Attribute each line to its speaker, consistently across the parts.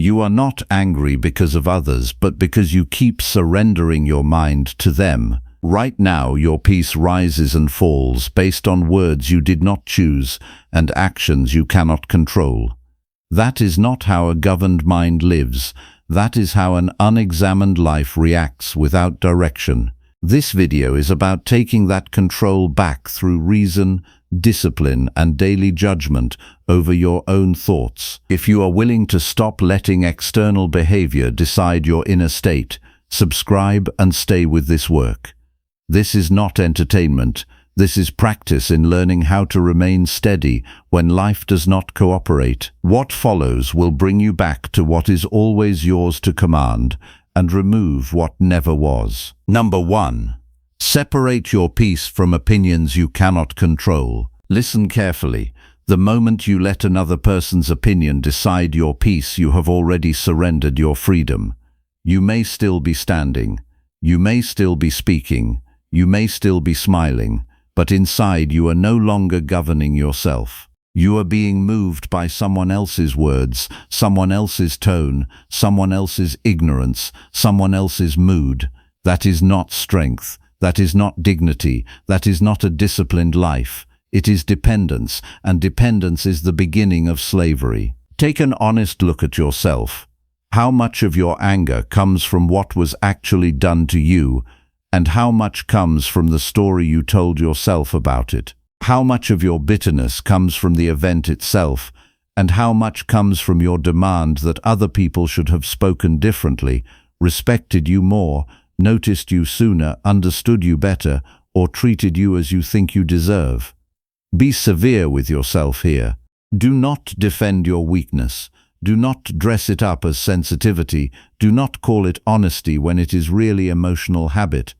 Speaker 1: You are not angry because of others, but because you keep surrendering your mind to them. Right now, your peace rises and falls based on words you did not choose and actions you cannot control. That is not how a governed mind lives. That is how an unexamined life reacts without direction. This video is about taking that control back through reason, discipline, and daily judgment over your own thoughts. If you are willing to stop letting external behavior decide your inner state, subscribe and stay with this work. This is not entertainment. This is practice in learning how to remain steady when life does not cooperate. What follows will bring you back to what is always yours to command and remove what never was. Number 1. Separate your peace from opinions you cannot control. Listen carefully. The moment you let another person's opinion decide your peace, you have already surrendered your freedom. You may still be standing. You may still be speaking. You may still be smiling, but inside you are no longer governing yourself. You are being moved by someone else's words, someone else's tone, someone else's ignorance, someone else's mood. That is not strength. That is not dignity. That is not a disciplined life. It is dependence, and dependence is the beginning of slavery. Take an honest look at yourself. How much of your anger comes from what was actually done to you, and how much comes from the story you told yourself about it? How much of your bitterness comes from the event itself, and how much comes from your demand that other people should have spoken differently, respected you more, noticed you sooner, understood you better, or treated you as you think you deserve? Be severe with yourself here. Do not defend your weakness. Do not dress it up as sensitivity. Do not call it honesty when it is really emotional habit.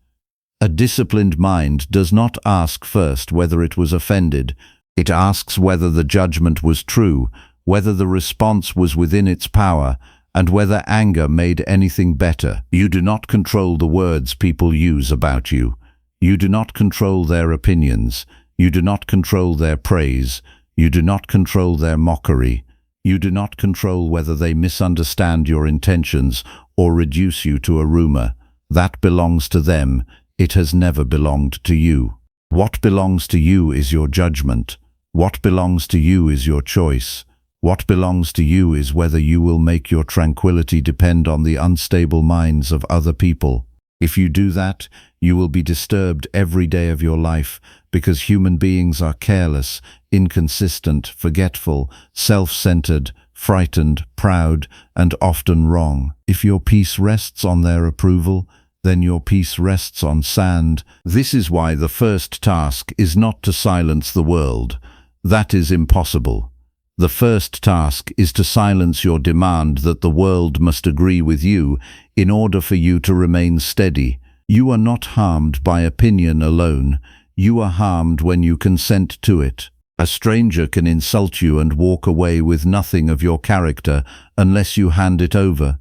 Speaker 1: A disciplined mind does not ask first whether it was offended. It asks whether the judgment was true, whether the response was within its power, and whether anger made anything better. You do not control the words people use about you. You do not control their opinions. You do not control their praise. You do not control their mockery. You do not control whether they misunderstand your intentions or reduce you to a rumor. That belongs to them. It has never belonged to you. What belongs to you is your judgment. What belongs to you is your choice. What belongs to you is whether you will make your tranquility depend on the unstable minds of other people. If you do that, you will be disturbed every day of your life, because human beings are careless, inconsistent, forgetful, self-centered, frightened, proud, and often wrong. If your peace rests on their approval, then your peace rests on sand. This is why the first task is not to silence the world. That is impossible. The first task is to silence your demand that the world must agree with you in order for you to remain steady. You are not harmed by opinion alone. You are harmed when you consent to it. A stranger can insult you and walk away with nothing of your character unless you hand it over.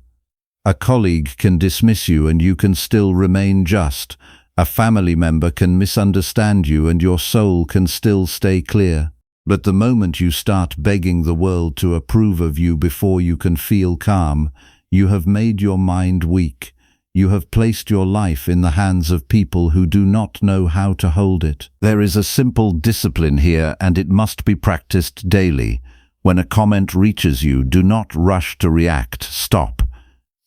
Speaker 1: A colleague can dismiss you and you can still remain just. A family member can misunderstand you and your soul can still stay clear. But the moment you start begging the world to approve of you before you can feel calm, you have made your mind weak. You have placed your life in the hands of people who do not know how to hold it. There is a simple discipline here, and it must be practiced daily. When a comment reaches you, do not rush to react. Stop.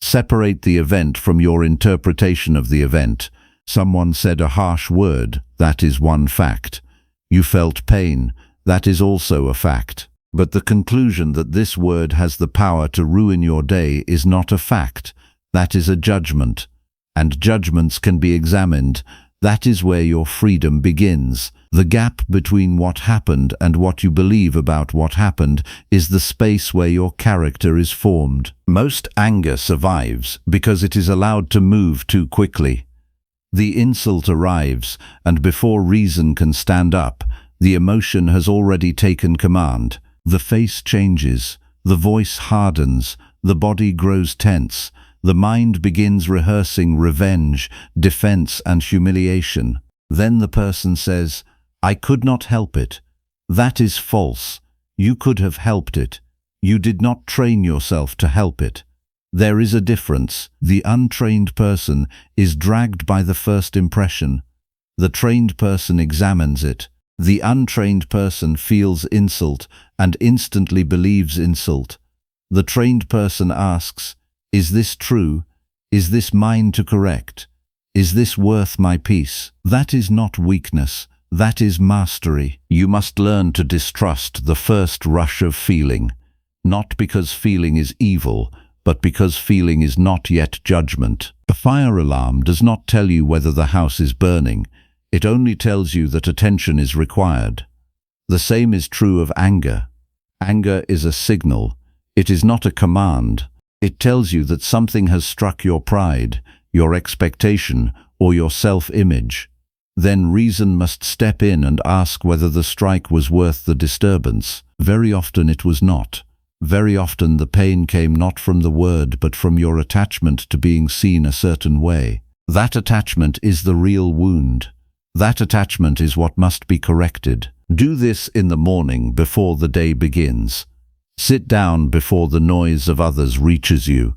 Speaker 1: Separate the event from your interpretation of the event. Someone said a harsh word. That is one fact. You felt pain. That is also a fact. But the conclusion that this word has the power to ruin your day is not a fact. That is a judgment. And judgments can be examined. That is where your freedom begins. The gap between what happened and what you believe about what happened is the space where your character is formed. Most anger survives because it is allowed to move too quickly. The insult arrives, and before reason can stand up, the emotion has already taken command. The face changes, the voice hardens, the body grows tense, the mind begins rehearsing revenge, defense, and humiliation. Then the person says, "I could not help it." That is false. You could have helped it. You did not train yourself to help it. There is a difference. The untrained person is dragged by the first impression. The trained person examines it. The untrained person feels insult and instantly believes insult. The trained person asks, "Is this true? Is this mine to correct? Is this worth my peace?" That is not weakness. That is mastery. You must learn to distrust the first rush of feeling, not because feeling is evil, but because feeling is not yet judgment. A fire alarm does not tell you whether the house is burning. It only tells you that attention is required. The same is true of anger. Anger is a signal. It is not a command. It tells you that something has struck your pride, your expectation, or your self-image. Then reason must step in and ask whether the strike was worth the disturbance. Very often it was not. Very often the pain came not from the word but from your attachment to being seen a certain way. That attachment is the real wound. That attachment is what must be corrected. Do this in the morning before the day begins. Sit down before the noise of others reaches you.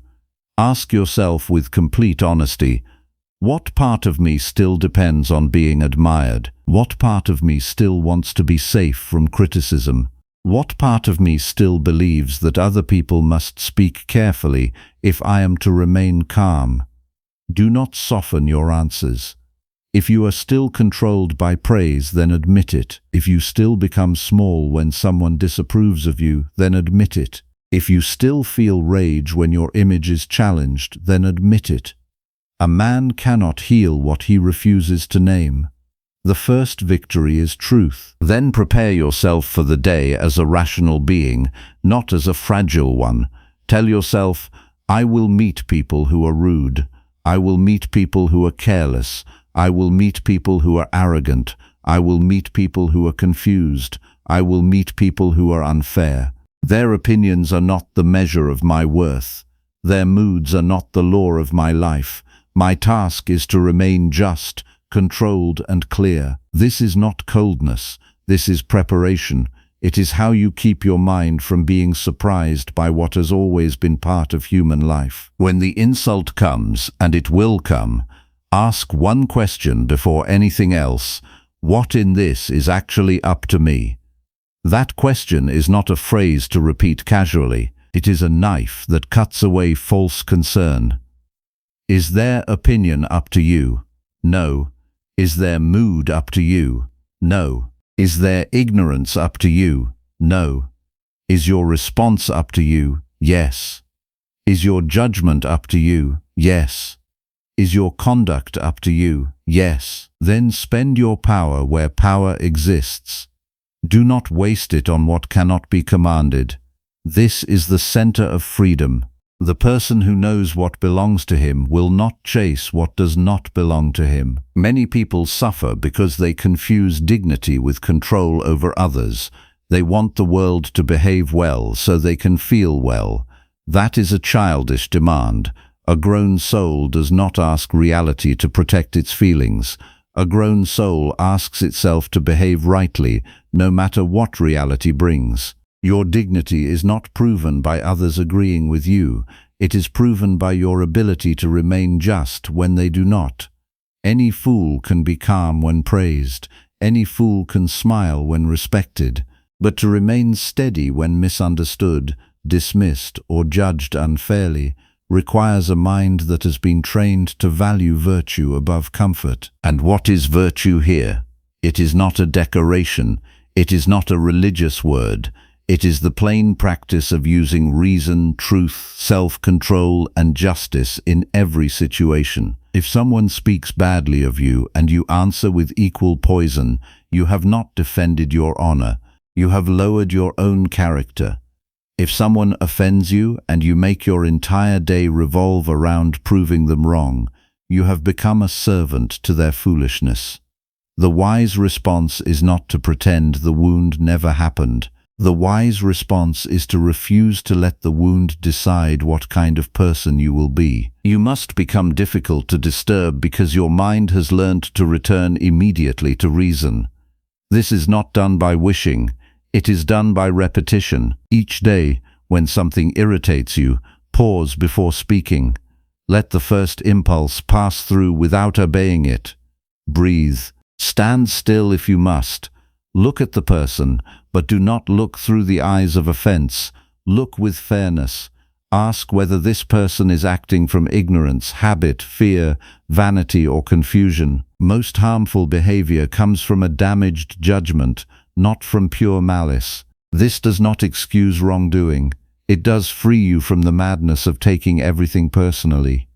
Speaker 1: Ask yourself with complete honesty, what part of me still depends on being admired? What part of me still wants to be safe from criticism? What part of me still believes that other people must speak carefully if I am to remain calm? Do not soften your answers. If you are still controlled by praise, then admit it. If you still become small when someone disapproves of you, then admit it. If you still feel rage when your image is challenged, then admit it. A man cannot heal what he refuses to name. The first victory is truth. Then prepare yourself for the day as a rational being, not as a fragile one. Tell yourself, I will meet people who are rude. I will meet people who are careless. I will meet people who are arrogant. I will meet people who are confused. I will meet people who are unfair. Their opinions are not the measure of my worth. Their moods are not the law of my life. My task is to remain just, controlled and clear. This is not coldness. This is preparation. It is how you keep your mind from being surprised by what has always been part of human life. When the insult comes, and it will come, ask one question before anything else. What in this is actually up to me? That question is not a phrase to repeat casually. It is a knife that cuts away false concern. Is their opinion up to you? No. Is their mood up to you? No. Is their ignorance up to you? No. Is your response up to you? Yes. Is your judgment up to you? Yes. Is your conduct up to you? Yes. Then spend your power where power exists. Do not waste it on what cannot be commanded. This is the center of freedom. The person who knows what belongs to him will not chase what does not belong to him. Many people suffer because they confuse dignity with control over others. They want the world to behave well so they can feel well. That is a childish demand. A grown soul does not ask reality to protect its feelings. A grown soul asks itself to behave rightly, no matter what reality brings. Your dignity is not proven by others agreeing with you. It is proven by your ability to remain just when they do not. Any fool can be calm when praised. Any fool can smile when respected. But to remain steady when misunderstood, dismissed, or judged unfairly requires a mind that has been trained to value virtue above comfort. And what is virtue here? It is not a decoration. It is not a religious word. It is the plain practice of using reason, truth, self-control, and justice in every situation. If someone speaks badly of you and you answer with equal poison, you have not defended your honor. You have lowered your own character. If someone offends you and you make your entire day revolve around proving them wrong, you have become a servant to their foolishness. The wise response is not to pretend the wound never happened. The wise response is to refuse to let the wound decide what kind of person you will be. You must become difficult to disturb because your mind has learned to return immediately to reason. This is not done by wishing. It is done by repetition. Each day, when something irritates you, Pause before speaking. Let the first impulse pass through without obeying it. Breathe. Stand still if you must. Look at the person, but do not look through the eyes of offense. Look with fairness. Ask whether this person is acting from ignorance, habit, fear, vanity, or confusion. Most harmful behavior comes from a damaged judgment, not from pure malice. This does not excuse wrongdoing. It does free you from the madness of taking everything personally.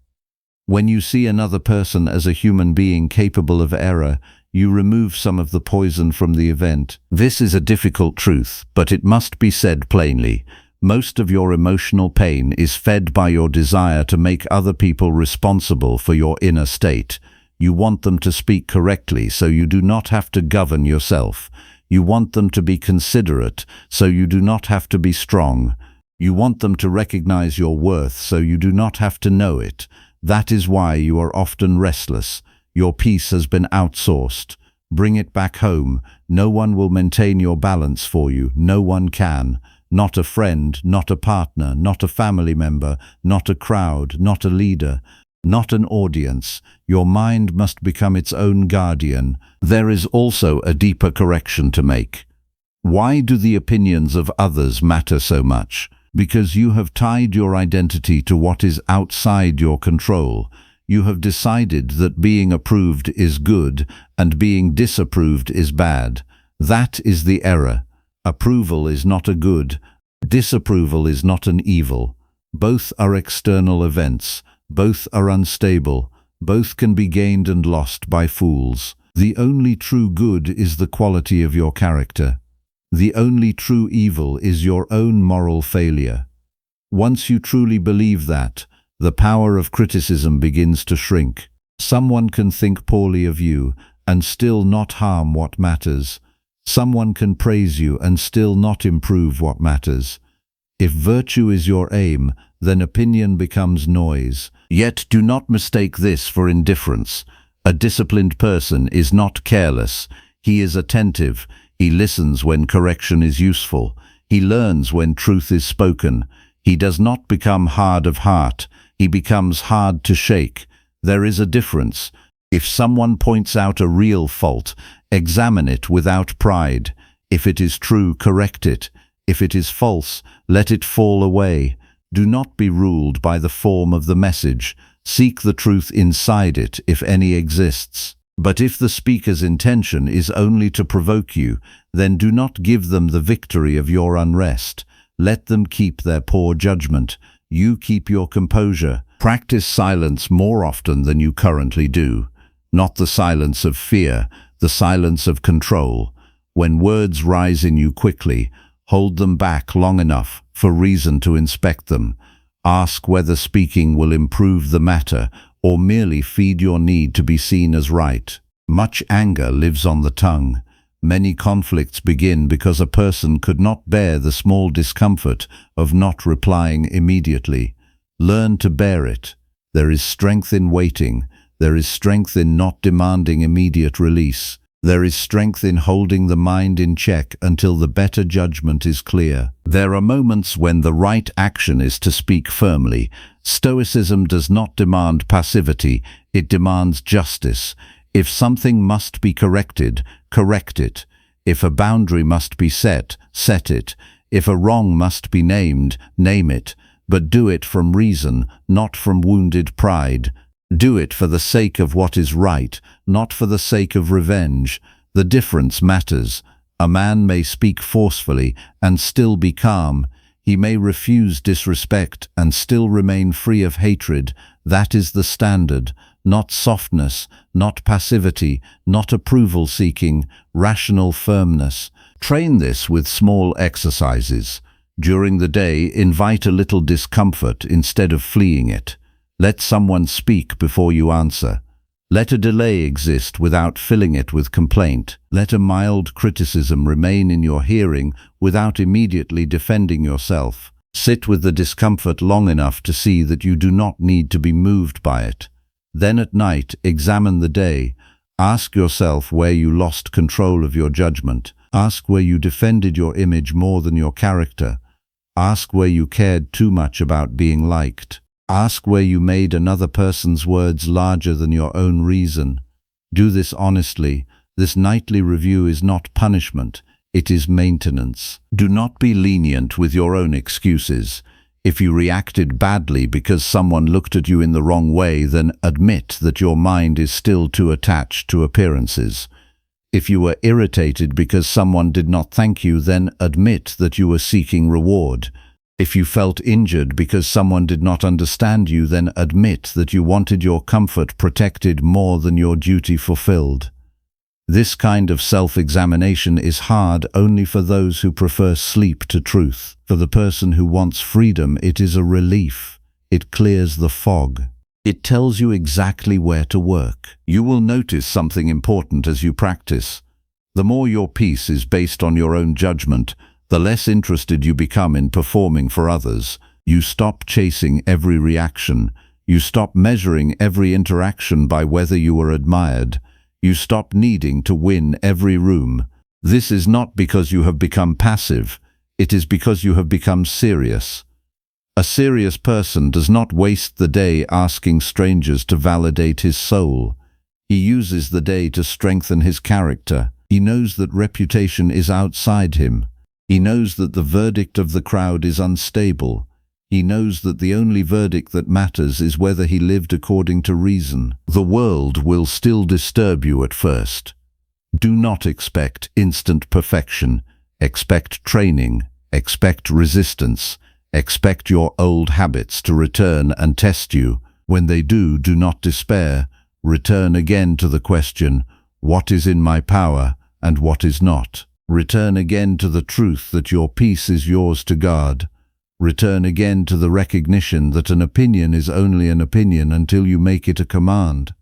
Speaker 1: When you see another person as a human being capable of error, you remove some of the poison from the event. This is a difficult truth, but it must be said plainly. Most of your emotional pain is fed by your desire to make other people responsible for your inner state. You want them to speak correctly, so you do not have to govern yourself. You want them to be considerate, so you do not have to be strong. You want them to recognize your worth, so you do not have to know it. That is why you are often restless. Your peace has been outsourced. Bring it back home. No one will maintain your balance for you. No one can. Not a friend, not a partner, not a family member, not a crowd, not a leader, not an audience. Your mind must become its own guardian. There is also a deeper correction to make. Why do the opinions of others matter so much? Because you have tied your identity to what is outside your control. You have decided that being approved is good and being disapproved is bad. That is the error. Approval is not a good. Disapproval is not an evil. Both are external events. Both are unstable. Both can be gained and lost by fools. The only true good is the quality of your character. The only true evil is your own moral failure. Once you truly believe that, the power of criticism begins to shrink. Someone can think poorly of you and still not harm what matters. Someone can praise you and still not improve what matters. If virtue is your aim, then opinion becomes noise. Yet do not mistake this for indifference. A disciplined person is not careless. He is attentive. He listens when correction is useful. He learns when truth is spoken. He does not become hard of heart. He becomes hard to shake. There is a difference. If someone points out a real fault, examine it without pride. If it is true, correct it. If it is false, let it fall away. Do not be ruled by the form of the message. Seek the truth inside it, if any exists. But if the speaker's intention is only to provoke you, then do not give them the victory of your unrest. Let them keep their poor judgment. You keep your composure. Practice silence more often than you currently do. Not the silence of fear, the silence of control. When words rise in you quickly, hold them back long enough for reason to inspect them. Ask whether speaking will improve the matter or merely feed your need to be seen as right. Much anger lives on the tongue. Many conflicts begin because a person could not bear the small discomfort of not replying immediately. Learn to bear it. There is strength in waiting. There is strength in not demanding immediate release. There is strength in holding the mind in check until the better judgment is clear. There are moments when the right action is to speak firmly. Stoicism does not demand passivity, it demands justice. If something must be corrected, correct it. If a boundary must be set, set it. If a wrong must be named, name it. But do it from reason, not from wounded pride. Do it for the sake of what is right, not for the sake of revenge. The difference matters. A man may speak forcefully and still be calm. He may refuse disrespect and still remain free of hatred. That is the standard. Not softness, not passivity, not approval-seeking, rational firmness. Train this with small exercises. During the day, invite a little discomfort instead of fleeing it. Let someone speak before you answer. Let a delay exist without filling it with complaint. Let a mild criticism remain in your hearing without immediately defending yourself. Sit with the discomfort long enough to see that you do not need to be moved by it. Then at night, examine the day. Ask yourself where you lost control of your judgment. Ask where you defended your image more than your character. Ask where you cared too much about being liked. Ask where you made another person's words larger than your own reason. Do this honestly. This nightly review is not punishment, it is maintenance. Do not be lenient with your own excuses. If you reacted badly because someone looked at you in the wrong way, then admit that your mind is still too attached to appearances. If you were irritated because someone did not thank you, then admit that you were seeking reward. If you felt injured because someone did not understand you, then admit that you wanted your comfort protected more than your duty fulfilled. This kind of self-examination is hard only for those who prefer sleep to truth. For the person who wants freedom, it is a relief. It clears the fog. It tells you exactly where to work. You will notice something important as you practice. The more your peace is based on your own judgment, the less interested you become in performing for others. You stop chasing every reaction. You stop measuring every interaction by whether you are admired. You stop needing to win every room. This is not because you have become passive. It is because you have become serious. A serious person does not waste the day asking strangers to validate his soul. He uses the day to strengthen his character. He knows that reputation is outside him. He knows that the verdict of the crowd is unstable. He knows that the only verdict that matters is whether he lived according to reason. The world will still disturb you at first. Do not expect instant perfection. Expect training. Expect resistance. Expect your old habits to return and test you. When they do, do not despair. Return again to the question, what is in my power and what is not? Return again to the truth that your peace is yours to guard. Return again to the recognition that an opinion is only an opinion until you make it a command.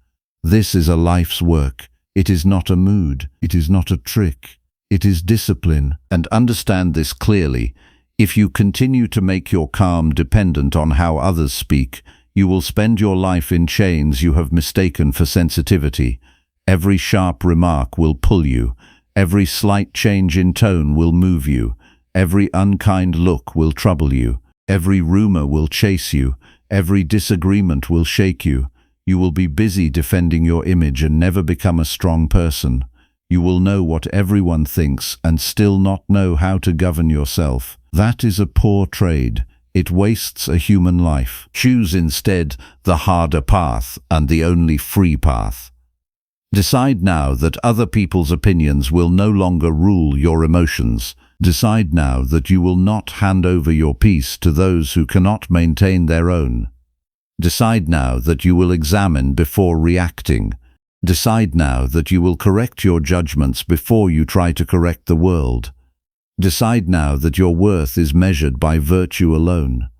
Speaker 1: This is a life's work. It is not a mood. It is not a trick. It is discipline. And understand this clearly. If you continue to make your calm dependent on how others speak, you will spend your life in chains you have mistaken for sensitivity. Every sharp remark will pull you. Every slight change in tone will move you. Every unkind look will trouble you. Every rumor will chase you. Every disagreement will shake you. You will be busy defending your image and never become a strong person. You will know what everyone thinks and still not know how to govern yourself. That is a poor trade. It wastes a human life. Choose instead the harder path and the only free path. Decide now that other people's opinions will no longer rule your emotions. Decide now that you will not hand over your peace to those who cannot maintain their own. Decide now that you will examine before reacting. Decide now that you will correct your judgments before you try to correct the world. Decide now that your worth is measured by virtue alone.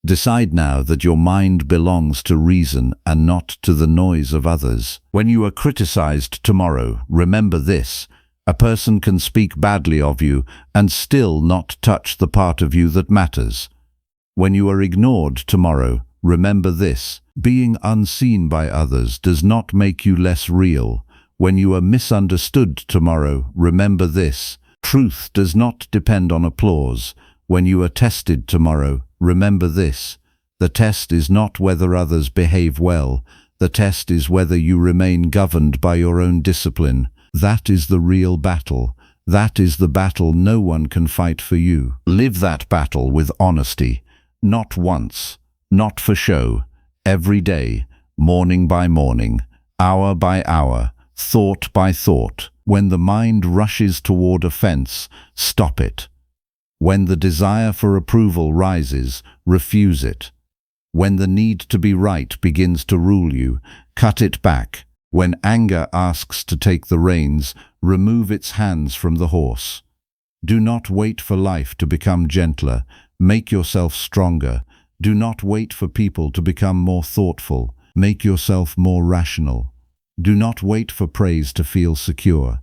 Speaker 1: Decide now that your mind belongs to reason and not to the noise of others. When you are criticized tomorrow, remember this: a person can speak badly of you and still not touch the part of you that matters. When you are ignored tomorrow, remember this: being unseen by others does not make you less real. When you are misunderstood tomorrow, remember this: truth does not depend on applause. When you are tested tomorrow, remember this: the test is not whether others behave well. The test is whether you remain governed by your own discipline. That is the real battle. That is the battle no one can fight for you. Live that battle with honesty. Not once, not for show. Every day, morning by morning, hour by hour, thought by thought. When the mind rushes toward offense, stop it. When the desire for approval rises, refuse it. When the need to be right begins to rule you, cut it back. When anger asks to take the reins, remove its hands from the horse. Do not wait for life to become gentler. Make yourself stronger. Do not wait for people to become more thoughtful. Make yourself more rational. Do not wait for praise to feel secure.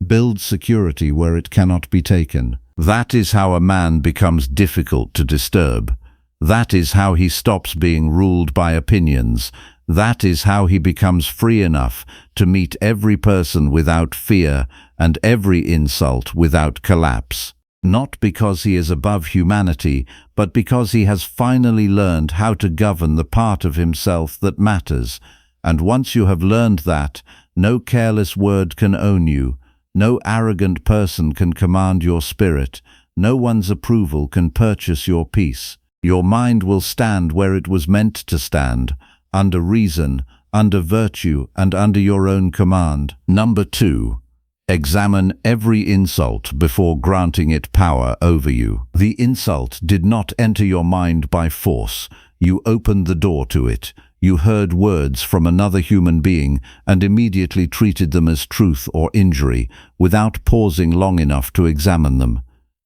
Speaker 1: Build security where it cannot be taken. That is how a man becomes difficult to disturb. That is how he stops being ruled by opinions. That is how he becomes free enough to meet every person without fear and every insult without collapse. not because he is above humanity, but because he has finally learned how to govern the part of himself that matters. And once you have learned that, no careless word can own you, no arrogant person can command your spirit, no one's approval can purchase your peace. Your mind will stand where it was meant to stand, under reason, under virtue, and under your own command. Number 2. Examine every insult before granting it power over you. The insult did not enter your mind by force. You opened the door to it. You heard words from another human being and immediately treated them as truth or injury, without pausing long enough to examine them.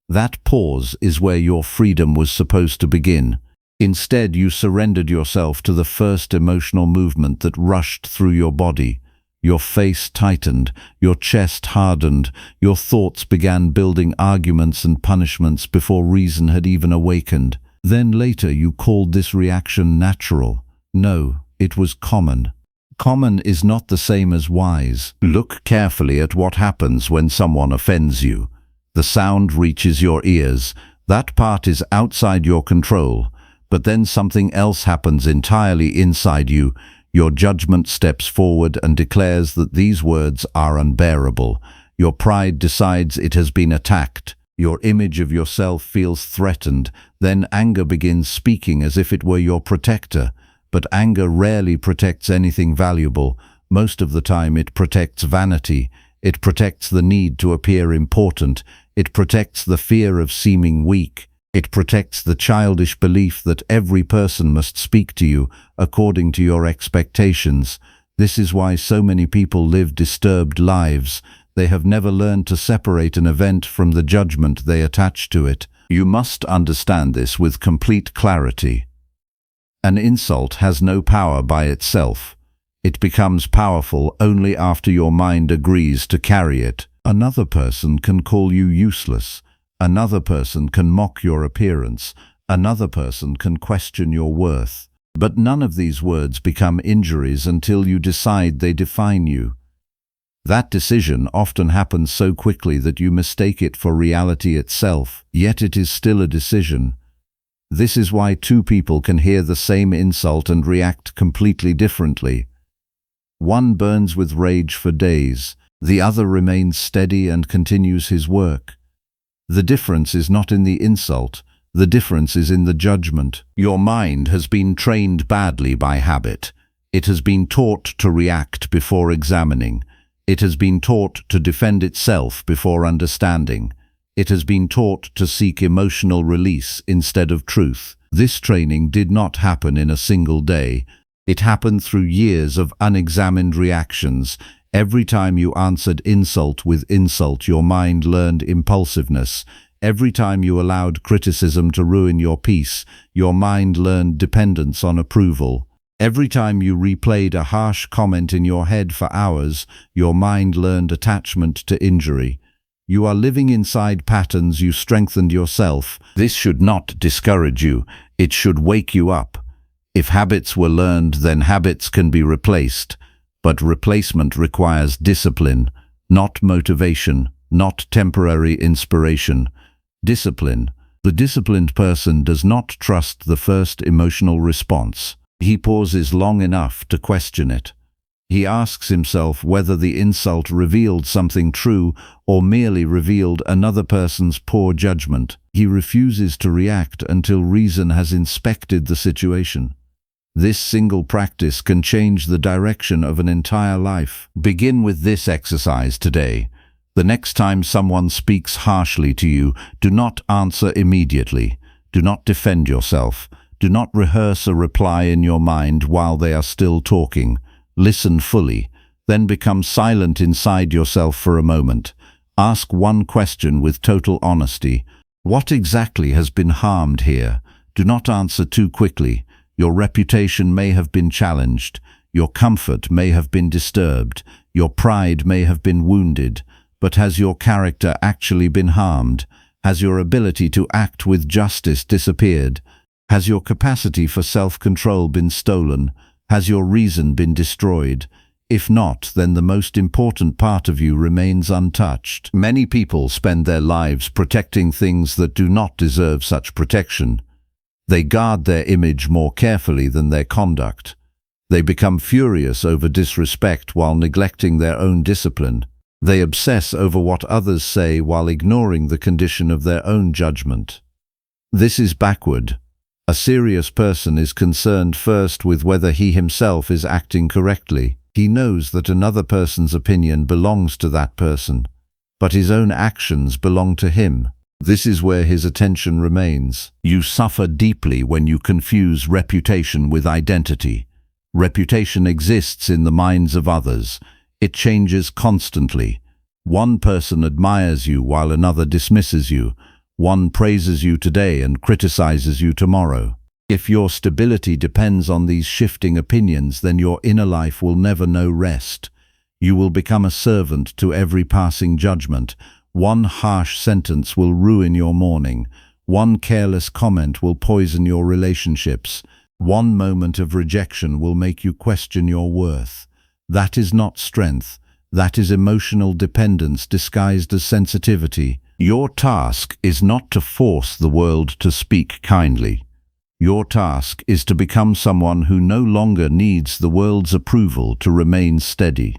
Speaker 1: That pause is where your freedom was supposed to begin. Instead, you surrendered yourself to the first emotional movement that rushed through your body. Your face tightened, your chest hardened, your thoughts began building arguments and punishments before reason had even awakened. Then later you called this reaction natural. No, it was common. Common is not the same as wise. Look carefully at what happens when someone offends you. The sound reaches your ears. That part is outside your control. But then something else happens entirely inside you. Your judgment steps forward and declares that these words are unbearable. Your pride decides it has been attacked. Your image of yourself feels threatened. Then anger begins speaking as if it were your protector. But anger rarely protects anything valuable. Most of the time it protects vanity. It protects the need to appear important. It protects the fear of seeming weak. It protects the childish belief that every person must speak to you according to your expectations. This is why so many people live disturbed lives. They have never learned to separate an event from the judgment they attach to it. You must understand this with complete clarity. An insult has no power by itself. It becomes powerful only after your mind agrees to carry it. Another person can call you useless. Another person can mock your appearance. Another person can question your worth. But none of these words become injuries until you decide they define you. That decision often happens so quickly that you mistake it for reality itself, yet it is still a decision. This is why two people can hear the same insult and react completely differently. One burns with rage for days. The other remains steady and continues his work. The difference is not in the insult. The difference is in the judgment. Your mind has been trained badly by habit. It has been taught to react before examining. It has been taught to defend itself before understanding. It has been taught to seek emotional release instead of truth. This training did not happen in a single day. It happened through years of unexamined reactions. Every time you answered insult with insult, your mind learned impulsiveness. Every time you allowed criticism to ruin your peace, your mind learned dependence on approval. Every time you replayed a harsh comment in your head for hours, your mind learned attachment to injury. You are living inside patterns you strengthened yourself. This should not discourage you. It should wake you up. If habits were learned, then habits can be replaced. But replacement requires discipline, not motivation, not temporary inspiration. Discipline. The disciplined person does not trust the first emotional response. He pauses long enough to question it. He asks himself whether the insult revealed something true or merely revealed another person's poor judgment. He refuses to react until reason has inspected the situation. This single practice can change the direction of an entire life. Begin with this exercise today. The next time someone speaks harshly to you, do not answer immediately. Do not defend yourself. Do not rehearse a reply in your mind while they are still talking. Listen fully, then become silent inside yourself for a moment. Ask one question with total honesty. What exactly has been harmed here? Do not answer too quickly. Your reputation may have been challenged. Your comfort may have been disturbed. Your pride may have been wounded. But has your character actually been harmed? Has your ability to act with justice disappeared? Has your capacity for self-control been stolen? Has your reason been destroyed? If not, then the most important part of you remains untouched. Many people spend their lives protecting things that do not deserve such protection. They guard their image more carefully than their conduct. They become furious over disrespect while neglecting their own discipline. They obsess over what others say while ignoring the condition of their own judgment. This is backward. A serious person is concerned first with whether he himself is acting correctly. He knows that another person's opinion belongs to that person, but his own actions belong to him. This is where his attention remains. You suffer deeply when you confuse reputation with identity. Reputation exists in the minds of others. It changes constantly. One person admires you while another dismisses you. One praises you today and criticizes you tomorrow. If your stability depends on these shifting opinions, then your inner life will never know rest. You will become a servant to every passing judgment. One harsh sentence will ruin your morning. One careless comment will poison your relationships. One moment of rejection will make you question your worth. That is not strength. That is emotional dependence disguised as sensitivity. Your task is not to force the world to speak kindly. Your task is to become someone who no longer needs the world's approval to remain steady.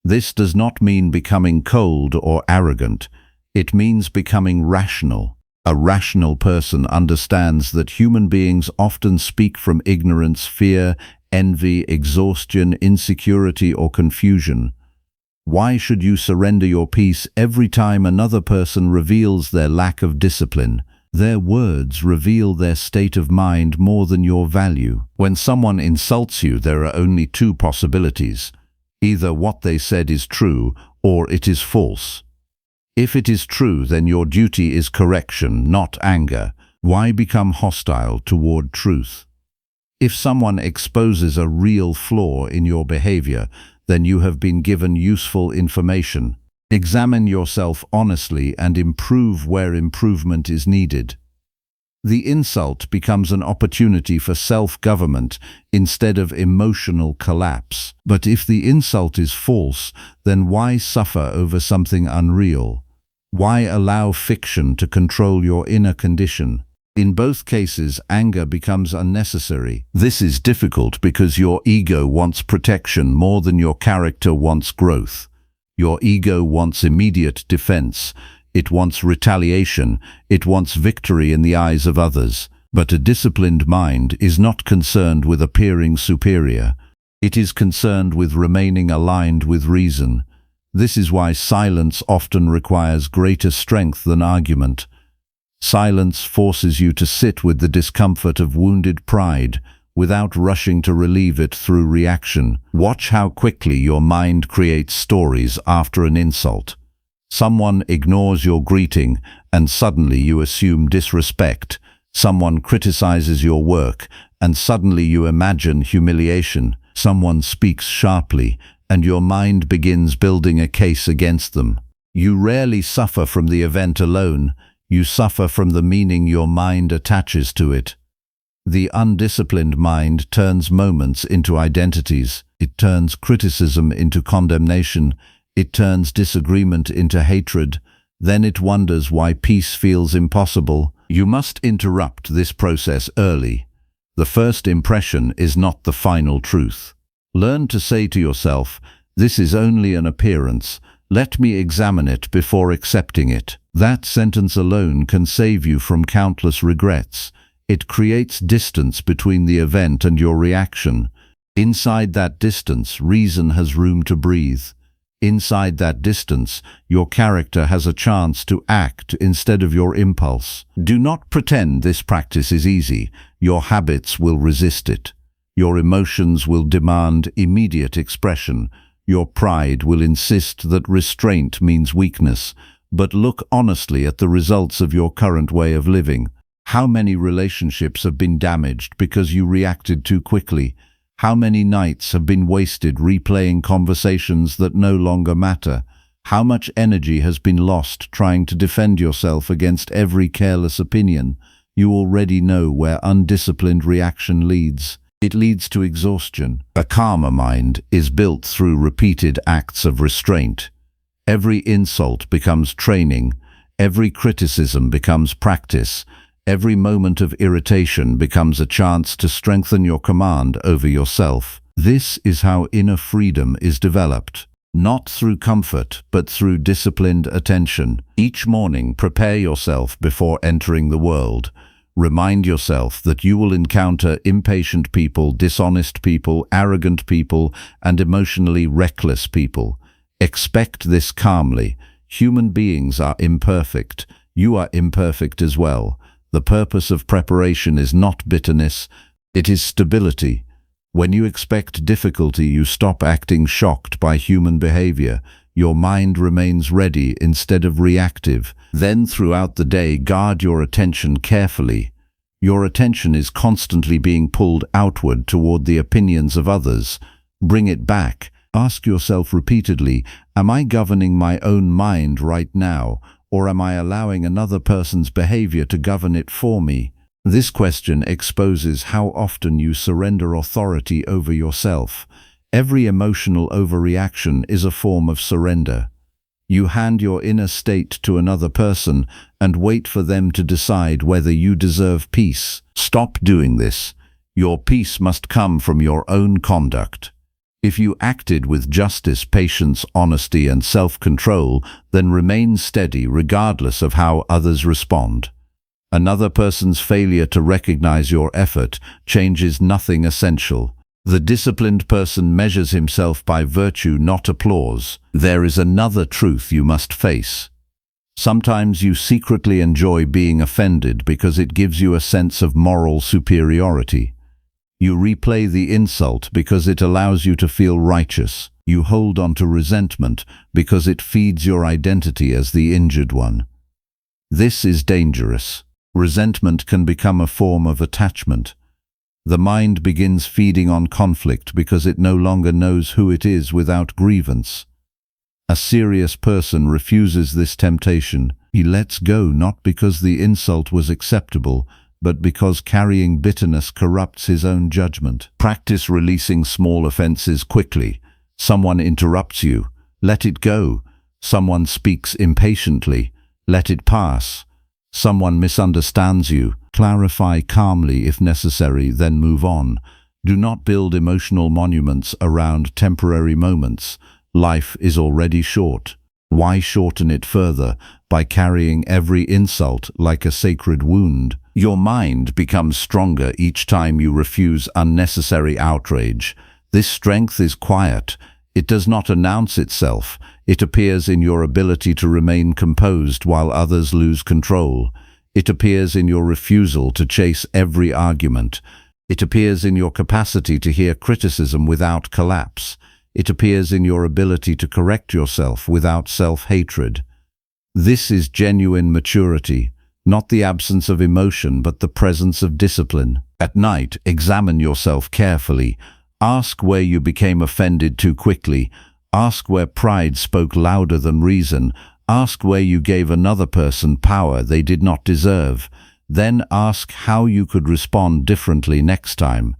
Speaker 1: This does not mean becoming cold or arrogant. It means becoming rational. A rational person understands that human beings often speak from ignorance, fear, envy, exhaustion, insecurity, or confusion. Why should you surrender your peace every time another person reveals their lack of discipline? Their words reveal their state of mind more than your value. When someone insults you, there are only two possibilities. Either what they said is true, or it is false. If it is true, then your duty is correction, not anger. Why become hostile toward truth? If someone exposes a real flaw in your behavior, then you have been given useful information. Examine yourself honestly and improve where improvement is needed. The insult becomes an opportunity for self-government instead of emotional collapse. But if the insult is false, then why suffer over something unreal? Why allow fiction to control your inner condition? In both cases, anger becomes unnecessary. This is difficult because your ego wants protection more than your character wants growth. Your ego wants immediate defense. It wants retaliation. It wants victory in the eyes of others. But a disciplined mind is not concerned with appearing superior. It is concerned with remaining aligned with reason. This is why silence often requires greater strength than argument. Silence forces you to sit with the discomfort of wounded pride, without rushing to relieve it through reaction. Watch how quickly your mind creates stories after an insult. Someone ignores your greeting, and suddenly you assume disrespect. Someone criticizes your work, and suddenly you imagine humiliation. Someone speaks sharply, and your mind begins building a case against them. You rarely suffer from the event alone. You suffer from the meaning your mind attaches to it. The undisciplined mind turns moments into identities. It turns criticism into condemnation. It turns disagreement into hatred. Then it wonders why peace feels impossible. You must interrupt this process early. The first impression is not the final truth. Learn to say to yourself, "This is only an appearance. Let me examine it before accepting it." That sentence alone can save you from countless regrets. It creates distance between the event and your reaction. Inside that distance, reason has room to breathe. Inside that distance, your character has a chance to act instead of your impulse. Do not pretend this practice is easy. Your habits will resist it. Your emotions will demand immediate expression. Your pride will insist that restraint means weakness. But look honestly at the results of your current way of living. How many relationships have been damaged because you reacted too quickly? How many nights have been wasted replaying conversations that no longer matter? How much energy has been lost trying to defend yourself against every careless opinion? You already know where undisciplined reaction leads. It leads to exhaustion. A calmer mind is built through repeated acts of restraint. Every insult becomes training. Every criticism becomes practice. Every moment of irritation becomes a chance to strengthen your command over yourself. This is how inner freedom is developed. Not through comfort, but through disciplined attention. Each morning, prepare yourself before entering the world. Remind yourself that you will encounter impatient people, dishonest people, arrogant people, and emotionally reckless people. Expect this calmly. Human beings are imperfect. You are imperfect as well. The purpose of preparation is not bitterness, it is stability. When you expect difficulty, you stop acting shocked by human behavior. Your mind remains ready instead of reactive. Then throughout the day, guard your attention carefully. Your attention is constantly being pulled outward toward the opinions of others. Bring it back. Ask yourself repeatedly, am I governing my own mind right now, or am I allowing another person's behavior to govern it for me? This question exposes how often you surrender authority over yourself. Every emotional overreaction is a form of surrender. You hand your inner state to another person and wait for them to decide whether you deserve peace. Stop doing this. Your peace must come from your own conduct. If you acted with justice, patience, honesty, and self-control, then remain steady regardless of how others respond. Another person's failure to recognize your effort changes nothing essential. The disciplined person measures himself by virtue, not applause. There is another truth you must face. Sometimes you secretly enjoy being offended because it gives you a sense of moral superiority. You replay the insult because it allows you to feel righteous. You hold on to resentment because it feeds your identity as the injured one. This is dangerous. Resentment can become a form of attachment. The mind begins feeding on conflict because it no longer knows who it is without grievance. A serious person refuses this temptation. He lets go not because the insult was acceptable, but because carrying bitterness corrupts his own judgment. Practice releasing small offenses quickly. Someone interrupts you, let it go. Someone speaks impatiently, let it pass. Someone misunderstands you, clarify calmly if necessary, then move on. Do not build emotional monuments around temporary moments. Life is already short. Why shorten it further by carrying every insult like a sacred wound? Your mind becomes stronger each time you refuse unnecessary outrage. This strength is quiet. It does not announce itself. It appears in your ability to remain composed while others lose control. It appears in your refusal to chase every argument. It appears in your capacity to hear criticism without collapse. It appears in your ability to correct yourself without self-hatred. This is genuine maturity, not the absence of emotion, but the presence of discipline. At night, examine yourself carefully. Ask where you became offended too quickly. Ask where pride spoke louder than reason. Ask where you gave another person power they did not deserve. Then ask how you could respond differently next time.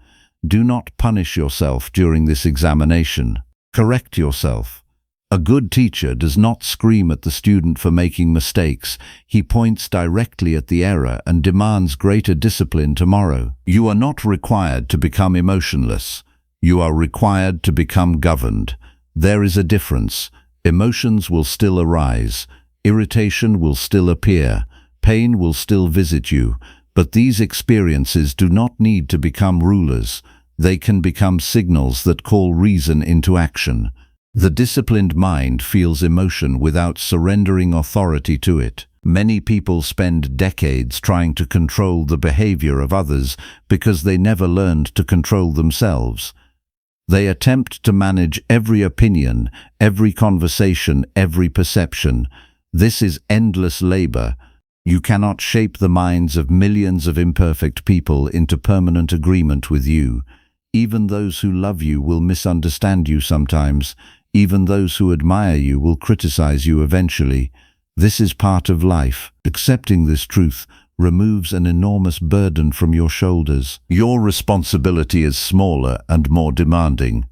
Speaker 1: Do not punish yourself during this examination. Correct yourself. A good teacher does not scream at the student for making mistakes. He points directly at the error and demands greater discipline tomorrow. You are not required to become emotionless. You are required to become governed. There is a difference. Emotions will still arise. Irritation will still appear. Pain will still visit you. But these experiences do not need to become rulers. They can become signals that call reason into action. The disciplined mind feels emotion without surrendering authority to it. Many people spend decades trying to control the behavior of others because they never learned to control themselves. They attempt to manage every opinion, every conversation, every perception. This is endless labor. You cannot shape the minds of millions of imperfect people into permanent agreement with you. Even those who love you will misunderstand you sometimes. Even those who admire you will criticize you eventually. This is part of life. Accepting this truth removes an enormous burden from your shoulders. Your responsibility is smaller and more demanding.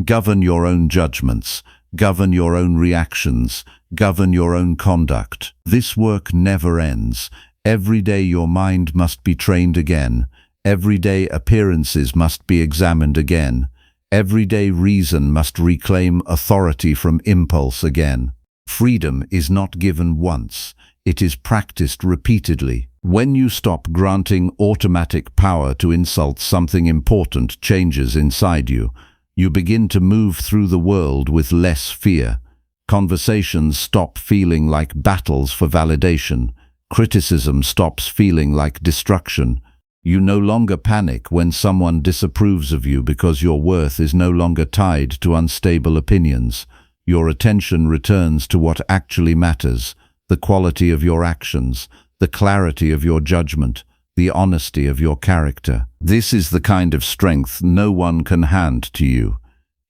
Speaker 1: Govern your own judgments, govern your own reactions, govern your own conduct. This work never ends. Every day your mind must be trained again. Every day appearances must be examined again. Every day reason must reclaim authority from impulse again. Freedom is not given once. It is practiced repeatedly. When you stop granting automatic power to insult, something important changes inside you. You begin to move through the world with less fear. Conversations stop feeling like battles for validation. Criticism stops feeling like destruction. You no longer panic when someone disapproves of you because your worth is no longer tied to unstable opinions. Your attention returns to what actually matters, the quality of your actions, the clarity of your judgment, the honesty of your character. This is the kind of strength no one can hand to you.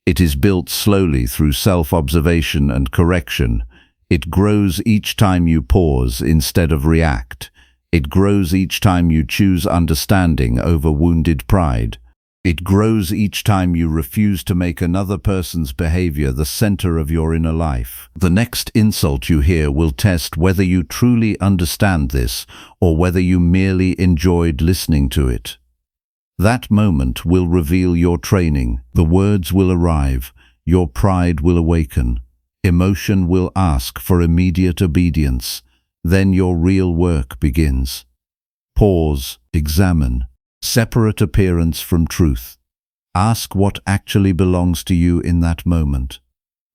Speaker 1: It is built slowly through self-observation and correction. It grows each time you pause instead of react. It grows each time you choose understanding over wounded pride. It grows each time you refuse to make another person's behavior the center of your inner life. The next insult you hear will test whether you truly understand this or whether you merely enjoyed listening to it. That moment will reveal your training. The words will arrive. Your pride will awaken. Emotion will ask for immediate obedience. Then your real work begins. Pause, examine. Separate appearance from truth. Ask what actually belongs to you in that moment.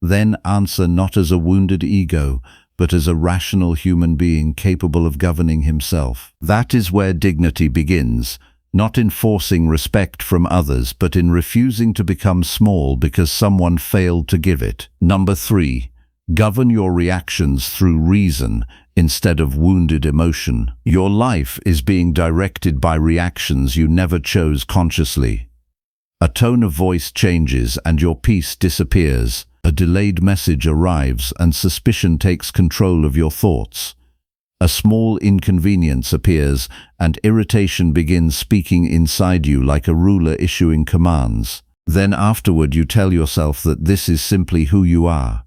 Speaker 1: Then answer not as a wounded ego, but as a rational human being capable of governing himself. That is where dignity begins, not in forcing respect from others, but in refusing to become small because someone failed to give it. Number 3. Govern your reactions through reason instead of wounded emotion. Your life is being directed by reactions you never chose consciously. A tone of voice changes and your peace disappears. A delayed message arrives and suspicion takes control of your thoughts. A small inconvenience appears and irritation begins speaking inside you like a ruler issuing commands. Then afterward you tell yourself that this is simply who you are.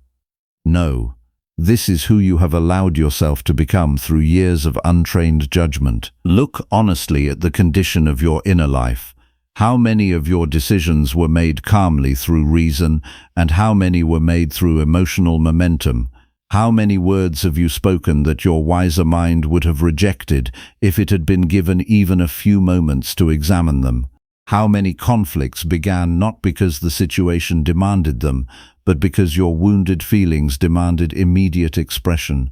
Speaker 1: No, this is who you have allowed yourself to become through years of untrained judgment. Look honestly at the condition of your inner life. How many of your decisions were made calmly through reason, and how many were made through emotional momentum? How many words have you spoken that your wiser mind would have rejected if it had been given even a few moments to examine them? How many conflicts began not because the situation demanded them, but because your wounded feelings demanded immediate expression?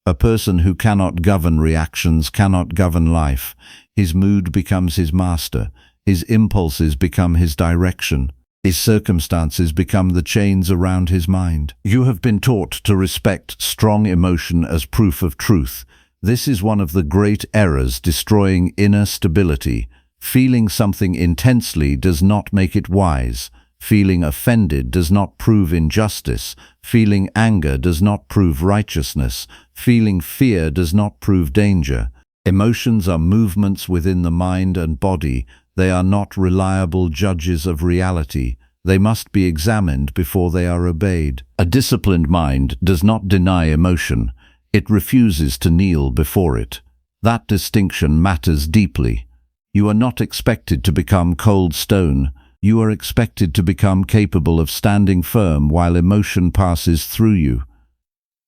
Speaker 1: A person who cannot govern reactions cannot govern life. His mood becomes his master. His impulses become his direction. His circumstances become the chains around his mind. You have been taught to respect strong emotion as proof of truth. This is one of the great errors destroying inner stability. Feeling something intensely does not make it wise. Feeling offended does not prove injustice. Feeling anger does not prove righteousness. Feeling fear does not prove danger. Emotions are movements within the mind and body. They are not reliable judges of reality. They must be examined before they are obeyed. A disciplined mind does not deny emotion. It refuses to kneel before it. That distinction matters deeply. You are not expected to become cold stone. You are expected to become capable of standing firm while emotion passes through you.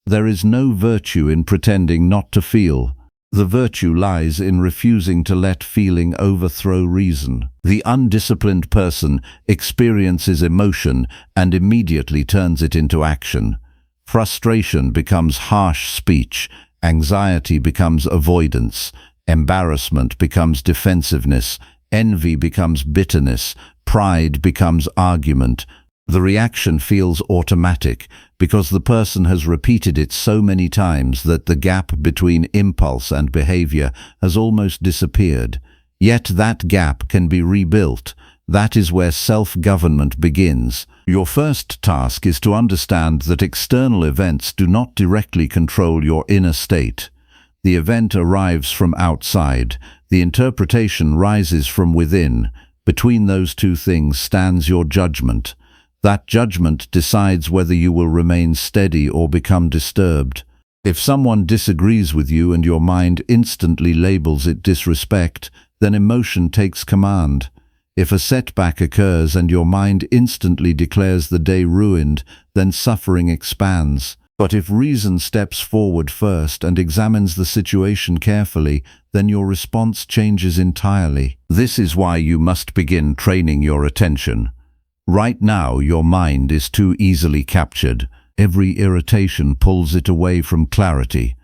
Speaker 1: There is no virtue in pretending not to feel. The virtue lies in refusing to let feeling overthrow reason. The undisciplined person experiences emotion and immediately turns it into action. Frustration becomes harsh speech. Anxiety becomes avoidance. Embarrassment becomes defensiveness. Envy becomes bitterness. Pride becomes argument. The reaction feels automatic because the person has repeated it so many times that the gap between impulse and behavior has almost disappeared. Yet that gap can be rebuilt. That is where self-government begins. Your first task is to understand that external events do not directly control your inner state. The event arrives from outside. The interpretation rises from within. Between those two things stands your judgment. That judgment decides whether you will remain steady or become disturbed. If someone disagrees with you and your mind instantly labels it disrespect, then emotion takes command. If a setback occurs and your mind instantly declares the day ruined, then suffering expands. But if reason steps forward first and examines the situation carefully, then your response changes entirely. This is why you must begin training your attention. Right now, your mind is too easily captured. Every irritation pulls it away from clarity.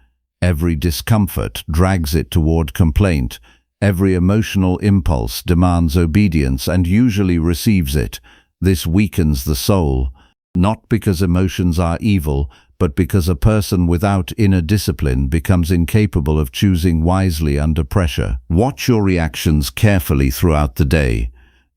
Speaker 1: Every discomfort drags it toward complaint. Every emotional impulse demands obedience and usually receives it. This weakens the soul, not because emotions are evil, but because a person without inner discipline becomes incapable of choosing wisely under pressure. Watch your reactions carefully throughout the day.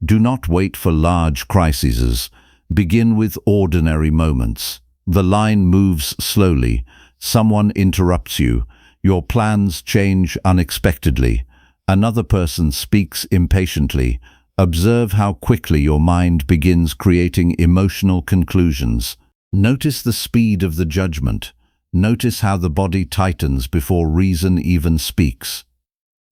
Speaker 1: Do not wait for large crises. Begin with ordinary moments. The line moves slowly. Someone interrupts you. Your plans change unexpectedly. Another person speaks impatiently. Observe how quickly your mind begins creating emotional conclusions. Notice the speed of the judgment. Notice how the body tightens before reason even speaks.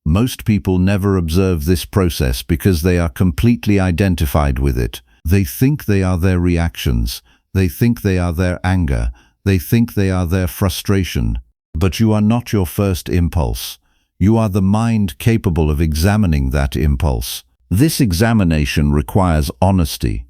Speaker 1: Most people never observe this process because they are completely identified with it. They think they are their reactions. They think they are their anger. They think they are their frustration. But you are not your first impulse. You are the mind capable of examining that impulse. This examination requires honesty.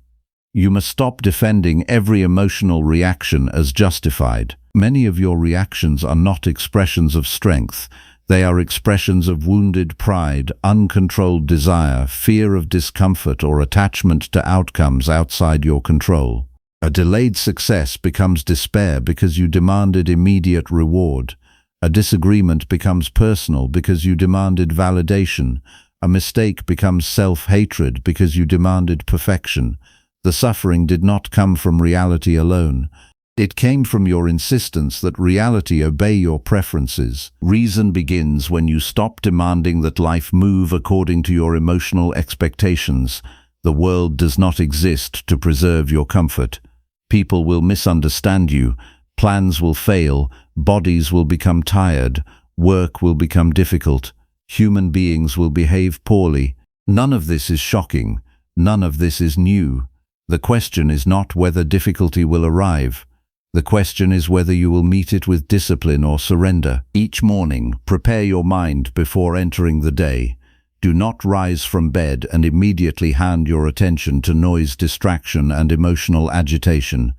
Speaker 1: You must stop defending every emotional reaction as justified. Many of your reactions are not expressions of strength. They are expressions of wounded pride, uncontrolled desire, fear of discomfort, or attachment to outcomes outside your control. A delayed success becomes despair because you demanded immediate reward. A disagreement becomes personal because you demanded validation. A mistake becomes self-hatred because you demanded perfection. The suffering did not come from reality alone. It came from your insistence that reality obey your preferences. Reason begins when you stop demanding that life move according to your emotional expectations. The world does not exist to preserve your comfort. People will misunderstand you. Plans will fail. Bodies will become tired. Work will become difficult. Human beings will behave poorly. None of this is shocking. None of this is new. The question is not whether difficulty will arrive. The question is whether you will meet it with discipline or surrender. Each morning, prepare your mind before entering the day. Do not rise from bed and immediately hand your attention to noise, distraction, and emotional agitation.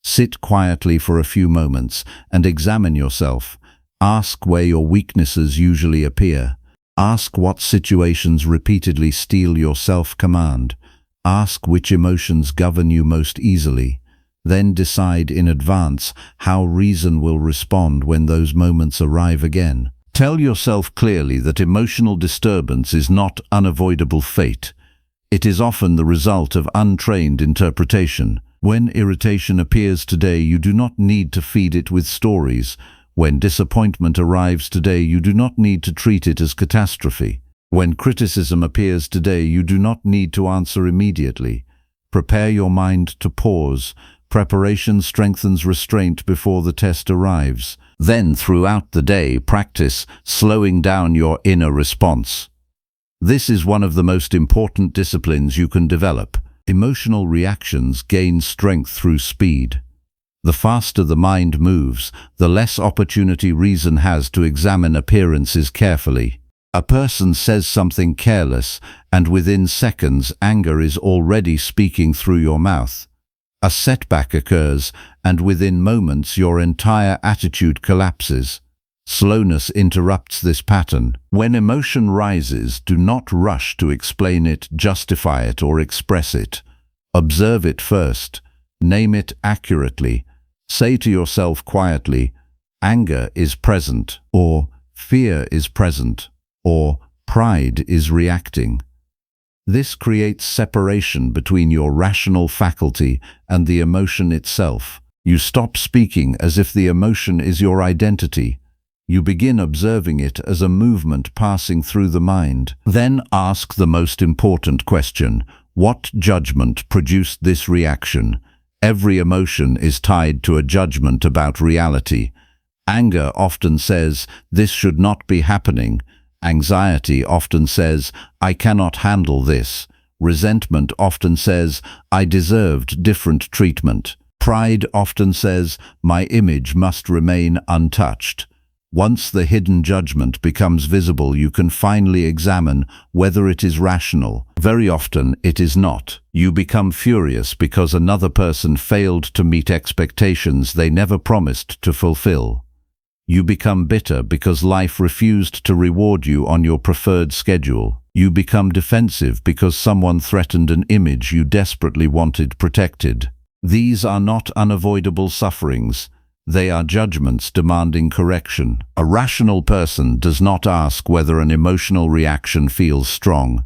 Speaker 1: Sit quietly for a few moments and examine yourself. Ask where your weaknesses usually appear. Ask what situations repeatedly steal your self-command. Ask which emotions govern you most easily. Then decide in advance how reason will respond when those moments arrive again. Tell yourself clearly that emotional disturbance is not unavoidable fate. It is often the result of untrained interpretation. When irritation appears today, you do not need to feed it with stories. When disappointment arrives today, you do not need to treat it as catastrophe. When criticism appears today, you do not need to answer immediately. Prepare your mind to pause. Preparation strengthens restraint before the test arrives. Then, throughout the day, practice slowing down your inner response. This is one of the most important disciplines you can develop. Emotional reactions gain strength through speed. The faster the mind moves, the less opportunity reason has to examine appearances carefully. A person says something careless, and within seconds, anger is already speaking through your mouth. A setback occurs, and within moments, your entire attitude collapses. Slowness interrupts this pattern. When emotion rises, do not rush to explain it, justify it, or express it. Observe it first. Name it accurately. Say to yourself quietly, anger is present, or fear is present, or pride is reacting. This creates separation between your rational faculty and the emotion itself. You stop speaking as if the emotion is your identity. You begin observing it as a movement passing through the mind. Then ask the most important question: what judgment produced this reaction? Every emotion is tied to a judgment about reality. Anger often says, "This should not be happening." Anxiety often says, "I cannot handle this." Resentment often says, "I deserved different treatment." Pride often says, "My image must remain untouched." Once the hidden judgment becomes visible, you can finally examine whether it is rational. Very often, it is not. You become furious because another person failed to meet expectations they never promised to fulfill. You become bitter because life refused to reward you on your preferred schedule. You become defensive because someone threatened an image you desperately wanted protected. These are not unavoidable sufferings. They are judgments demanding correction. A rational person does not ask whether an emotional reaction feels strong.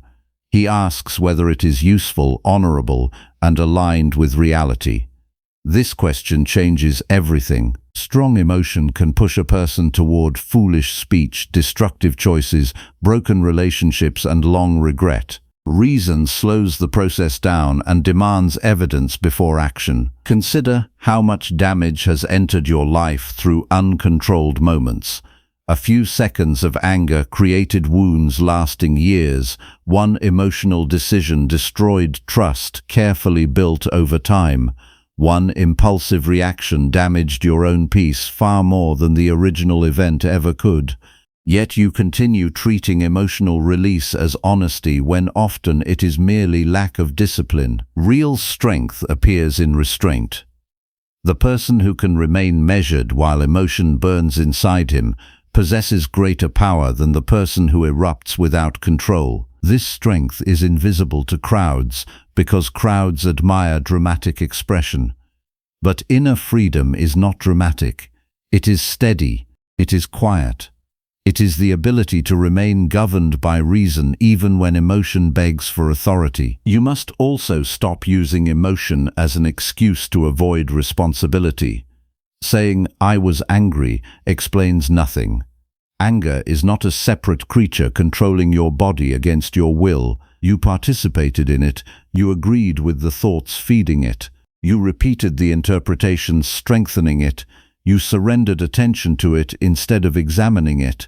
Speaker 1: He asks whether it is useful, honorable, and aligned with reality. This question changes everything. Strong emotion can push a person toward foolish speech, destructive choices, broken relationships, and long regret. Reason slows the process down and demands evidence before action. Consider how much damage has entered your life through uncontrolled moments. A few seconds of anger created wounds lasting years. One emotional decision destroyed trust carefully built over time. One impulsive reaction damaged your own peace far more than the original event ever could. Yet you continue treating emotional release as honesty when often it is merely lack of discipline. Real strength appears in restraint. The person who can remain measured while emotion burns inside him possesses greater power than the person who erupts without control. This strength is invisible to crowds because crowds admire dramatic expression. But inner freedom is not dramatic. It is steady. It is quiet. It is the ability to remain governed by reason even when emotion begs for authority. You must also stop using emotion as an excuse to avoid responsibility. Saying, "I was angry," explains nothing. Anger is not a separate creature controlling your body against your will. You participated in it. You agreed with the thoughts feeding it. You repeated the interpretations strengthening it. You surrendered attention to it instead of examining it.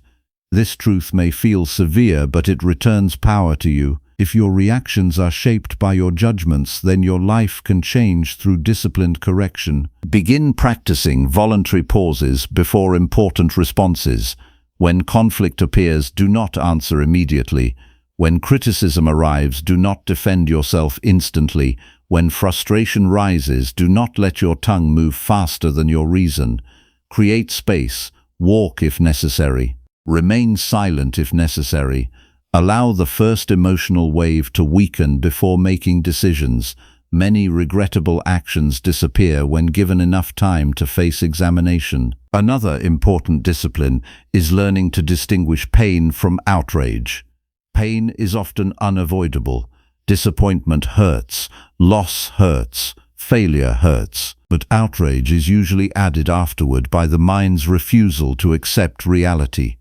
Speaker 1: This truth may feel severe, but it returns power to you. If your reactions are shaped by your judgments, then your life can change through disciplined correction. Begin practicing voluntary pauses before important responses. When conflict appears, do not answer immediately. When criticism arrives, do not defend yourself instantly. When frustration rises, do not let your tongue move faster than your reason. Create space. Walk if necessary. Remain silent if necessary. Allow the first emotional wave to weaken before making decisions. Many regrettable actions disappear when given enough time to face examination. Another important discipline is learning to distinguish pain from outrage. Pain is often unavoidable. Disappointment hurts. Loss hurts. Failure hurts. But outrage is usually added afterward by the mind's refusal to accept reality.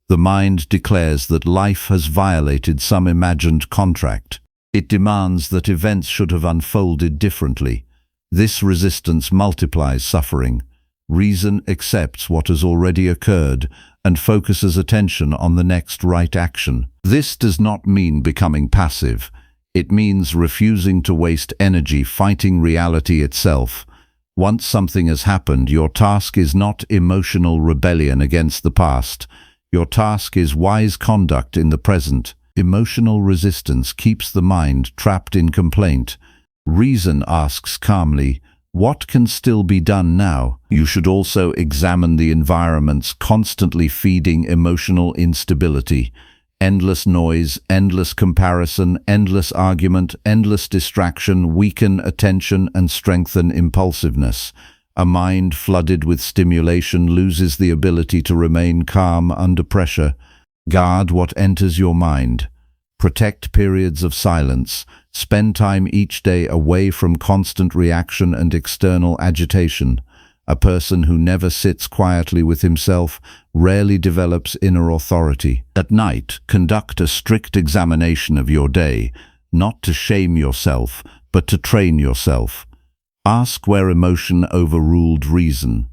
Speaker 1: The mind declares that life has violated some imagined contract. It demands that events should have unfolded differently. This resistance multiplies suffering. Reason accepts what has already occurred and focuses attention on the next right action. This does not mean becoming passive. It means refusing to waste energy fighting reality itself. Once something has happened, your task is not emotional rebellion against the past. Your task is wise conduct in the present. Emotional resistance keeps the mind trapped in complaint. Reason asks calmly, what can still be done now? You should also examine the environments constantly feeding emotional instability. Endless noise, endless comparison, endless argument, endless distraction weaken attention and strengthen impulsiveness. A mind flooded with stimulation loses the ability to remain calm under pressure. Guard what enters your mind. Protect periods of silence. Spend time each day away from constant reaction and external agitation. A person who never sits quietly with himself rarely develops inner authority. At night, conduct a strict examination of your day, not to shame yourself, but to train yourself. Ask where emotion overruled reason.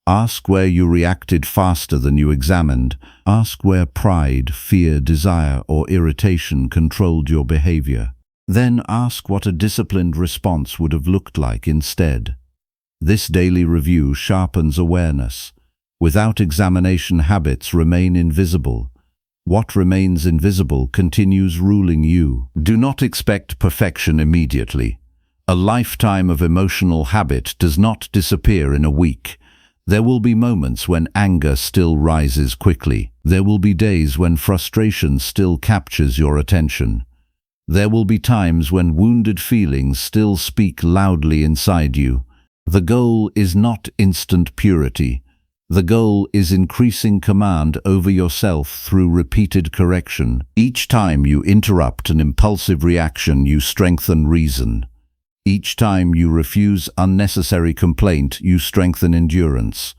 Speaker 1: Ask where you reacted faster than you examined. Ask where pride, fear, desire, or irritation controlled your behavior. Then ask what a disciplined response would have looked like instead. This daily review sharpens awareness. Without examination, habits remain invisible. What remains invisible continues ruling you. Do not expect perfection immediately. A lifetime of emotional habit does not disappear in a week. There will be moments when anger still rises quickly. There will be days when frustration still captures your attention. There will be times when wounded feelings still speak loudly inside you. The goal is not instant purity. The goal is increasing command over yourself through repeated correction. Each time you interrupt an impulsive reaction, you strengthen reason. Each time you refuse unnecessary complaint, you strengthen endurance.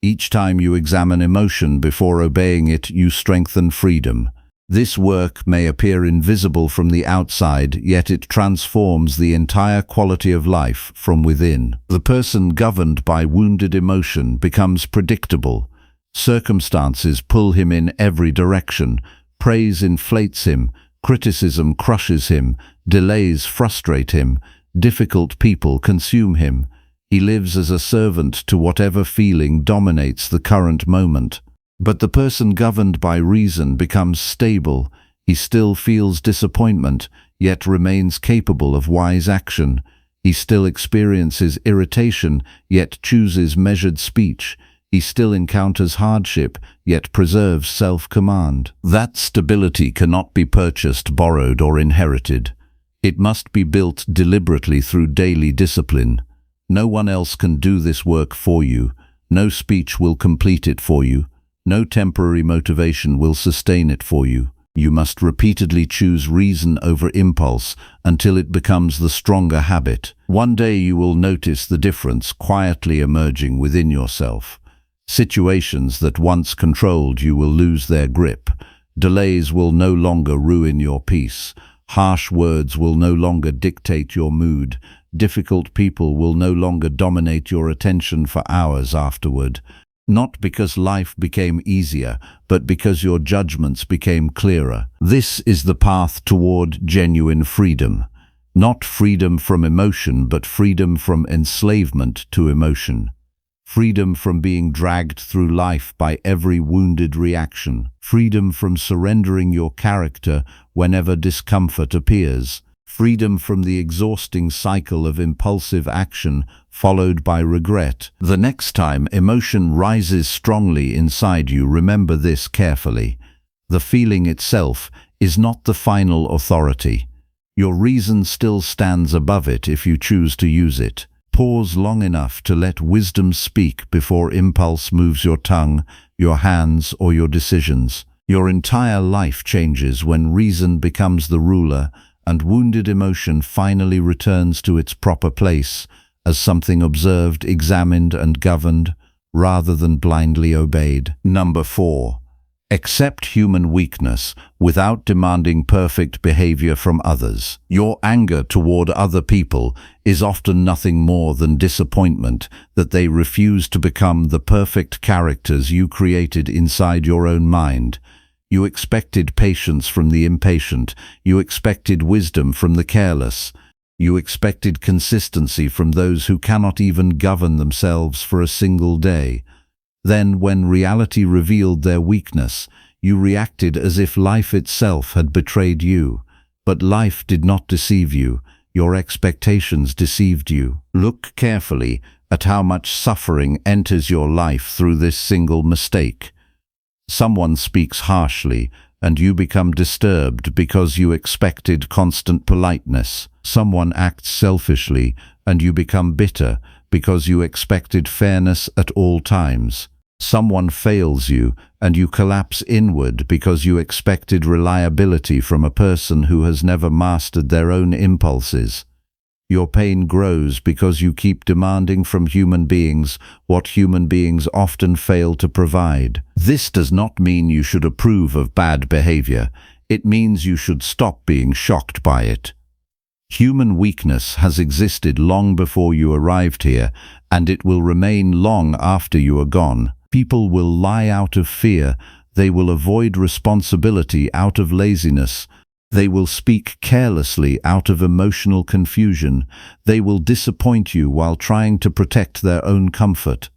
Speaker 1: Each time you examine emotion before obeying it, you strengthen freedom. This work may appear invisible from the outside, yet it transforms the entire quality of life from within. The person governed by wounded emotion becomes predictable. Circumstances pull him in every direction. Praise inflates him. Criticism crushes him. Delays frustrate him. Difficult people consume him. He lives as a servant to whatever feeling dominates the current moment. But the person governed by reason becomes stable. He still feels disappointment, yet remains capable of wise action. He still experiences irritation, yet chooses measured speech. He still encounters hardship, yet preserves self-command. That stability cannot be purchased, borrowed, or inherited. It must be built deliberately through daily discipline. No one else can do this work for you. No speech will complete it for you. No temporary motivation will sustain it for you. You must repeatedly choose reason over impulse until it becomes the stronger habit. One day you will notice the difference quietly emerging within yourself. Situations that once controlled you will lose their grip. Delays will no longer ruin your peace. Harsh words will no longer dictate your mood. Difficult people will no longer dominate your attention for hours afterward. Not because life became easier, but because your judgments became clearer. This is the path toward genuine freedom. Not freedom from emotion, but freedom from enslavement to emotion. Freedom from being dragged through life by every wounded reaction. Freedom from surrendering your character whenever discomfort appears. Freedom from the exhausting cycle of impulsive action followed by regret. The next time emotion rises strongly inside you, remember this carefully. The feeling itself is not the final authority. Your reason still stands above it if you choose to use it. Pause long enough to let wisdom speak before impulse moves your tongue, your hands, or your decisions. Your entire life changes when reason becomes the ruler and wounded emotion finally returns to its proper place as something observed, examined, and governed, rather than blindly obeyed. Number 4. Accept human weakness without demanding perfect behavior from others. Your anger toward other people is often nothing more than disappointment that they refuse to become the perfect characters you created inside your own mind. You expected patience from the impatient. You expected wisdom from the careless. You expected consistency from those who cannot even govern themselves for a single day. Then, when reality revealed their weakness, you reacted as if life itself had betrayed you. But life did not deceive you. Your expectations deceived you. Look carefully at how much suffering enters your life through this single mistake. Someone speaks harshly, and you become disturbed because you expected constant politeness. Someone acts selfishly, and you become bitter because you expected fairness at all times. Someone fails you, and you collapse inward because you expected reliability from a person who has never mastered their own impulses. Your pain grows because you keep demanding from human beings what human beings often fail to provide. This does not mean you should approve of bad behavior. It means you should stop being shocked by it. Human weakness has existed long before you arrived here, and it will remain long after you are gone. People will lie out of fear. They will avoid responsibility out of laziness. They will speak carelessly out of emotional confusion. They will disappoint you while trying to protect their own comfort.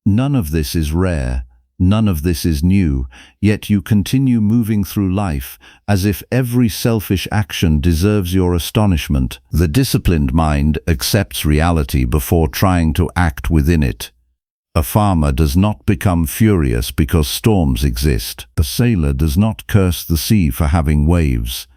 Speaker 1: None of this is rare. None of this is new, yet you continue moving through life as if every selfish action deserves your astonishment. The disciplined mind accepts reality before trying to act within it. A farmer does not become furious because storms exist. A sailor does not curse the sea for having waves.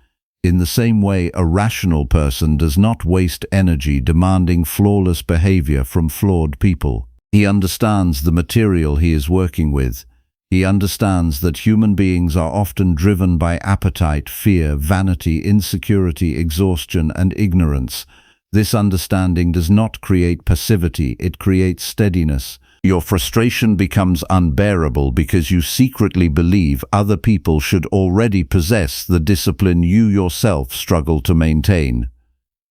Speaker 1: In the same way, a rational person does not waste energy demanding flawless behavior from flawed people. He understands the material he is working with. He understands that human beings are often driven by appetite, fear, vanity, insecurity, exhaustion, and ignorance. This understanding does not create passivity, it creates steadiness. Your frustration becomes unbearable because you secretly believe other people should already possess the discipline you yourself struggle to maintain.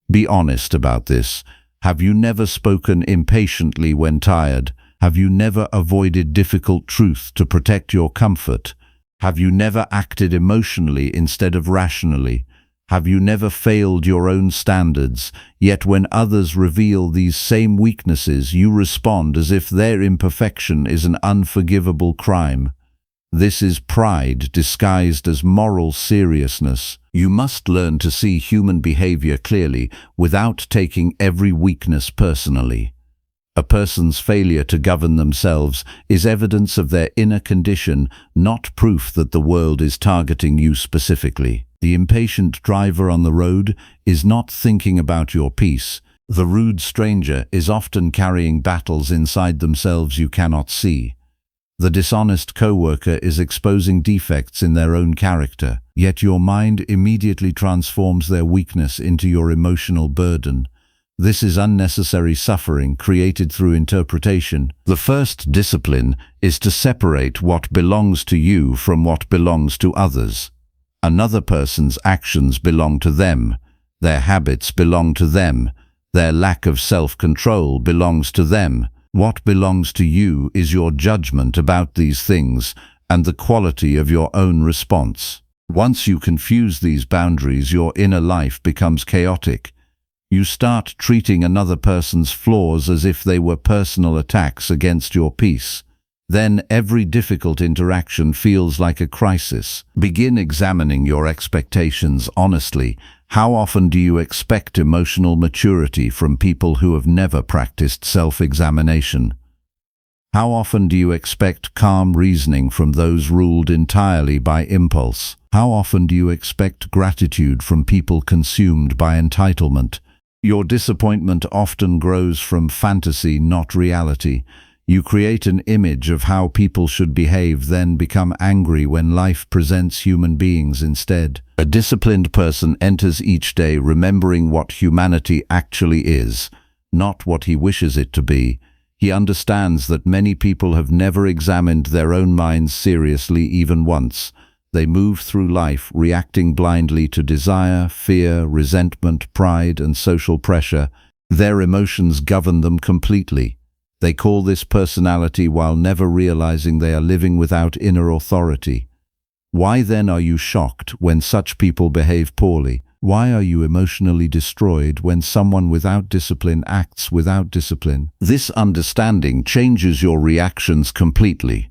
Speaker 1: Be honest about this. Have you never spoken impatiently when tired? Have you never avoided difficult truth to protect your comfort? Have you never acted emotionally instead of rationally? Have you never failed your own standards, yet when others reveal these same weaknesses, you respond as if their imperfection is an unforgivable crime? This is pride disguised as moral seriousness. You must learn to see human behavior clearly without taking every weakness personally. A person's failure to govern themselves is evidence of their inner condition, not proof that the world is targeting you specifically. The impatient driver on the road is not thinking about your peace. The rude stranger is often carrying battles inside themselves you cannot see. The dishonest co-worker is exposing defects in their own character, yet your mind immediately transforms their weakness into your emotional burden. This is unnecessary suffering created through interpretation. The first discipline is to separate what belongs to you from what belongs to others. Another person's actions belong to them. Their habits belong to them. Their lack of self-control belongs to them. What belongs to you is your judgment about these things and the quality of your own response. Once you confuse these boundaries, your inner life becomes chaotic. You start treating another person's flaws as if they were personal attacks against your peace. Then every difficult interaction feels like a crisis. Begin examining your expectations honestly. How often do you expect emotional maturity from people who have never practiced self-examination? How often do you expect calm reasoning from those ruled entirely by impulse? How often do you expect gratitude from people consumed by entitlement? Your disappointment often grows from fantasy, not reality. You create an image of how people should behave, then become angry when life presents human beings instead. A disciplined person enters each day remembering what humanity actually is, not what he wishes it to be. He understands that many people have never examined their own minds seriously even once. They move through life reacting blindly to desire, fear, resentment, pride, and social pressure. Their emotions govern them completely. They call this personality while never realizing they are living without inner authority. Why then are you shocked when such people behave poorly? Why are you emotionally destroyed when someone without discipline acts without discipline? This understanding changes your reactions completely.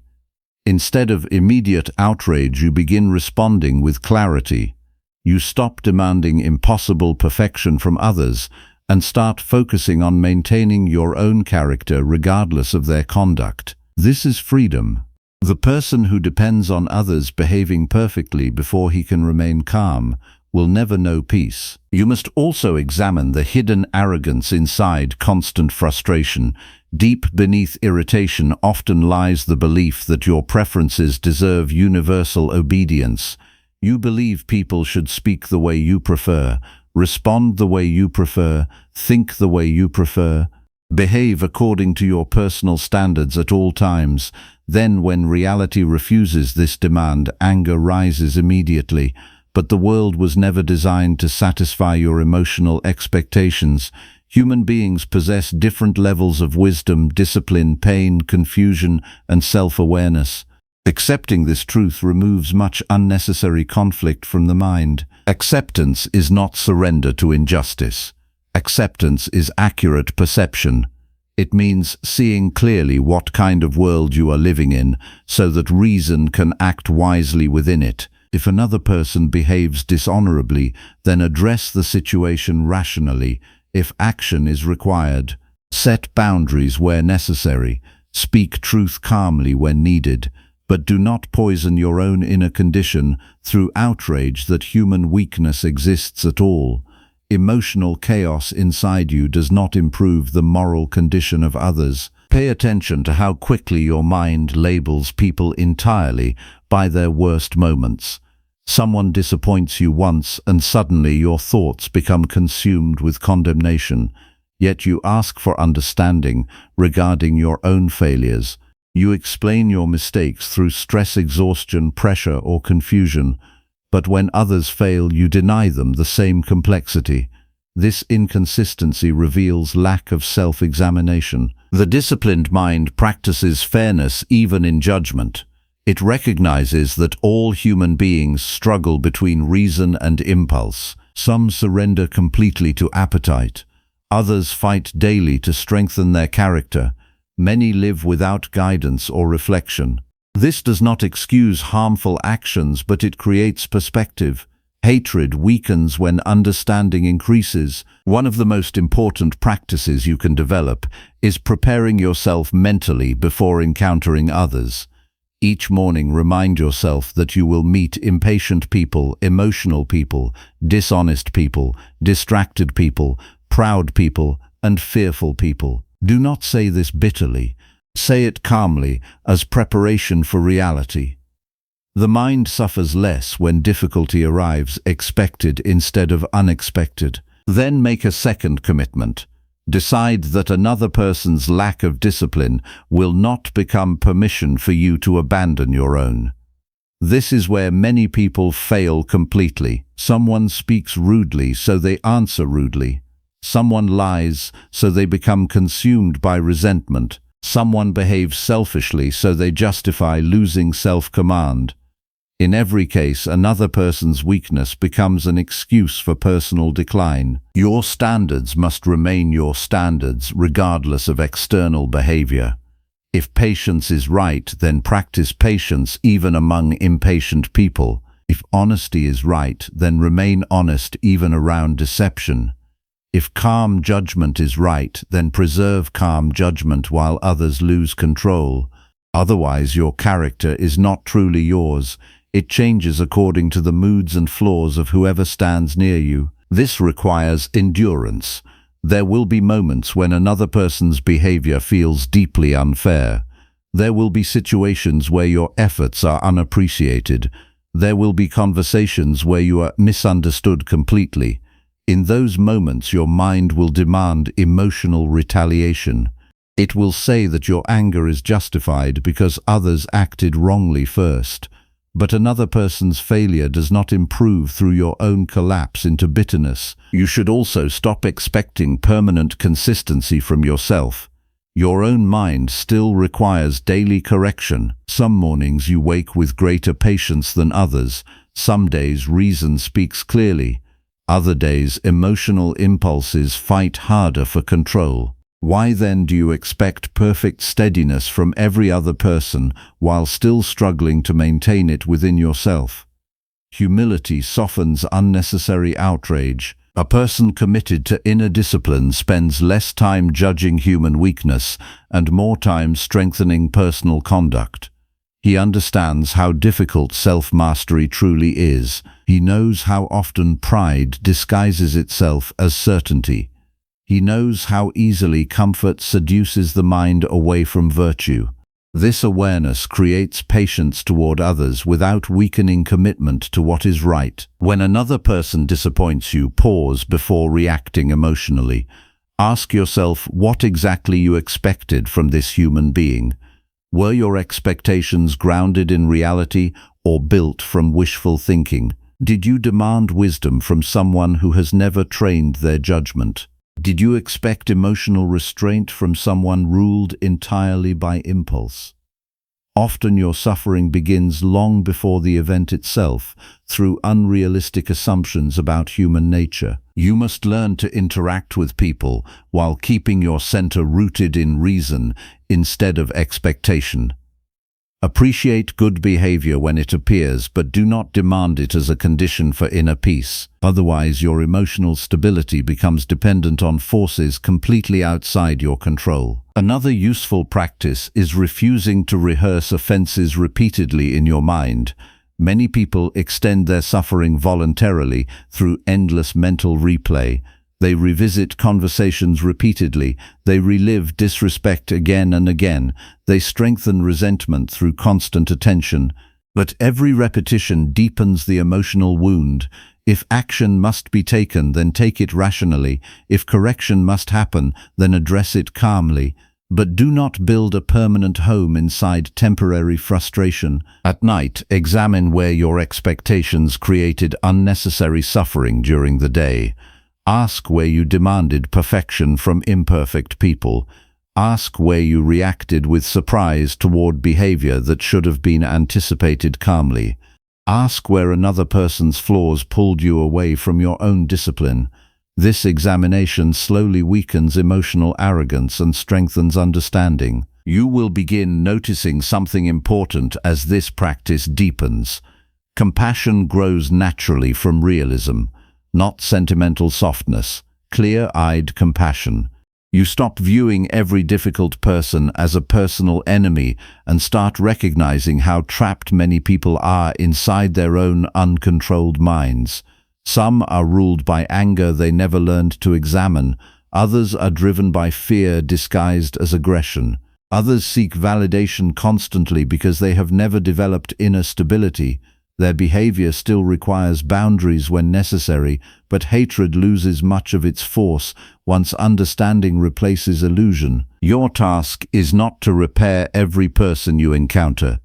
Speaker 1: Instead of immediate outrage, you begin responding with clarity. You stop demanding impossible perfection from others and start focusing on maintaining your own character regardless of their conduct. This is freedom. The person who depends on others behaving perfectly before he can remain calm will never know peace. You must also examine the hidden arrogance inside constant frustration. Deep beneath irritation often lies the belief that your preferences deserve universal obedience. You believe people should speak the way you prefer, respond the way you prefer, think the way you prefer, behave according to your personal standards at all times. Then, when reality refuses this demand, anger rises immediately. But the world was never designed to satisfy your emotional expectations. Human beings possess different levels of wisdom, discipline, pain, confusion, and self-awareness. Accepting this truth removes much unnecessary conflict from the mind. Acceptance is not surrender to injustice. Acceptance is accurate perception. It means seeing clearly what kind of world you are living in, so that reason can act wisely within it. If another person behaves dishonorably, then address the situation rationally. If action is required, set boundaries where necessary. Speak truth calmly when needed, but do not poison your own inner condition through outrage that human weakness exists at all. Emotional chaos inside you does not improve the moral condition of others. Pay attention to how quickly your mind labels people entirely by their worst moments. Someone disappoints you once, and suddenly your thoughts become consumed with condemnation. Yet you ask for understanding regarding your own failures. You explain your mistakes through stress, exhaustion, pressure, or confusion. But when others fail, you deny them the same complexity. This inconsistency reveals lack of self-examination. The disciplined mind practices fairness even in judgment. It recognizes that all human beings struggle between reason and impulse. Some surrender completely to appetite. Others fight daily to strengthen their character. Many live without guidance or reflection. This does not excuse harmful actions, but it creates perspective. Hatred weakens when understanding increases. One of the most important practices you can develop is preparing yourself mentally before encountering others. Each morning, remind yourself that you will meet impatient people, emotional people, dishonest people, distracted people, proud people, and fearful people. Do not say this bitterly. Say it calmly, as preparation for reality. The mind suffers less when difficulty arrives expected instead of unexpected. Then make a second commitment. Decide that another person's lack of discipline will not become permission for you to abandon your own. This is where many people fail completely. Someone speaks rudely, so they answer rudely. Someone lies, so they become consumed by resentment. Someone behaves selfishly, so they justify losing self-command. In every case, another person's weakness becomes an excuse for personal decline. Your standards must remain your standards, regardless of external behavior. If patience is right, then practice patience even among impatient people. If honesty is right, then remain honest even around deception. If calm judgment is right, then preserve calm judgment while others lose control. Otherwise, your character is not truly yours. It changes according to the moods and flaws of whoever stands near you. This requires endurance. There will be moments when another person's behavior feels deeply unfair. There will be situations where your efforts are unappreciated. There will be conversations where you are misunderstood completely. In those moments, your mind will demand emotional retaliation. It will say that your anger is justified because others acted wrongly first. But another person's failure does not improve through your own collapse into bitterness. You should also stop expecting permanent consistency from yourself. Your own mind still requires daily correction. Some mornings you wake with greater patience than others. Some days reason speaks clearly. Other days emotional impulses fight harder for control. Why then do you expect perfect steadiness from every other person while still struggling to maintain it within yourself? Humility softens unnecessary outrage. A person committed to inner discipline spends less time judging human weakness and more time strengthening personal conduct. He understands how difficult self-mastery truly is. He knows how often pride disguises itself as certainty. He knows how easily comfort seduces the mind away from virtue. This awareness creates patience toward others without weakening commitment to what is right. When another person disappoints you, pause before reacting emotionally. Ask yourself what exactly you expected from this human being. Were your expectations grounded in reality or built from wishful thinking? Did you demand wisdom from someone who has never trained their judgment? Did you expect emotional restraint from someone ruled entirely by impulse? Often your suffering begins long before the event itself, through unrealistic assumptions about human nature. You must learn to interact with people while keeping your center rooted in reason instead of expectation. Appreciate good behavior when it appears, but do not demand it as a condition for inner peace. Otherwise, your emotional stability becomes dependent on forces completely outside your control. Another useful practice is refusing to rehearse offenses repeatedly in your mind. Many people extend their suffering voluntarily through endless mental replay. They revisit conversations repeatedly. They relive disrespect again and again. They strengthen resentment through constant attention. But every repetition deepens the emotional wound. If action must be taken, then take it rationally. If correction must happen, then address it calmly. But do not build a permanent home inside temporary frustration. At night, examine where your expectations created unnecessary suffering during the day. Ask where you demanded perfection from imperfect people. Ask where you reacted with surprise toward behavior that should have been anticipated calmly. Ask where another person's flaws pulled you away from your own discipline. This examination slowly weakens emotional arrogance and strengthens understanding. You will begin noticing something important as this practice deepens. Compassion grows naturally from realism, not sentimental softness, clear-eyed compassion. You stop viewing every difficult person as a personal enemy and start recognizing how trapped many people are inside their own uncontrolled minds. Some are ruled by anger they never learned to examine. Others are driven by fear disguised as aggression. Others seek validation constantly because they have never developed inner stability. Their behavior still requires boundaries when necessary, but hatred loses much of its force once understanding replaces illusion. Your task is not to repair every person you encounter.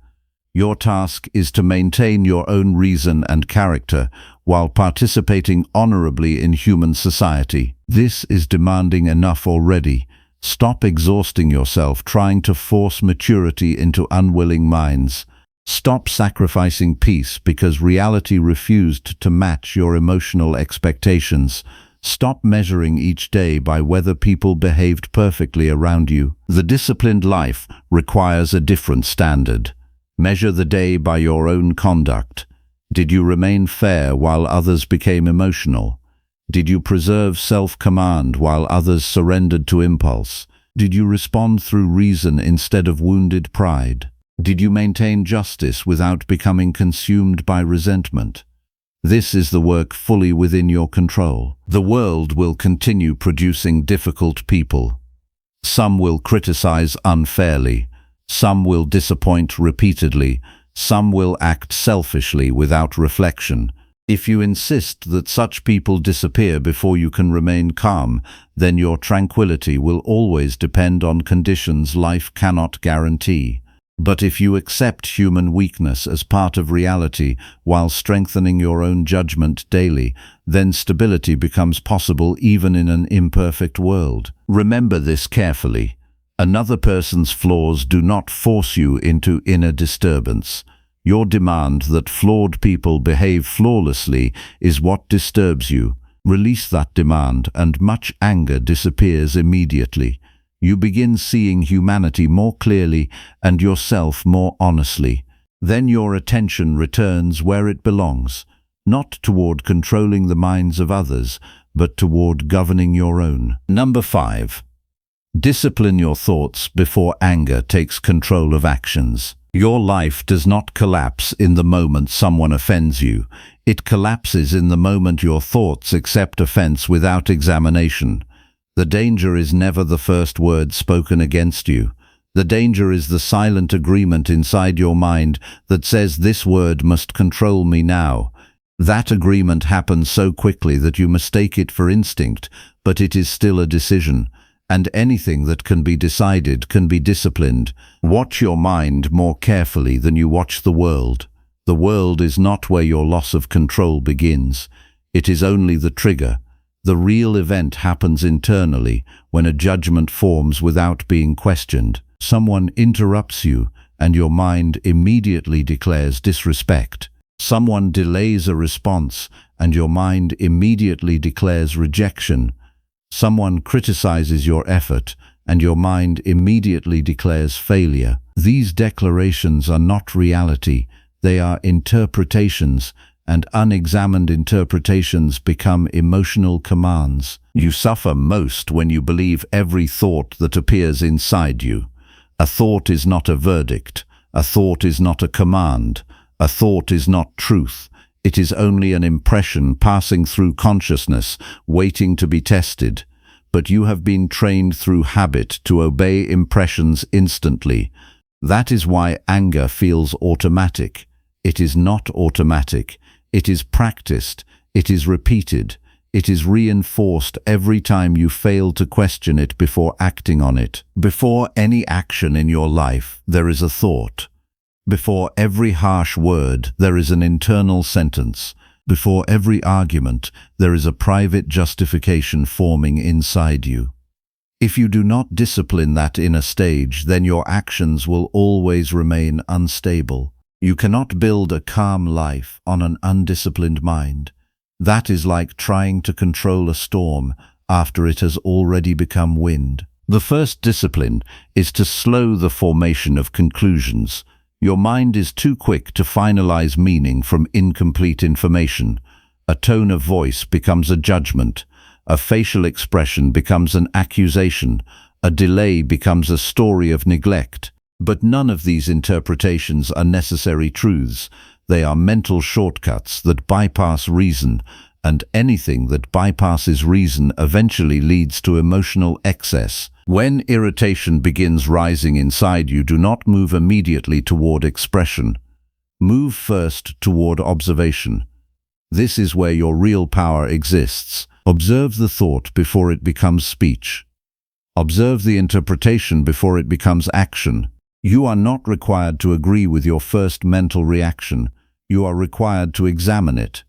Speaker 1: Your task is to maintain your own reason and character while participating honorably in human society. This is demanding enough already. Stop exhausting yourself trying to force maturity into unwilling minds. Stop sacrificing peace because reality refused to match your emotional expectations. Stop measuring each day by whether people behaved perfectly around you. The disciplined life requires a different standard. Measure the day by your own conduct. Did you remain fair while others became emotional? Did you preserve self-command while others surrendered to impulse? Did you respond through reason instead of wounded pride? Did you maintain justice without becoming consumed by resentment? This is the work fully within your control. The world will continue producing difficult people. Some will criticize unfairly. Some will disappoint repeatedly. Some will act selfishly without reflection. If you insist that such people disappear before you can remain calm, then your tranquility will always depend on conditions life cannot guarantee. But if you accept human weakness as part of reality while strengthening your own judgment daily, then stability becomes possible even in an imperfect world. Remember this carefully. Another person's flaws do not force you into inner disturbance. Your demand that flawed people behave flawlessly is what disturbs you. Release that demand and much anger disappears immediately. You begin seeing humanity more clearly and yourself more honestly. Then your attention returns where it belongs, not toward controlling the minds of others, but toward governing your own. Number 5. Discipline your thoughts before anger takes control of actions. Your life does not collapse in the moment someone offends you. It collapses in the moment your thoughts accept offense without examination. The danger is never the first word spoken against you. The danger is the silent agreement inside your mind that says this word must control me now. That agreement happens so quickly that you mistake it for instinct, but it is still a decision. And anything that can be decided can be disciplined. Watch your mind more carefully than you watch the world. The world is not where your loss of control begins. It is only the trigger. The real event happens internally, when a judgment forms without being questioned. Someone interrupts you, and your mind immediately declares disrespect. Someone delays a response, and your mind immediately declares rejection. Someone criticizes your effort, and your mind immediately declares failure. These declarations are not reality. They are interpretations, and unexamined interpretations become emotional commands. You suffer most when you believe every thought that appears inside you. A thought is not a verdict. A thought is not a command. A thought is not truth. It is only an impression passing through consciousness, waiting to be tested. But you have been trained through habit to obey impressions instantly. That is why anger feels automatic. It is not automatic. It is practiced. It is repeated. It is reinforced every time you fail to question it before acting on it. Before any action in your life, there is a thought. Before every harsh word, there is an internal sentence. Before every argument, there is a private justification forming inside you. If you do not discipline that inner stage, then your actions will always remain unstable. You cannot build a calm life on an undisciplined mind. That is like trying to control a storm after it has already become wind. The first discipline is to slow the formation of conclusions. Your mind is too quick to finalize meaning from incomplete information. A tone of voice becomes a judgment. A facial expression becomes an accusation. A delay becomes a story of neglect. But none of these interpretations are necessary truths. They are mental shortcuts that bypass reason, and anything that bypasses reason eventually leads to emotional excess. When irritation begins rising inside you, do not move immediately toward expression. Move first toward observation. This is where your real power exists. Observe the thought before it becomes speech. Observe the interpretation before it becomes action. You are not required to agree with your first mental reaction. You are required to examine it.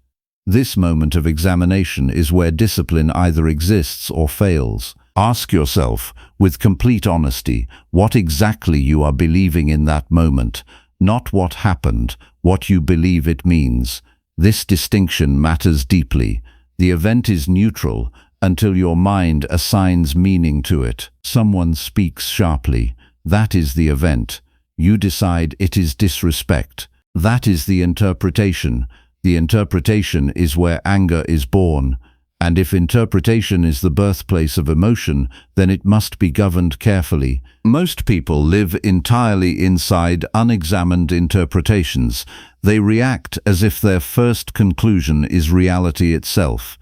Speaker 1: This moment of examination is where discipline either exists or fails. Ask yourself, with complete honesty, what exactly you are believing in that moment, not what happened, what you believe it means. This distinction matters deeply. The event is neutral until your mind assigns meaning to it. Someone speaks sharply. That is the event. You decide it is disrespect. That is the interpretation. The interpretation is where anger is born. And if interpretation is the birthplace of emotion, then it must be governed carefully. Most people live entirely inside unexamined interpretations. They react as if their first conclusion is reality itself.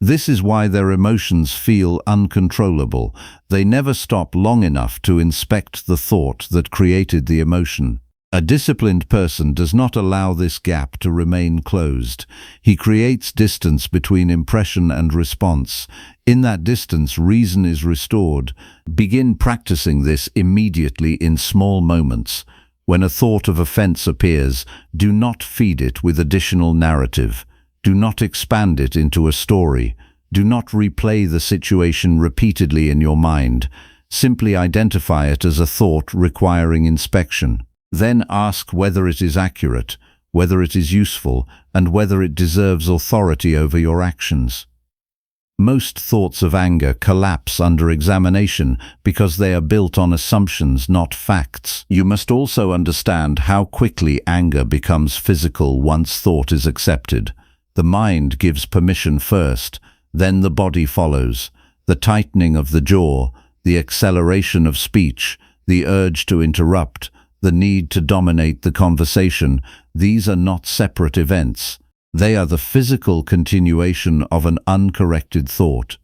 Speaker 1: This is why their emotions feel uncontrollable. They never stop long enough to inspect the thought that created the emotion. A disciplined person does not allow this gap to remain closed. He creates distance between impression and response. In that distance, reason is restored. Begin practicing this immediately in small moments. When a thought of offense appears, do not feed it with additional narrative. Do not expand it into a story. Do not replay the situation repeatedly in your mind. Simply identify it as a thought requiring inspection. Then ask whether it is accurate, whether it is useful, and whether it deserves authority over your actions. Most thoughts of anger collapse under examination because they are built on assumptions, not facts. You must also understand how quickly anger becomes physical once thought is accepted. The mind gives permission first, then the body follows. The tightening of the jaw, the acceleration of speech, the urge to interrupt, the need to dominate the conversation, these are not separate events. They are the physical continuation of an uncorrected thought.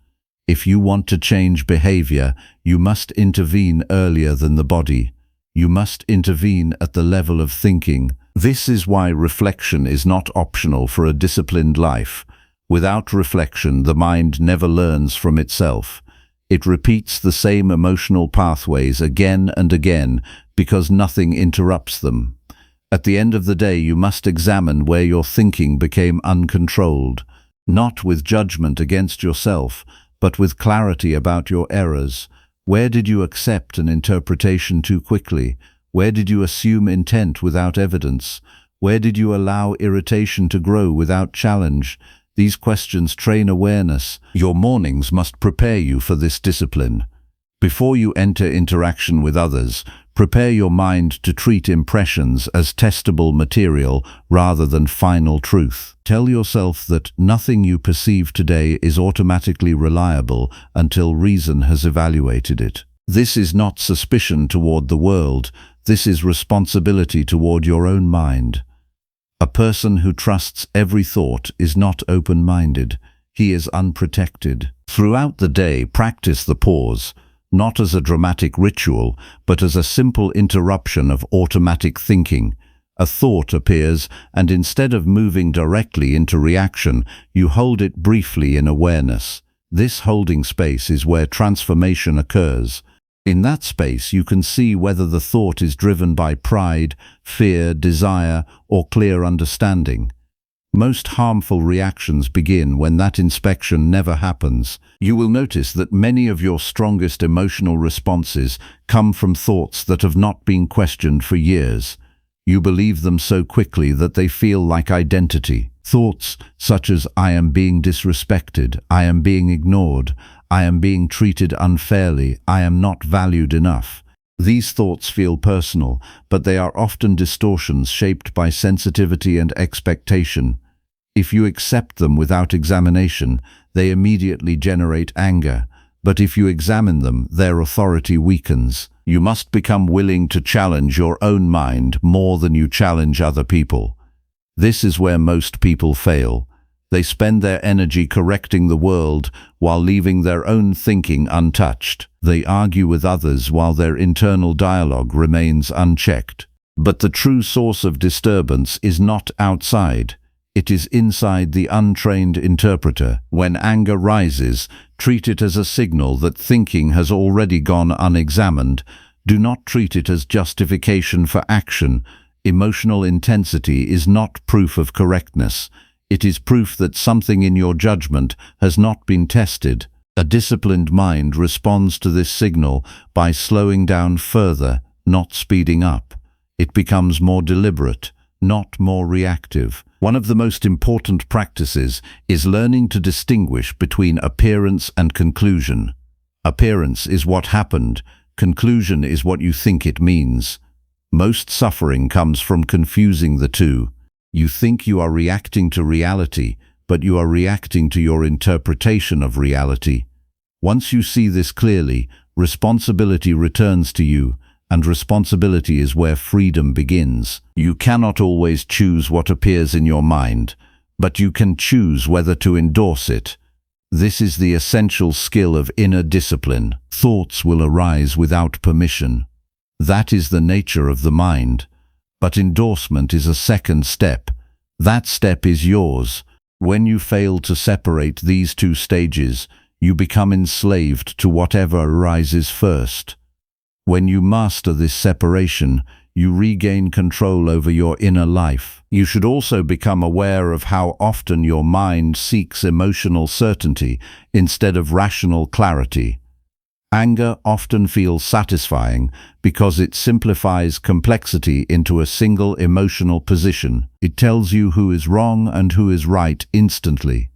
Speaker 1: If you want to change behavior, you must intervene earlier than the body. You must intervene at the level of thinking. This is why reflection is not optional for a disciplined life. Without reflection, the mind never learns from itself. It repeats the same emotional pathways again and again because nothing interrupts them. At the end of the day, you must examine where your thinking became uncontrolled, not with judgment against yourself, but with clarity about your errors. Where did you accept an interpretation too quickly? Where did you assume intent without evidence? Where did you allow irritation to grow without challenge? These questions train awareness. Your mornings must prepare you for this discipline. Before you enter interaction with others, prepare your mind to treat impressions as testable material rather than final truth. Tell yourself that nothing you perceive today is automatically reliable until reason has evaluated it. This is not suspicion toward the world. This is responsibility toward your own mind. A person who trusts every thought is not open-minded. He is unprotected. Throughout the day, practice the pause, not as a dramatic ritual, but as a simple interruption of automatic thinking. A thought appears, and instead of moving directly into reaction, you hold it briefly in awareness. This holding space is where transformation occurs. In that space, you can see whether the thought is driven by pride, fear, desire, or clear understanding. Most harmful reactions begin when that inspection never happens. You will notice that many of your strongest emotional responses come from thoughts that have not been questioned for years. You believe them so quickly that they feel like identity. Thoughts such as "I am being disrespected," "I am being ignored," "I am being treated unfairly," "I am not valued enough." These thoughts feel personal, but they are often distortions shaped by sensitivity and expectation. If you accept them without examination, they immediately generate anger. But if you examine them, their authority weakens. You must become willing to challenge your own mind more than you challenge other people. This is where most people fail. They spend their energy correcting the world while leaving their own thinking untouched. They argue with others while their internal dialogue remains unchecked. But the true source of disturbance is not outside. It is inside the untrained interpreter. When anger rises, treat it as a signal that thinking has already gone unexamined. Do not treat it as justification for action. Emotional intensity is not proof of correctness. It is proof that something in your judgment has not been tested. A disciplined mind responds to this signal by slowing down further, not speeding up. It becomes more deliberate, not more reactive. One of the most important practices is learning to distinguish between appearance and conclusion. Appearance is what happened. Conclusion is what you think it means. Most suffering comes from confusing the two. You think you are reacting to reality, but you are reacting to your interpretation of reality. Once you see this clearly, responsibility returns to you, and responsibility is where freedom begins. You cannot always choose what appears in your mind, but you can choose whether to endorse it. This is the essential skill of inner discipline. Thoughts will arise without permission. That is the nature of the mind. But endorsement is a second step. That step is yours. When you fail to separate these two stages, you become enslaved to whatever arises first. When you master this separation, you regain control over your inner life. You should also become aware of how often your mind seeks emotional certainty instead of rational clarity. Anger often feels satisfying because it simplifies complexity into a single emotional position. It tells you who is wrong and who is right instantly.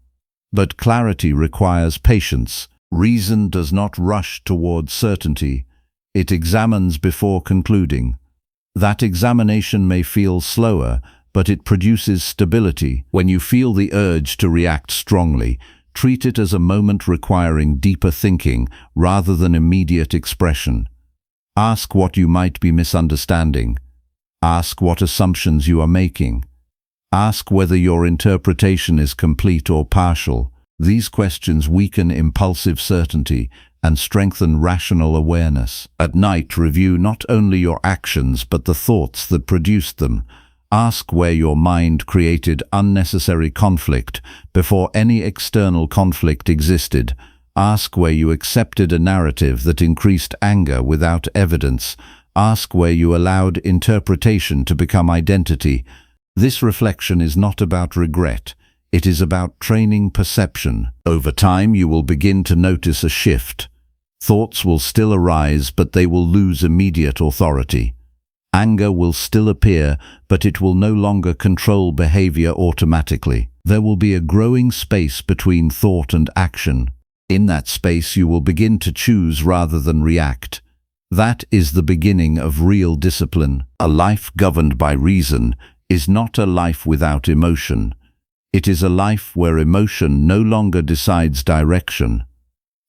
Speaker 1: But clarity requires patience. Reason does not rush towards certainty. It examines before concluding. That examination may feel slower, but it produces stability. When you feel the urge to react strongly, treat it as a moment requiring deeper thinking rather than immediate expression. Ask what you might be misunderstanding. Ask what assumptions you are making. Ask whether your interpretation is complete or partial. These questions weaken impulsive certainty and strengthen rational awareness. At night, review not only your actions but the thoughts that produced them. Ask where your mind created unnecessary conflict before any external conflict existed. Ask where you accepted a narrative that increased anger without evidence. Ask where you allowed interpretation to become identity. This reflection is not about regret. It is about training perception. Over time, you will begin to notice a shift. Thoughts will still arise, but they will lose immediate authority. Anger will still appear, but it will no longer control behavior automatically. There will be a growing space between thought and action. In that space, you will begin to choose rather than react. That is the beginning of real discipline. A life governed by reason is not a life without emotion. It is a life where emotion no longer decides direction.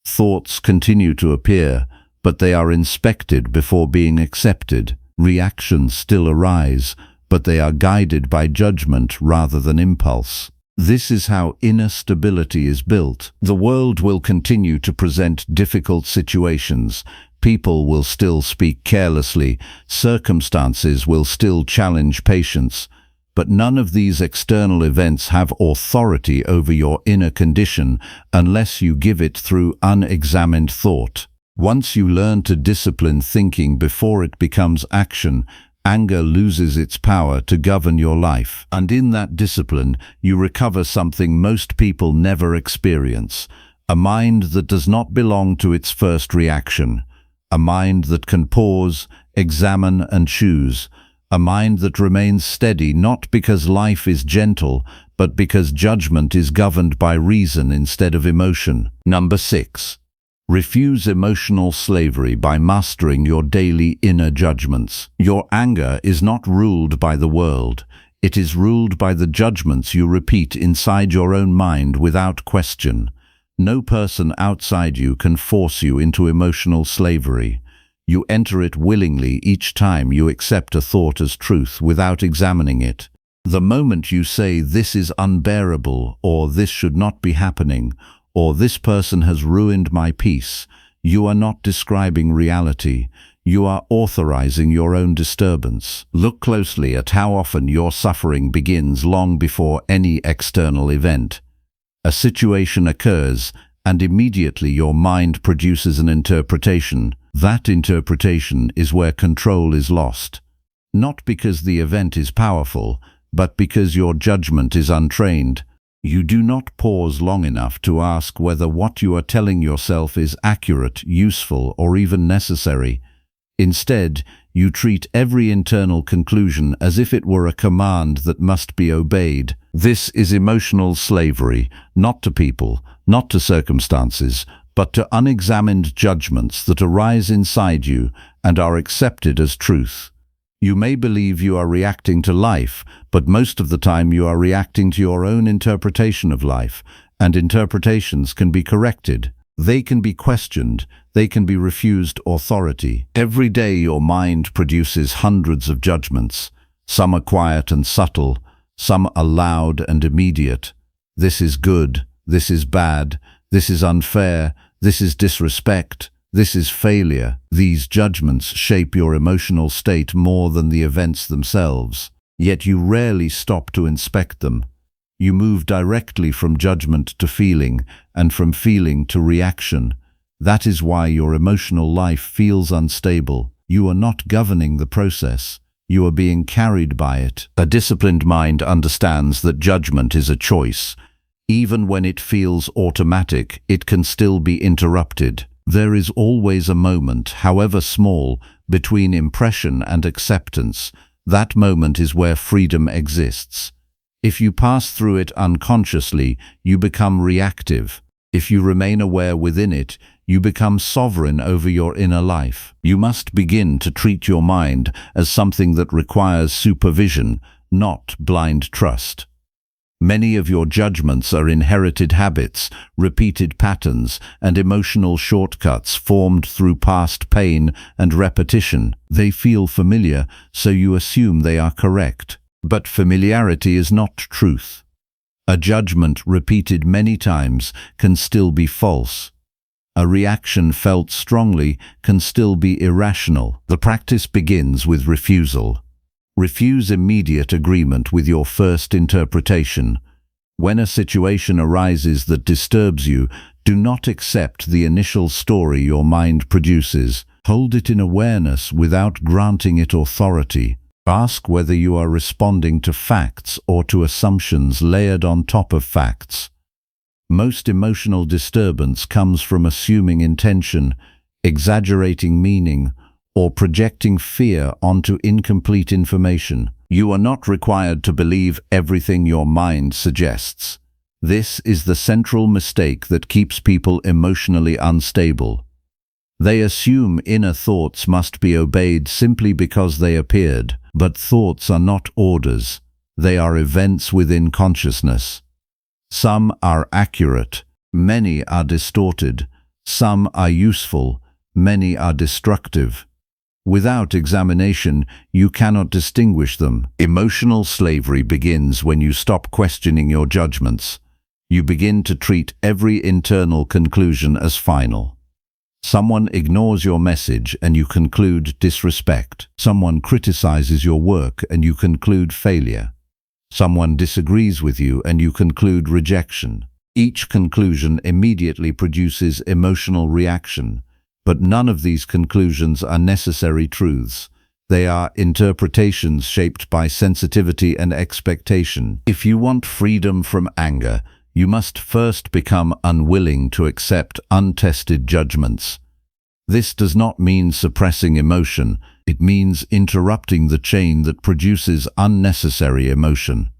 Speaker 1: Thoughts continue to appear, but they are inspected before being accepted. Reactions still arise, but they are guided by judgment rather than impulse. This is how inner stability is built. The world will continue to present difficult situations. People will still speak carelessly. Circumstances will still challenge patience. But none of these external events have authority over your inner condition unless you give it through unexamined thought. Once you learn to discipline thinking before it becomes action, anger loses its power to govern your life. And in that discipline, you recover something most people never experience: a mind that does not belong to its first reaction, a mind that can pause, examine, and choose, a mind that remains steady not because life is gentle, but because judgment is governed by reason instead of emotion. Number 6. Refuse emotional slavery by mastering your daily inner judgments. Your anger is not ruled by the world. It is ruled by the judgments you repeat inside your own mind without question. No person outside you can force you into emotional slavery. You enter it willingly each time you accept a thought as truth without examining it. The moment you say "this is unbearable," or "this should not be happening," or "this person has ruined my peace," you are not describing reality. You are authorizing your own disturbance. Look closely at how often your suffering begins long before any external event. A situation occurs, and immediately your mind produces an interpretation. That interpretation is where control is lost. Not because the event is powerful, but because your judgment is untrained. You do not pause long enough to ask whether what you are telling yourself is accurate, useful, or even necessary. Instead, you treat every internal conclusion as if it were a command that must be obeyed. This is emotional slavery, not to people, not to circumstances, but to unexamined judgments that arise inside you and are accepted as truth. You may believe you are reacting to life, but most of the time you are reacting to your own interpretation of life, and interpretations can be corrected. They can be questioned. They can be refused authority. Every day your mind produces hundreds of judgments. Some are quiet and subtle. Some are loud and immediate. This is good. This is bad. This is unfair. This is disrespect. This is failure. These judgments shape your emotional state more than the events themselves. Yet you rarely stop to inspect them. You move directly from judgment to feeling, and from feeling to reaction. That is why your emotional life feels unstable. You are not governing the process. You are being carried by it. A disciplined mind understands that judgment is a choice. Even when it feels automatic, it can still be interrupted. There is always a moment, however small, between impression and acceptance. That moment is where freedom exists. If you pass through it unconsciously, you become reactive. If you remain aware within it, you become sovereign over your inner life. You must begin to treat your mind as something that requires supervision, not blind trust. Many of your judgments are inherited habits, repeated patterns, and emotional shortcuts formed through past pain and repetition. They feel familiar, so you assume they are correct. But familiarity is not truth. A judgment repeated many times can still be false. A reaction felt strongly can still be irrational. The practice begins with refusal. Refuse immediate agreement with your first interpretation. When a situation arises that disturbs you, do not accept the initial story your mind produces. Hold it in awareness without granting it authority. Ask whether you are responding to facts or to assumptions layered on top of facts. Most emotional disturbance comes from assuming intention, exaggerating meaning, or projecting fear onto incomplete information. You are not required to believe everything your mind suggests. This is the central mistake that keeps people emotionally unstable. They assume inner thoughts must be obeyed simply because they appeared, but thoughts are not orders. They are events within consciousness. Some are accurate, many are distorted, some are useful, many are destructive. Without examination, you cannot distinguish them. Emotional slavery begins when you stop questioning your judgments. You begin to treat every internal conclusion as final. Someone ignores your message and you conclude disrespect. Someone criticizes your work and you conclude failure. Someone disagrees with you and you conclude rejection. Each conclusion immediately produces emotional reaction. But none of these conclusions are necessary truths. They are interpretations shaped by sensitivity and expectation. If you want freedom from anger, you must first become unwilling to accept untested judgments. This does not mean suppressing emotion. It means interrupting the chain that produces unnecessary emotion.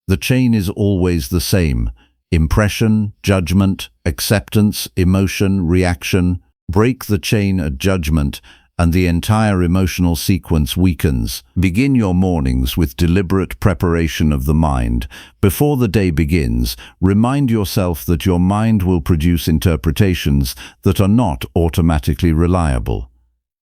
Speaker 1: The chain is always the same: impression, judgment, acceptance, emotion, reaction. Break the chain at judgment, and the entire emotional sequence weakens. Begin your mornings with deliberate preparation of the mind. Before the day begins, remind yourself that your mind will produce interpretations that are not automatically reliable.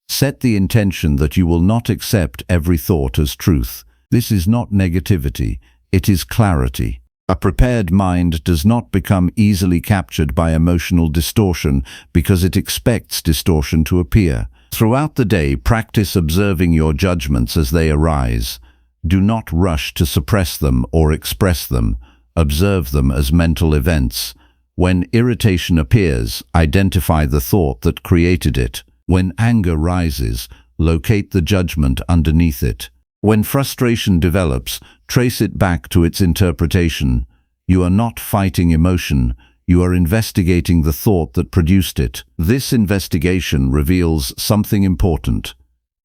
Speaker 1: Set the intention that you will not accept every thought as truth. This is not negativity, it is clarity. A prepared mind does not become easily captured by emotional distortion because it expects distortion to appear. Throughout the day, practice observing your judgments as they arise. Do not rush to suppress them or express them. Observe them as mental events. When irritation appears, identify the thought that created it. When anger rises, locate the judgment underneath it. When frustration develops, trace it back to its interpretation. You are not fighting emotion, you are investigating the thought that produced it. This investigation reveals something important.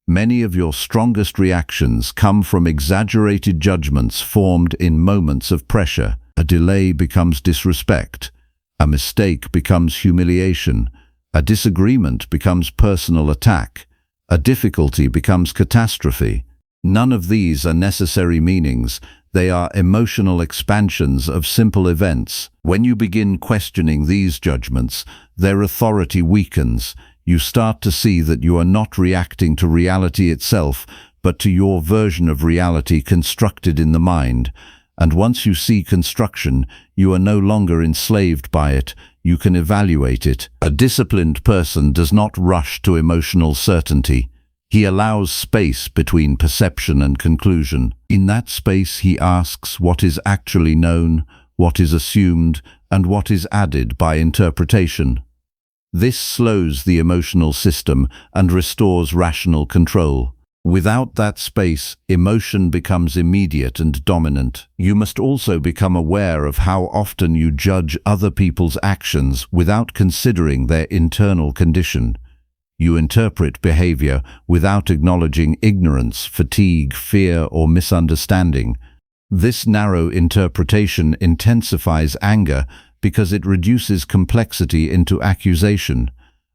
Speaker 1: Many of your strongest reactions come from exaggerated judgments formed in moments of pressure. A delay becomes disrespect. A mistake becomes humiliation. A disagreement becomes personal attack. A difficulty becomes catastrophe. None of these are necessary meanings. They are emotional expansions of simple events. When you begin questioning these judgments, their authority weakens. You start to see that you are not reacting to reality itself, but to your version of reality constructed in the mind. And once you see construction, you are no longer enslaved by it. You can evaluate it. A disciplined person does not rush to emotional certainty. He allows space between perception and conclusion. In that space, he asks what is actually known, what is assumed, and what is added by interpretation. This slows the emotional system and restores rational control. Without that space, emotion becomes immediate and dominant. You must also become aware of how often you judge other people's actions without considering their internal condition. You interpret behavior without acknowledging ignorance, fatigue, fear, or misunderstanding. This narrow interpretation intensifies anger because it reduces complexity into accusation.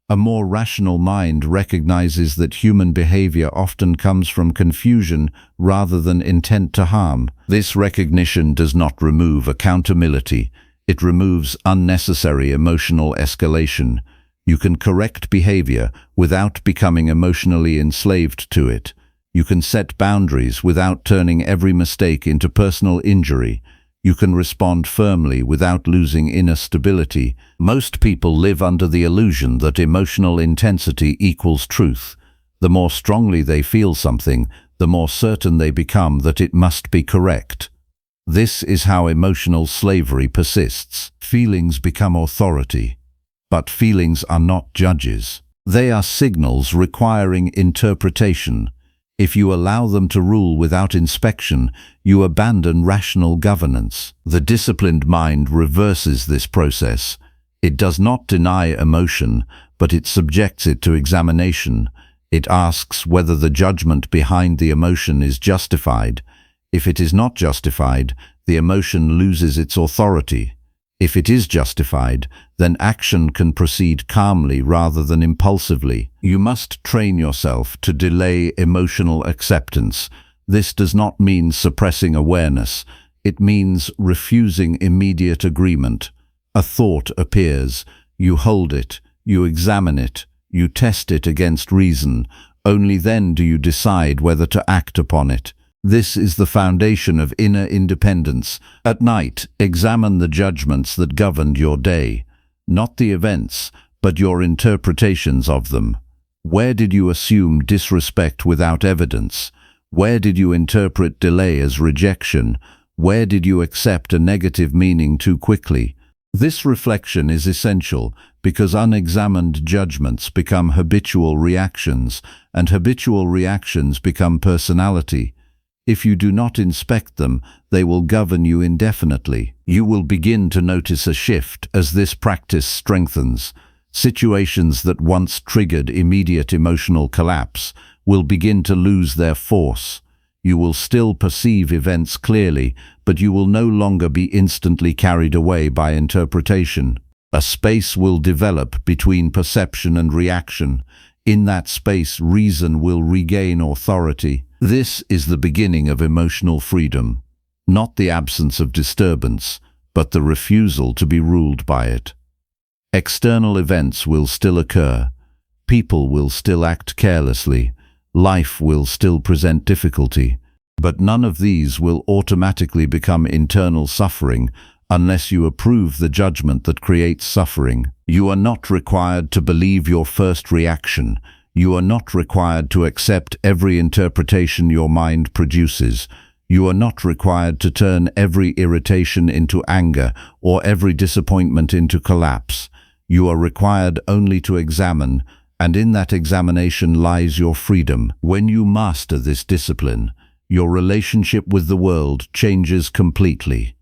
Speaker 1: A more rational mind recognizes that human behavior often comes from confusion rather than intent to harm. This recognition does not remove accountability. It removes unnecessary emotional escalation. You can correct behavior without becoming emotionally enslaved to it. You can set boundaries without turning every mistake into personal injury. You can respond firmly without losing inner stability. Most people live under the illusion that emotional intensity equals truth. The more strongly they feel something, the more certain they become that it must be correct. This is how emotional slavery persists. Feelings become authority. But feelings are not judges. They are signals requiring interpretation. If you allow them to rule without inspection, you abandon rational governance. The disciplined mind reverses this process. It does not deny emotion, but it subjects it to examination. It asks whether the judgment behind the emotion is justified. If it is not justified, the emotion loses its authority. If it is justified, then action can proceed calmly rather than impulsively. You must train yourself to delay emotional acceptance. This does not mean suppressing awareness. It means refusing immediate agreement. A thought appears. You hold it. You examine it. You test it against reason. Only then do you decide whether to act upon it. This is the foundation of inner independence. At night, examine the judgments that governed your day. Not the events, but your interpretations of them. Where did you assume disrespect without evidence? Where did you interpret delay as rejection? Where did you accept a negative meaning too quickly? This reflection is essential because unexamined judgments become habitual reactions, and habitual reactions become personality. If you do not inspect them, they will govern you indefinitely. You will begin to notice a shift as this practice strengthens. Situations that once triggered immediate emotional collapse will begin to lose their force. You will still perceive events clearly, but you will no longer be instantly carried away by interpretation. A space will develop between perception and reaction. In that space, reason will regain authority. This is the beginning of emotional freedom, not the absence of disturbance, but the refusal to be ruled by it. External events will still occur. People will still act carelessly. Life will still present difficulty. But none of these will automatically become internal suffering unless you approve the judgment that creates suffering. You are not required to believe your first reaction. You are not required to accept every interpretation your mind produces. You are not required to turn every irritation into anger or every disappointment into collapse. You are required only to examine, and in that examination lies your freedom. When you master this discipline, your relationship with the world changes completely.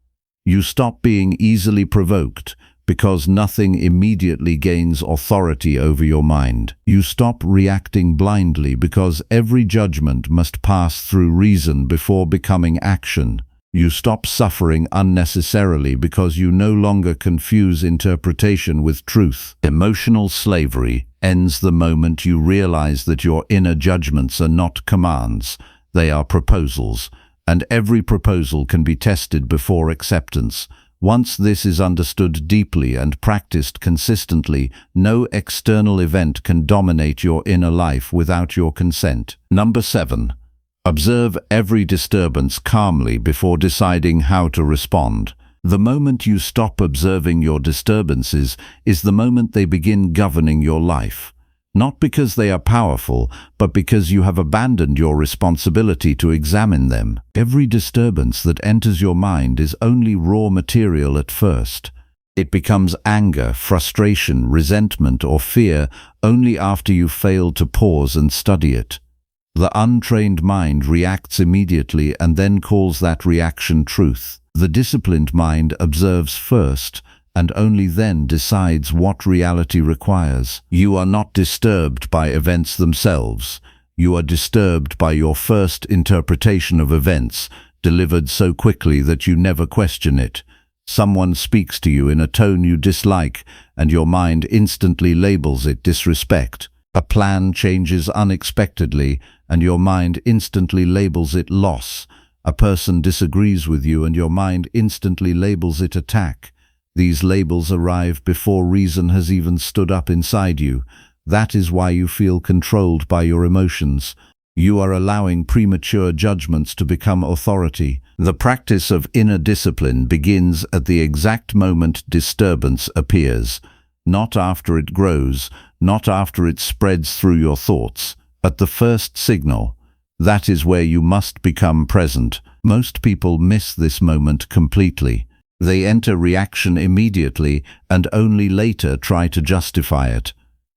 Speaker 1: You stop being easily provoked, because nothing immediately gains authority over your mind. You stop reacting blindly because every judgment must pass through reason before becoming action. You stop suffering unnecessarily because you no longer confuse interpretation with truth. Emotional slavery ends the moment you realize that your inner judgments are not commands, they are proposals, and every proposal can be tested before acceptance. Once this is understood deeply and practiced consistently, no external event can dominate your inner life without your consent. Number 7. Observe every disturbance calmly before deciding how to respond. The moment you stop observing your disturbances is the moment they begin governing your life. Not because they are powerful, but because you have abandoned your responsibility to examine them. Every disturbance that enters your mind is only raw material at first. It becomes anger, frustration, resentment, or fear only after you fail to pause and study it. The untrained mind reacts immediately and then calls that reaction truth. The disciplined mind observes first, and only then decides what reality requires. You are not disturbed by events themselves. You are disturbed by your first interpretation of events, delivered so quickly that you never question it. Someone speaks to you in a tone you dislike, and your mind instantly labels it disrespect. A plan changes unexpectedly, and your mind instantly labels it loss. A person disagrees with you, and your mind instantly labels it attack. These labels arrive before reason has even stood up inside you. That is why you feel controlled by your emotions. You are allowing premature judgments to become authority. The practice of inner discipline begins at the exact moment disturbance appears, not after it grows, not after it spreads through your thoughts. At the first signal, that is where you must become present. Most people miss this moment completely. They enter reaction immediately and only later try to justify it.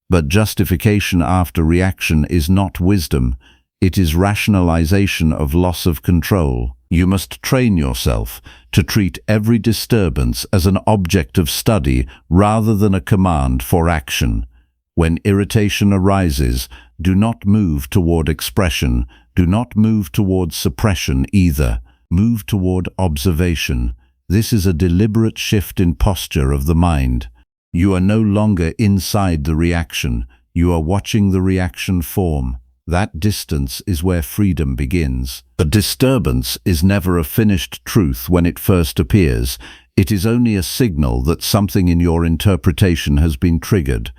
Speaker 1: But justification after reaction is not wisdom. It is rationalization of loss of control. You must train yourself to treat every disturbance as an object of study rather than a command for action. When irritation arises, do not move toward expression. Do not move toward suppression either. Move toward observation. This is a deliberate shift in posture of the mind. You are no longer inside the reaction. You are watching the reaction form. That distance is where freedom begins. A disturbance is never a finished truth when it first appears. It is only a signal that something in your interpretation has been triggered.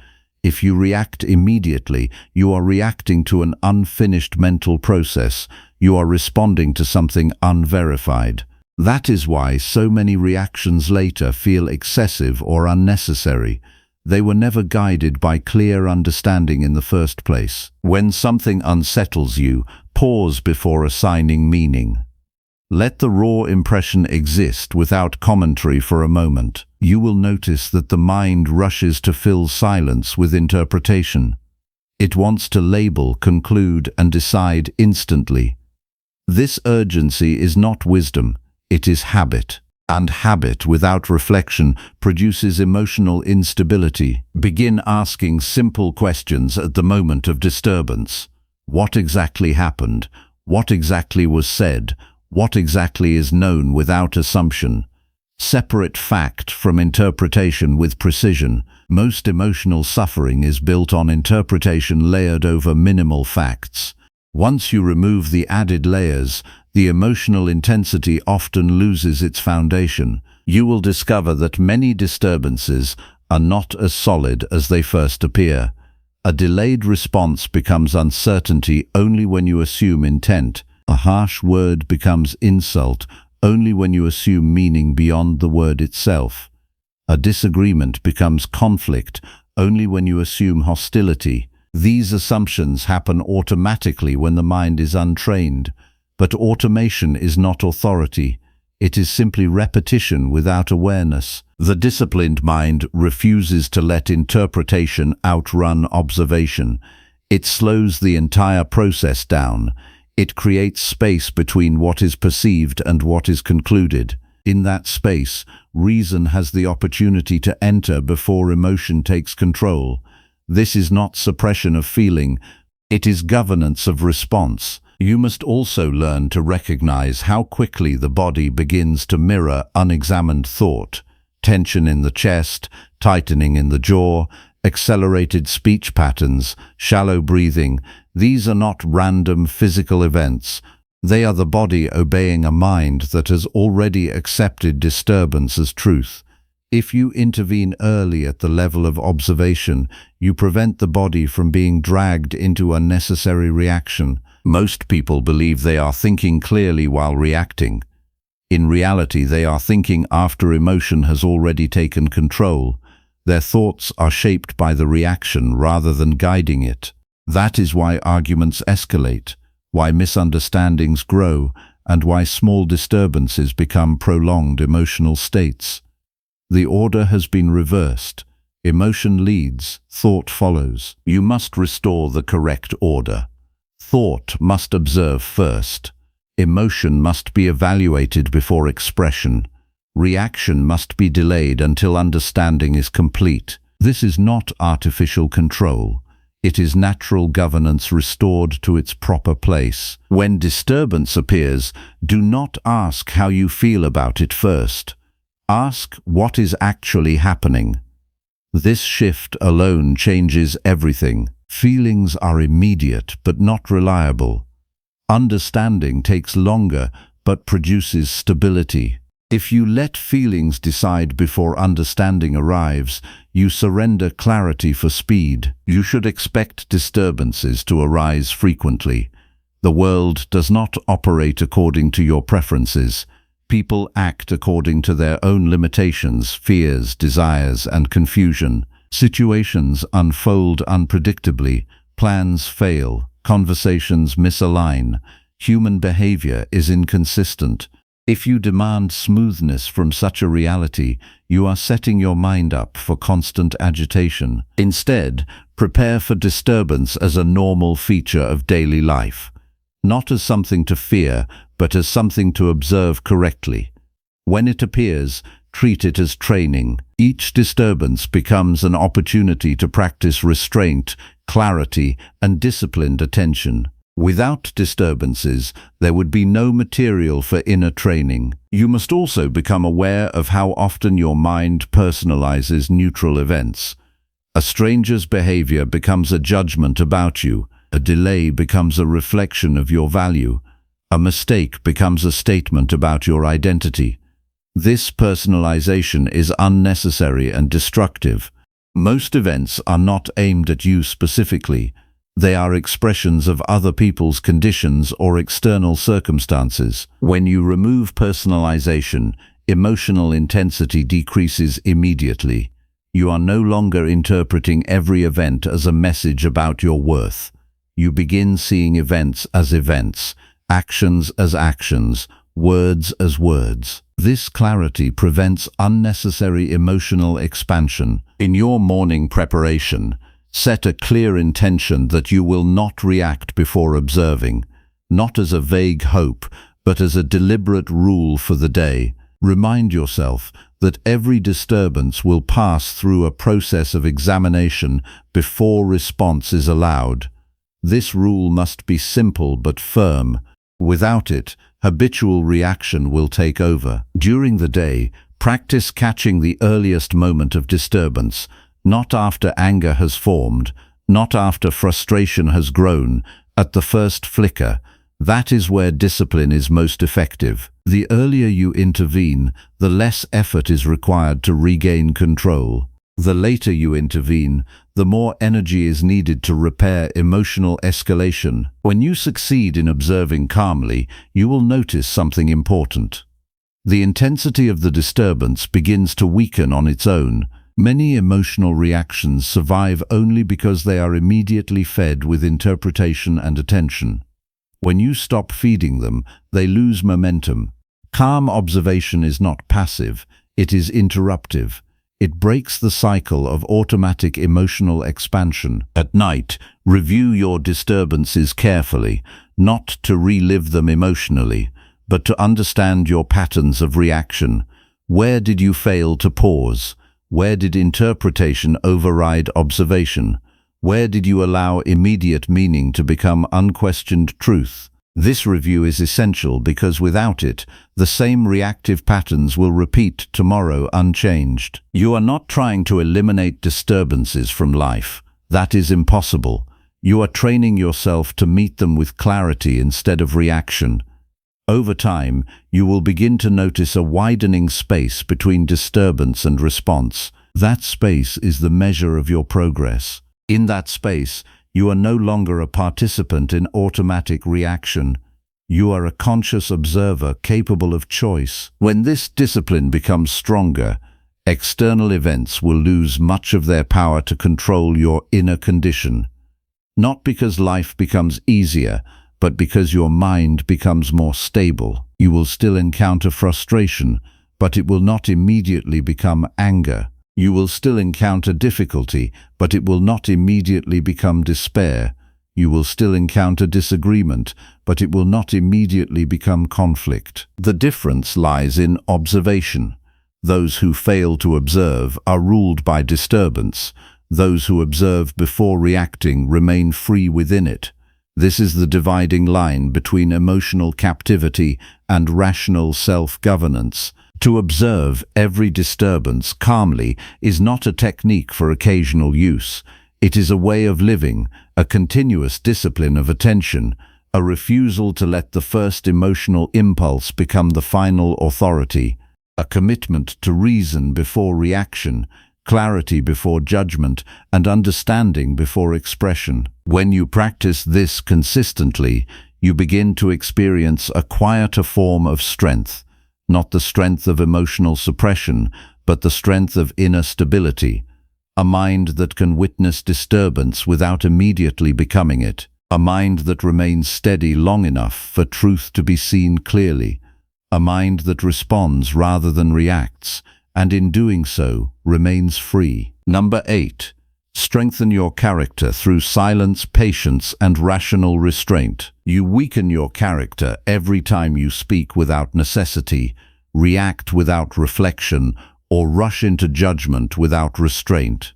Speaker 1: If you react immediately, you are reacting to an unfinished mental process. You are responding to something unverified. That is why so many reactions later feel excessive or unnecessary. They were never guided by clear understanding in the first place. When something unsettles you, pause before assigning meaning. Let the raw impression exist without commentary for a moment. You will notice that the mind rushes to fill silence with interpretation. It wants to label, conclude, and decide instantly. This urgency is not wisdom, it is habit. And habit without reflection produces emotional instability. Begin asking simple questions at the moment of disturbance. What exactly happened? What exactly was said? What exactly is known without assumption? Separate fact from interpretation with precision. Most emotional suffering is built on interpretation layered over minimal facts. Once you remove the added layers, the emotional intensity often loses its foundation. You will discover that many disturbances are not as solid as they first appear. A delayed response becomes uncertainty only when you assume intent. A harsh word becomes insult only when you assume meaning beyond the word itself. A disagreement becomes conflict only when you assume hostility. These assumptions happen automatically when the mind is untrained. But automation is not authority. It is simply repetition without awareness. The disciplined mind refuses to let interpretation outrun observation. It slows the entire process down. It creates space between what is perceived and what is concluded. In that space, reason has the opportunity to enter before emotion takes control. This is not suppression of feeling. It is governance of response. You must also learn to recognize how quickly the body begins to mirror unexamined thought. Tension in the chest, tightening in the jaw, accelerated speech patterns, shallow breathing. These are not random physical events. They are the body obeying a mind that has already accepted disturbance as truth. If you intervene early at the level of observation, you prevent the body from being dragged into unnecessary reaction. Most people believe they are thinking clearly while reacting. In reality, they are thinking after emotion has already taken control. Their thoughts are shaped by the reaction rather than guiding it. That is why arguments escalate, why misunderstandings grow, and why small disturbances become prolonged emotional states. The order has been reversed. Emotion leads, thought follows. You must restore the correct order. Thought must observe first. Emotion must be evaluated before expression. Reaction must be delayed until understanding is complete. This is not artificial control. It is natural governance restored to its proper place. When disturbance appears, do not ask how you feel about it first. Ask what is actually happening. This shift alone changes everything. Feelings are immediate but not reliable. Understanding takes longer but produces stability. If you let feelings decide before understanding arrives, you surrender clarity for speed. You should expect disturbances to arise frequently. The world does not operate according to your preferences. People act according to their own limitations, fears, desires, and confusion. Situations unfold unpredictably, plans fail, conversations misalign, human behavior is inconsistent. If you demand smoothness from such a reality, you are setting your mind up for constant agitation. Instead, prepare for disturbance as a normal feature of daily life. Not as something to fear, but as something to observe correctly. When it appears, treat it as training. Each disturbance becomes an opportunity to practice restraint, clarity, and disciplined attention. Without disturbances, there would be no material for inner training. You must also become aware of how often your mind personalizes neutral events. A stranger's behavior becomes a judgment about you. A delay becomes a reflection of your value. A mistake becomes a statement about your identity. This personalization is unnecessary and destructive. Most events are not aimed at you specifically. They are expressions of other people's conditions or external circumstances. When you remove personalization, emotional intensity decreases immediately. You are no longer interpreting every event as a message about your worth. You begin seeing events as events, actions as actions, words as words. This clarity prevents unnecessary emotional expansion. In your morning preparation, set a clear intention that you will not react before observing, not as a vague hope, but as a deliberate rule for the day. Remind yourself that every disturbance will pass through a process of examination before response is allowed. This rule must be simple but firm. Without it, habitual reaction will take over. During the day, practice catching the earliest moment of disturbance, not after anger has formed, not after frustration has grown, at the first flicker. That is where discipline is most effective. The earlier you intervene, the less effort is required to regain control. The later you intervene, the more energy is needed to repair emotional escalation. When you succeed in observing calmly, you will notice something important. The intensity of the disturbance begins to weaken on its own. Many emotional reactions survive only because they are immediately fed with interpretation and attention. When you stop feeding them, they lose momentum. Calm observation is not passive, it is interruptive. It breaks the cycle of automatic emotional expansion. At night, review your disturbances carefully, not to relive them emotionally, but to understand your patterns of reaction. Where did you fail to pause? Where did interpretation override observation? Where did you allow immediate meaning to become unquestioned truth? This review is essential because without it, the same reactive patterns will repeat tomorrow unchanged. You are not trying to eliminate disturbances from life. That is impossible. You are training yourself to meet them with clarity instead of reaction. Over time, you will begin to notice a widening space between disturbance and response. That space is the measure of your progress. In that space, you are no longer a participant in automatic reaction. You are a conscious observer capable of choice. When this discipline becomes stronger, external events will lose much of their power to control your inner condition. Not because life becomes easier, but because your mind becomes more stable. You will still encounter frustration, but it will not immediately become anger. You will still encounter difficulty, but it will not immediately become despair. You will still encounter disagreement, but it will not immediately become conflict. The difference lies in observation. Those who fail to observe are ruled by disturbance. Those who observe before reacting remain free within it. This is the dividing line between emotional captivity and rational self-governance. To observe every disturbance calmly is not a technique for occasional use. It is a way of living, a continuous discipline of attention, a refusal to let the first emotional impulse become the final authority, a commitment to reason before reaction, clarity before judgment, and understanding before expression. When you practice this consistently, you begin to experience a quieter form of strength, not the strength of emotional suppression, but the strength of inner stability, a mind that can witness disturbance without immediately becoming it, a mind that remains steady long enough for truth to be seen clearly, a mind that responds rather than reacts, and in doing so, remains free. Number 8. Strengthen your character through silence, patience, and rational restraint. You weaken your character every time you speak without necessity, react without reflection, or rush into judgment without restraint.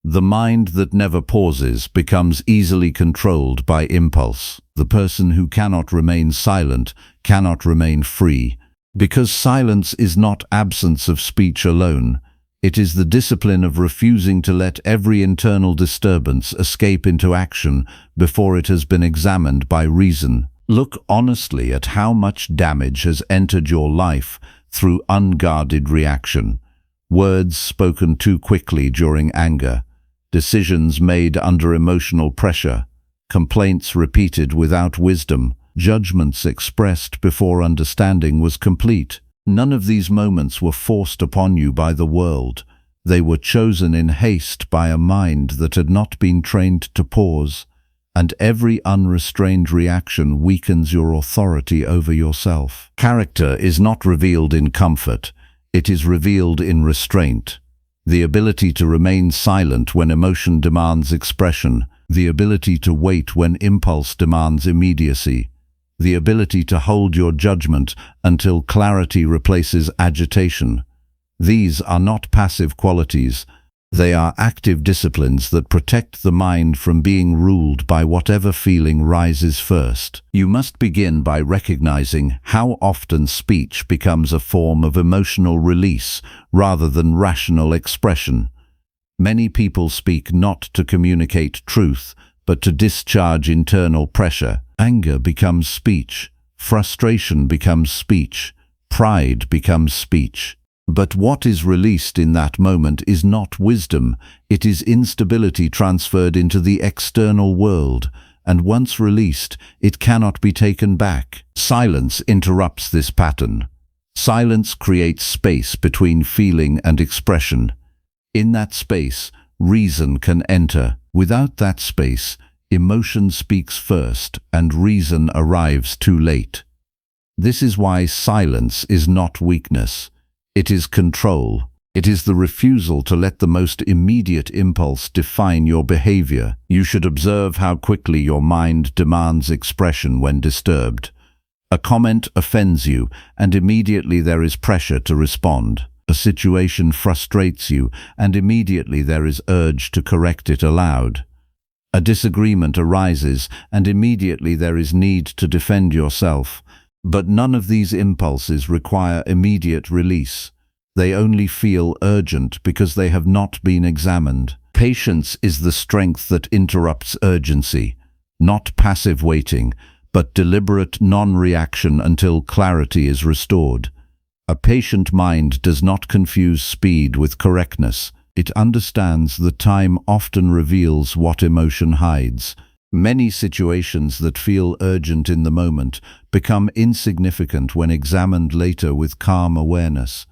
Speaker 1: The mind that never pauses becomes easily controlled by impulse. The person who cannot remain silent cannot remain free, because silence is not absence of speech alone. It is the discipline of refusing to let every internal disturbance escape into action before it has been examined by reason. Look honestly at how much damage has entered your life through unguarded reaction. Words spoken too quickly during anger, decisions made under emotional pressure, complaints repeated without wisdom, judgments expressed before understanding was complete. None of these moments were forced upon you by the world. They were chosen in haste by a mind that had not been trained to pause, and every unrestrained reaction weakens your authority over yourself. Character is not revealed in comfort. It is revealed in restraint. The ability to remain silent when emotion demands expression, the ability to wait when impulse demands immediacy, the ability to hold your judgment until clarity replaces agitation. These are not passive qualities. They are active disciplines that protect the mind from being ruled by whatever feeling rises first. You must begin by recognizing how often speech becomes a form of emotional release rather than rational expression. Many people speak not to communicate truth, but to discharge internal pressure. Anger becomes speech. Frustration becomes speech. Pride becomes speech. But what is released in that moment is not wisdom, it is instability transferred into the external world, and once released, it cannot be taken back. Silence interrupts this pattern. Silence creates space between feeling and expression. In that space, reason can enter. Without that space, emotion speaks first, and reason arrives too late. This is why silence is not weakness. It is control. It is the refusal to let the most immediate impulse define your behavior. You should observe how quickly your mind demands expression when disturbed. A comment offends you, and immediately there is pressure to respond. A situation frustrates you, and immediately there is urge to correct it aloud. A disagreement arises, and immediately there is need to defend yourself. But none of these impulses require immediate release. They only feel urgent because they have not been examined. Patience is the strength that interrupts urgency, not passive waiting, but deliberate non-reaction until clarity is restored. A patient mind does not confuse speed with correctness. It understands that time often reveals what emotion hides. Many situations that feel urgent in the moment become insignificant when examined later with calm awareness.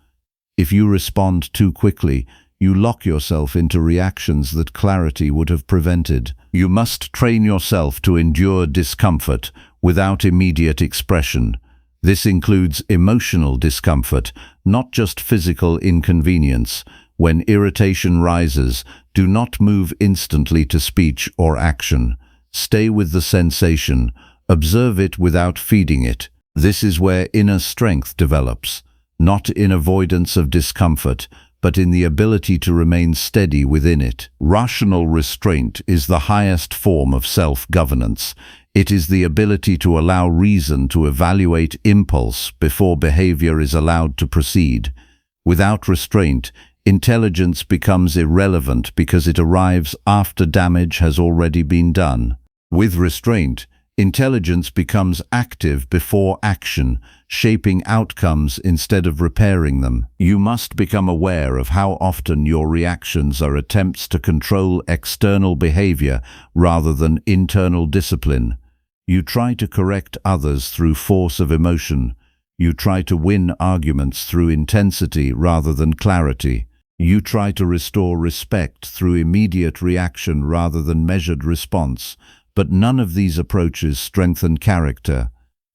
Speaker 1: If you respond too quickly, you lock yourself into reactions that clarity would have prevented. You must train yourself to endure discomfort without immediate expression. This includes emotional discomfort, not just physical inconvenience. When irritation rises, do not move instantly to speech or action. Stay with the sensation, observe it without feeding it. This is where inner strength develops, not in avoidance of discomfort, but in the ability to remain steady within it. Rational restraint is the highest form of self-governance. It is the ability to allow reason to evaluate impulse before behavior is allowed to proceed. Without restraint, intelligence becomes irrelevant because it arrives after damage has already been done. With restraint, intelligence becomes active before action, shaping outcomes instead of repairing them. You must become aware of how often your reactions are attempts to control external behavior rather than internal discipline. You try to correct others through force of emotion. You try to win arguments through intensity rather than clarity. You try to restore respect through immediate reaction rather than measured response. But none of these approaches strengthen character.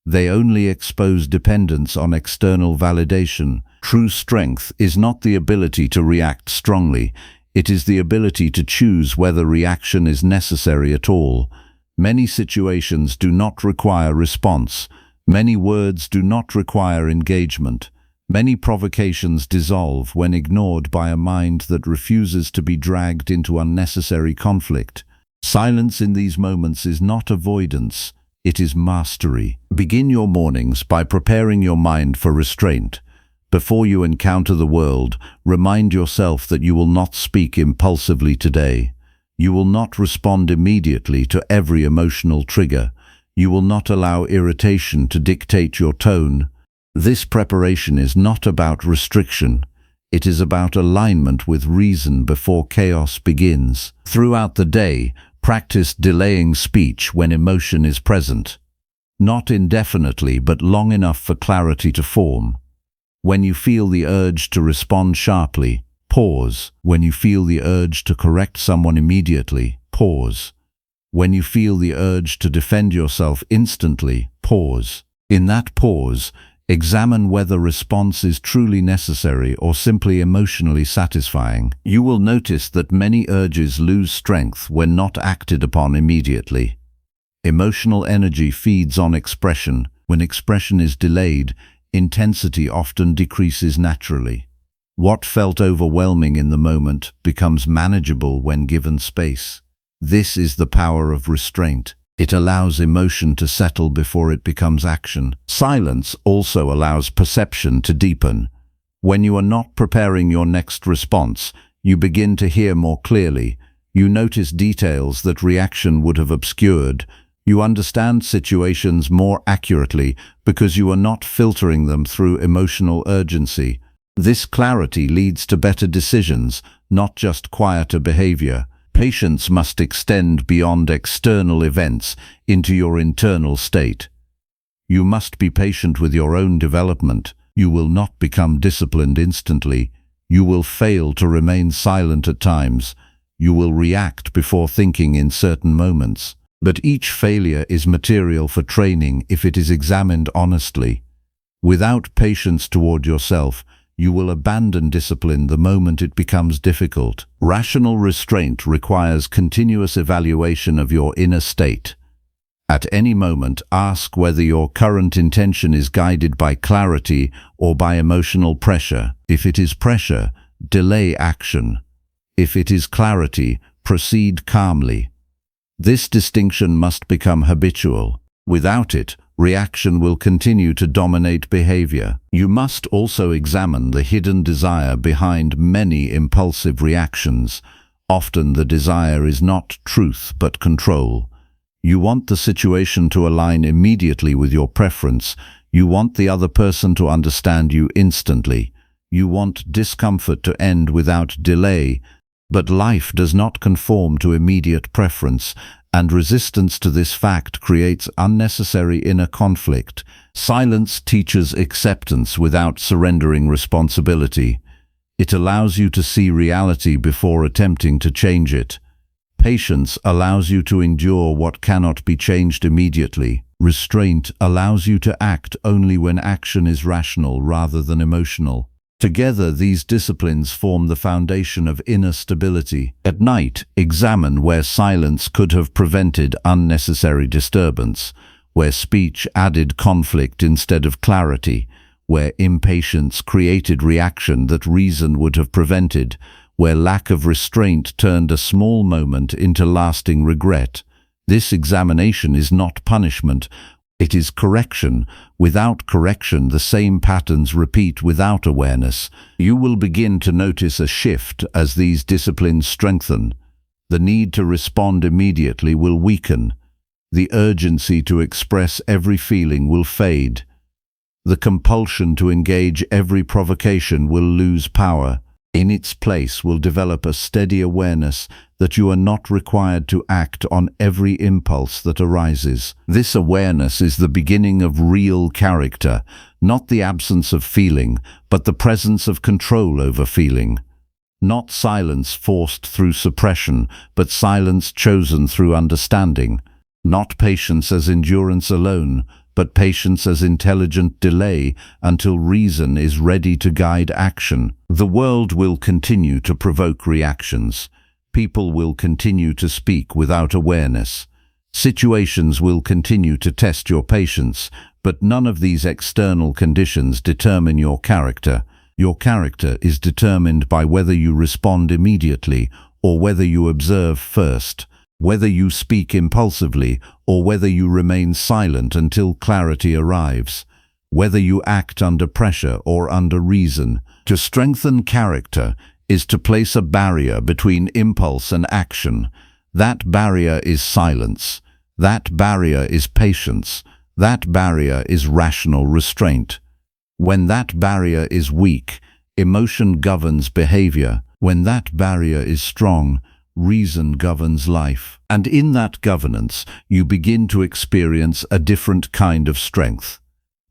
Speaker 1: They only expose dependence on external validation. True strength is not the ability to react strongly. It is the ability to choose whether reaction is necessary at all. Many situations do not require response. Many words do not require engagement. Many provocations dissolve when ignored by a mind that refuses to be dragged into unnecessary conflict. Silence in these moments is not avoidance, it is mastery. Begin your mornings by preparing your mind for restraint. Before you encounter the world, remind yourself that you will not speak impulsively today. You will not respond immediately to every emotional trigger. You will not allow irritation to dictate your tone. This preparation is not about restriction. It is about alignment with reason before chaos begins. Throughout the day, practice delaying speech when emotion is present. Not indefinitely, but long enough for clarity to form. When you feel the urge to respond sharply, pause. When you feel the urge to correct someone immediately, pause. When you feel the urge to defend yourself instantly, pause. In that pause, examine whether response is truly necessary or simply emotionally satisfying. You will notice that many urges lose strength when not acted upon immediately. Emotional energy feeds on expression. When expression is delayed, intensity often decreases naturally. What felt overwhelming in the moment becomes manageable when given space. This is the power of restraint. It allows emotion to settle before it becomes action. Silence also allows perception to deepen. When you are not preparing your next response, you begin to hear more clearly. You notice details that reaction would have obscured. You understand situations more accurately because you are not filtering them through emotional urgency. This clarity leads to better decisions, not just quieter behavior. Patience must extend beyond external events into your internal state. You must be patient with your own development. You will not become disciplined instantly. You will fail to remain silent at times. You will react before thinking in certain moments. But each failure is material for training if it is examined honestly. Without patience toward yourself, you will abandon discipline the moment it becomes difficult. Rational restraint requires continuous evaluation of your inner state. At any moment, ask whether your current intention is guided by clarity or by emotional pressure. If it is pressure, delay action. If it is clarity, proceed calmly. This distinction must become habitual. Without it, reaction will continue to dominate behavior. You must also examine the hidden desire behind many impulsive reactions. Often the desire is not truth but control. You want the situation to align immediately with your preference. You want the other person to understand you instantly. You want discomfort to end without delay. But life does not conform to immediate preference, and resistance to this fact creates unnecessary inner conflict. Silence teaches acceptance without surrendering responsibility. It allows you to see reality before attempting to change it. Patience allows you to endure what cannot be changed immediately. Restraint allows you to act only when action is rational rather than emotional. Together, these disciplines form the foundation of inner stability. At night, examine where silence could have prevented unnecessary disturbance, where speech added conflict instead of clarity, where impatience created reaction that reason would have prevented, where lack of restraint turned a small moment into lasting regret. This examination is not punishment. It is correction. Without correction, the same patterns repeat without awareness. You will begin to notice a shift as these disciplines strengthen. The need to respond immediately will weaken. The urgency to express every feeling will fade. The compulsion to engage every provocation will lose power. In its place will develop a steady awareness that you are not required to act on every impulse that arises. This awareness is the beginning of real character, not the absence of feeling, but the presence of control over feeling. Not silence forced through suppression, but silence chosen through understanding. Not patience as endurance alone, but patience as intelligent delay until reason is ready to guide action. The world will continue to provoke reactions. People will continue to speak without awareness. Situations will continue to test your patience, but none of these external conditions determine your character. Your character is determined by whether you respond immediately or whether you observe first, whether you speak impulsively or whether you remain silent until clarity arrives, whether you act under pressure or under reason. To strengthen character is to place a barrier between impulse and action. That barrier is silence. That barrier is patience. That barrier is rational restraint. When that barrier is weak, emotion governs behavior. When that barrier is strong, reason governs life. And in that governance, you begin to experience a different kind of strength.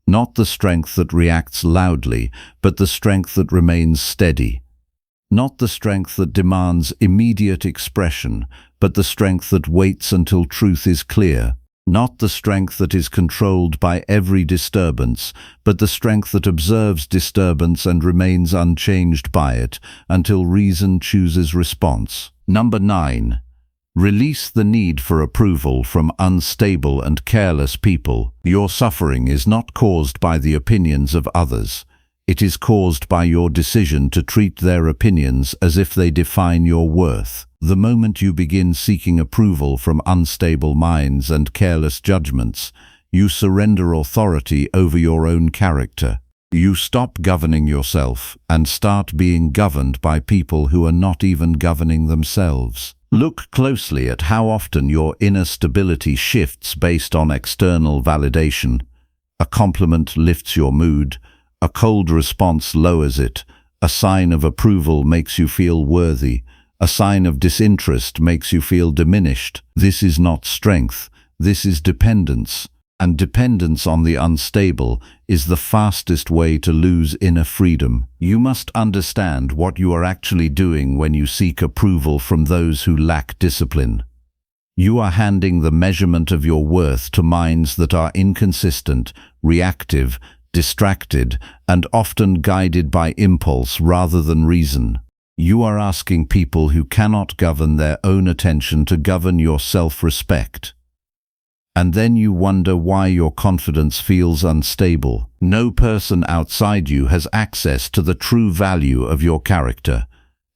Speaker 1: Not the strength that reacts loudly, but the strength that remains steady. Not the strength that demands immediate expression, but the strength that waits until truth is clear. Not the strength that is controlled by every disturbance, but the strength that observes disturbance and remains unchanged by it until reason chooses response. Number 9. Release the need for approval from unstable and careless people. Your suffering is not caused by the opinions of others. It is caused by your decision to treat their opinions as if they define your worth. The moment you begin seeking approval from unstable minds and careless judgments, you surrender authority over your own character. You stop governing yourself and start being governed by people who are not even governing themselves. Look closely at how often your inner stability shifts based on external validation. A compliment lifts your mood. A cold response lowers it. A sign of approval makes you feel worthy. A sign of disinterest makes you feel diminished. This is not strength. This is dependence. And dependence on the unstable is the fastest way to lose inner freedom. You must understand what you are actually doing when you seek approval from those who lack discipline. You are handing the measurement of your worth to minds that are inconsistent, reactive, distracted, and often guided by impulse rather than reason. You are asking people who cannot govern their own attention to govern your self-respect. And then you wonder why your confidence feels unstable. No person outside you has access to the true value of your character.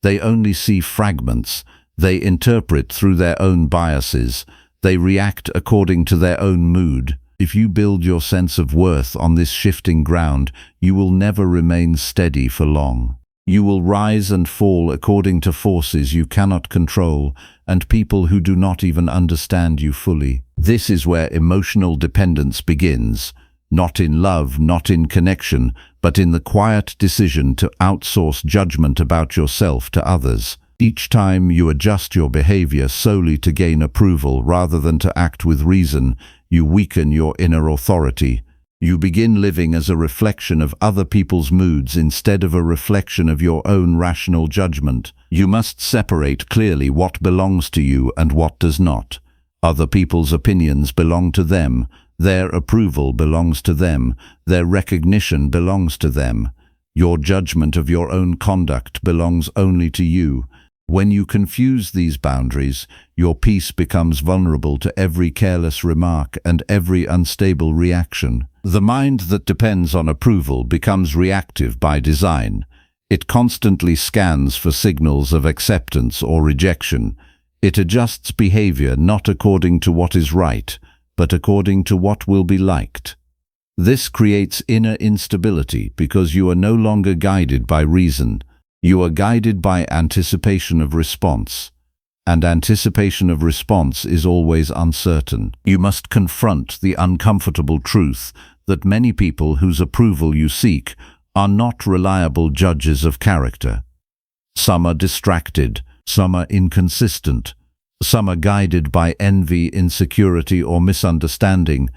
Speaker 1: They only see fragments. They interpret through their own biases. They react according to their own mood. If you build your sense of worth on this shifting ground, you will never remain steady for long. You will rise and fall according to forces you cannot control and people who do not even understand you fully. This is where emotional dependence begins, not in love, not in connection, but in the quiet decision to outsource judgment about yourself to others. Each time you adjust your behavior solely to gain approval rather than to act with reason, you weaken your inner authority. You begin living as a reflection of other people's moods instead of a reflection of your own rational judgment. You must separate clearly what belongs to you and what does not. Other people's opinions belong to them. Their approval belongs to them. Their recognition belongs to them. Your judgment of your own conduct belongs only to you. When you confuse these boundaries, your peace becomes vulnerable to every careless remark and every unstable reaction. The mind that depends on approval becomes reactive by design. It constantly scans for signals of acceptance or rejection. It adjusts behavior not according to what is right, but according to what will be liked. This creates inner instability because you are no longer guided by reason. You are guided by anticipation of response, and anticipation of response is always uncertain. You must confront the uncomfortable truth that many people whose approval you seek are not reliable judges of character. Some are distracted, some are inconsistent, some are guided by envy, insecurity, or misunderstanding.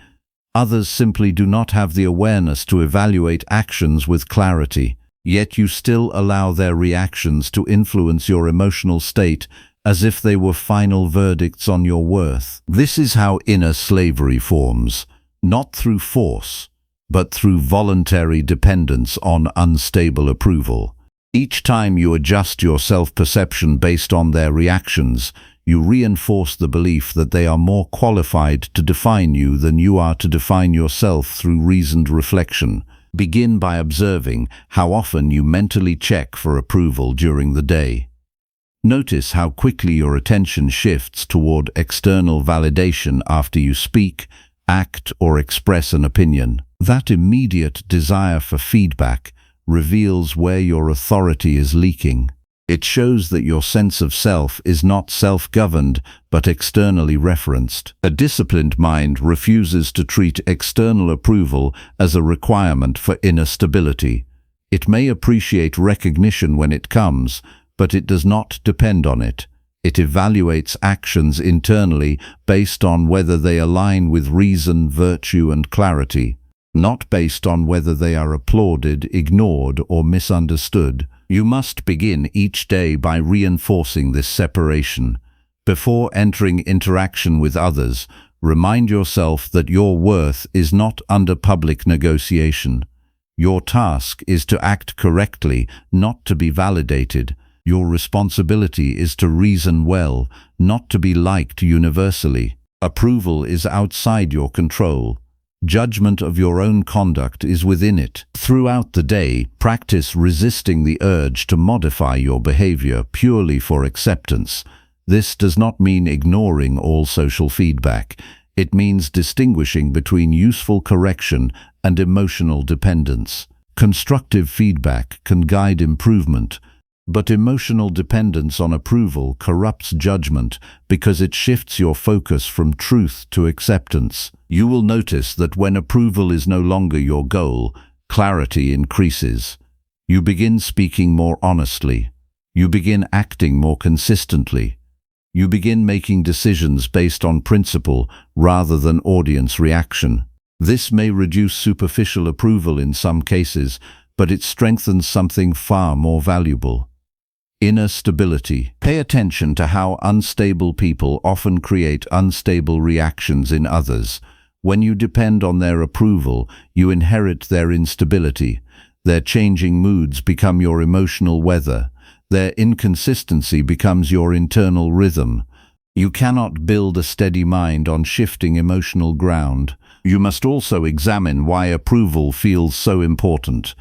Speaker 1: Others simply do not have the awareness to evaluate actions with clarity, yet you still allow their reactions to influence your emotional state as if they were final verdicts on your worth. This is how inner slavery forms, not through force, but through voluntary dependence on unstable approval. Each time you adjust your self-perception based on their reactions, you reinforce the belief that they are more qualified to define you than you are to define yourself through reasoned reflection. Begin by observing how often you mentally check for approval during the day. Notice how quickly your attention shifts toward external validation after you speak, act, or express an opinion. That immediate desire for feedback reveals where your authority is leaking. It shows that your sense of self is not self-governed, but externally referenced. A disciplined mind refuses to treat external approval as a requirement for inner stability. It may appreciate recognition when it comes, but it does not depend on it. It evaluates actions internally based on whether they align with reason, virtue, and clarity, not based on whether they are applauded, ignored, or misunderstood. You must begin each day by reinforcing this separation. Before entering interaction with others, remind yourself that your worth is not under public negotiation. Your task is to act correctly, not to be validated. Your responsibility is to reason well, not to be liked universally. Approval is outside your control. Judgment of your own conduct is within it. Throughout the day, practice resisting the urge to modify your behavior purely for acceptance. This does not mean ignoring all social feedback. It means distinguishing between useful correction and emotional dependence. Constructive feedback can guide improvement, but emotional dependence on approval corrupts judgment because it shifts your focus from truth to acceptance. You will notice that when approval is no longer your goal, clarity increases. You begin speaking more honestly. You begin acting more consistently. You begin making decisions based on principle rather than audience reaction. This may reduce superficial approval in some cases, but it strengthens something far more valuable. Inner stability. Pay attention to how unstable people often create unstable reactions in others. When you depend on their approval, you inherit their instability. Their changing moods become your emotional weather. Their inconsistency becomes your internal rhythm. You cannot build a steady mind on shifting emotional ground. You must also examine why approval feels so important.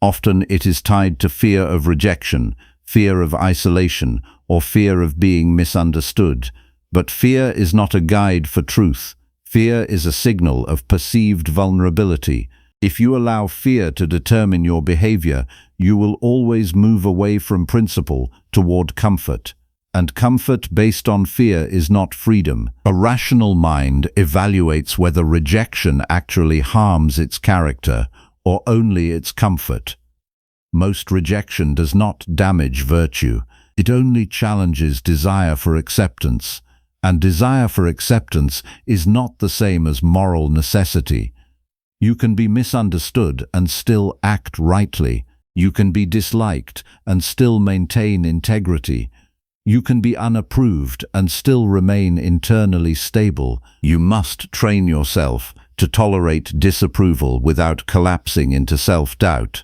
Speaker 1: Often it is tied to fear of rejection, fear of isolation, or fear of being misunderstood. But fear is not a guide for truth. Fear is a signal of perceived vulnerability. If you allow fear to determine your behavior, you will always move away from principle toward comfort. And comfort based on fear is not freedom. A rational mind evaluates whether rejection actually harms its character or only its comfort. Most rejection does not damage virtue. It only challenges desire for acceptance. And desire for acceptance is not the same as moral necessity. You can be misunderstood and still act rightly. You can be disliked and still maintain integrity. You can be unapproved and still remain internally stable. You must train yourself to tolerate disapproval without collapsing into self-doubt.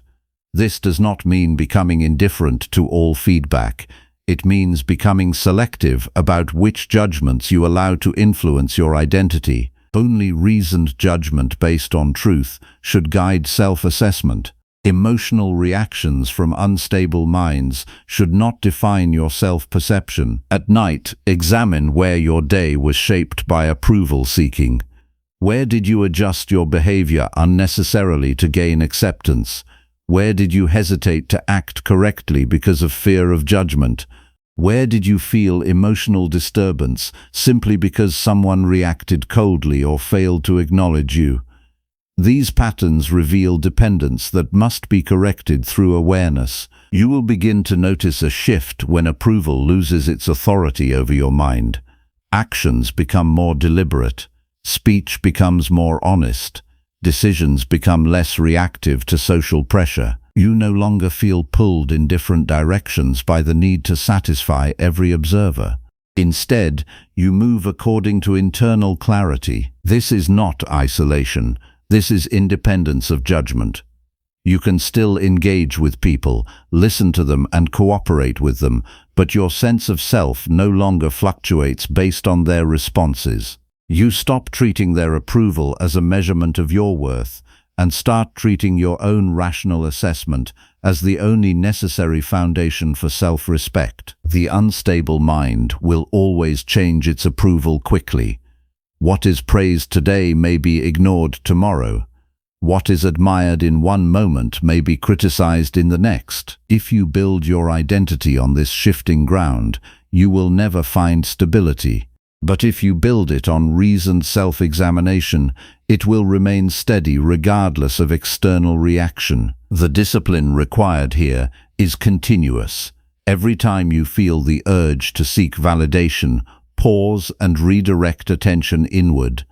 Speaker 1: This does not mean becoming indifferent to all feedback. It means becoming selective about which judgments you allow to influence your identity. Only reasoned judgment based on truth should guide self-assessment. Emotional reactions from unstable minds should not define your self-perception. At night, examine where your day was shaped by approval seeking. Where did you adjust your behavior unnecessarily to gain acceptance? Where did you hesitate to act correctly because of fear of judgment? Where did you feel emotional disturbance simply because someone reacted coldly or failed to acknowledge you? These patterns reveal dependence that must be corrected through awareness. You will begin to notice a shift when approval loses its authority over your mind. Actions become more deliberate. Speech becomes more honest. Decisions become less reactive to social pressure. You no longer feel pulled in different directions by the need to satisfy every observer. Instead, you move according to internal clarity. This is not isolation. This is independence of judgment. You can still engage with people, listen to them and cooperate with them, but your sense of self no longer fluctuates based on their responses. You stop treating their approval as a measurement of your worth and start treating your own rational assessment as the only necessary foundation for self-respect. The unstable mind will always change its approval quickly. What is praised today may be ignored tomorrow. What is admired in one moment may be criticized in the next. If you build your identity on this shifting ground, you will never find stability. But if you build it on reasoned self-examination, it will remain steady regardless of external reaction. The discipline required here is continuous. Every time you feel the urge to seek validation, pause and redirect attention inward.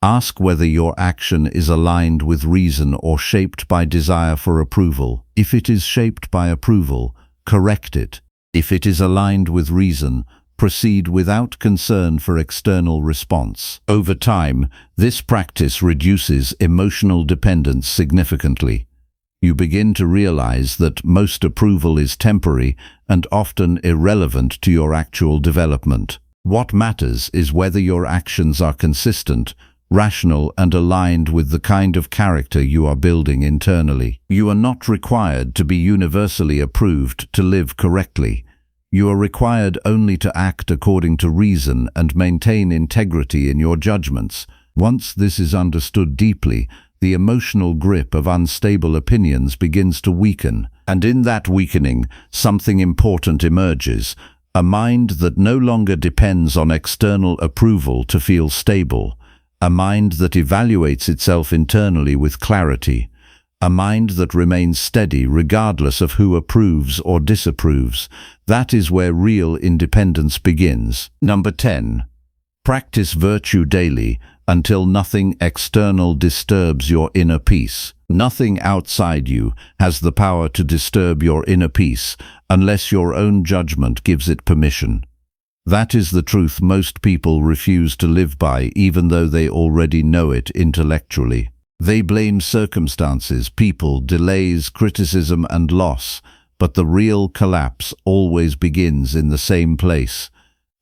Speaker 1: Ask whether your action is aligned with reason or shaped by desire for approval. If it is shaped by approval, correct it. If it is aligned with reason, proceed without concern for external response. Over time, this practice reduces emotional dependence significantly. You begin to realize that most approval is temporary and often irrelevant to your actual development. What matters is whether your actions are consistent, rational and aligned with the kind of character you are building internally. You are not required to be universally approved to live correctly. You are required only to act according to reason and maintain integrity in your judgments. Once this is understood deeply, the emotional grip of unstable opinions begins to weaken. And in that weakening, something important emerges, a mind that no longer depends on external approval to feel stable, a mind that evaluates itself internally with clarity, a mind that remains steady regardless of who approves or disapproves. That is where real independence begins. Number 10. Practice virtue daily until nothing external disturbs your inner peace. Nothing outside you has the power to disturb your inner peace unless your own judgment gives it permission. That is the truth most people refuse to live by, even though they already know it intellectually. They blame circumstances, people, delays, criticism, and loss, but the real collapse always begins in the same place.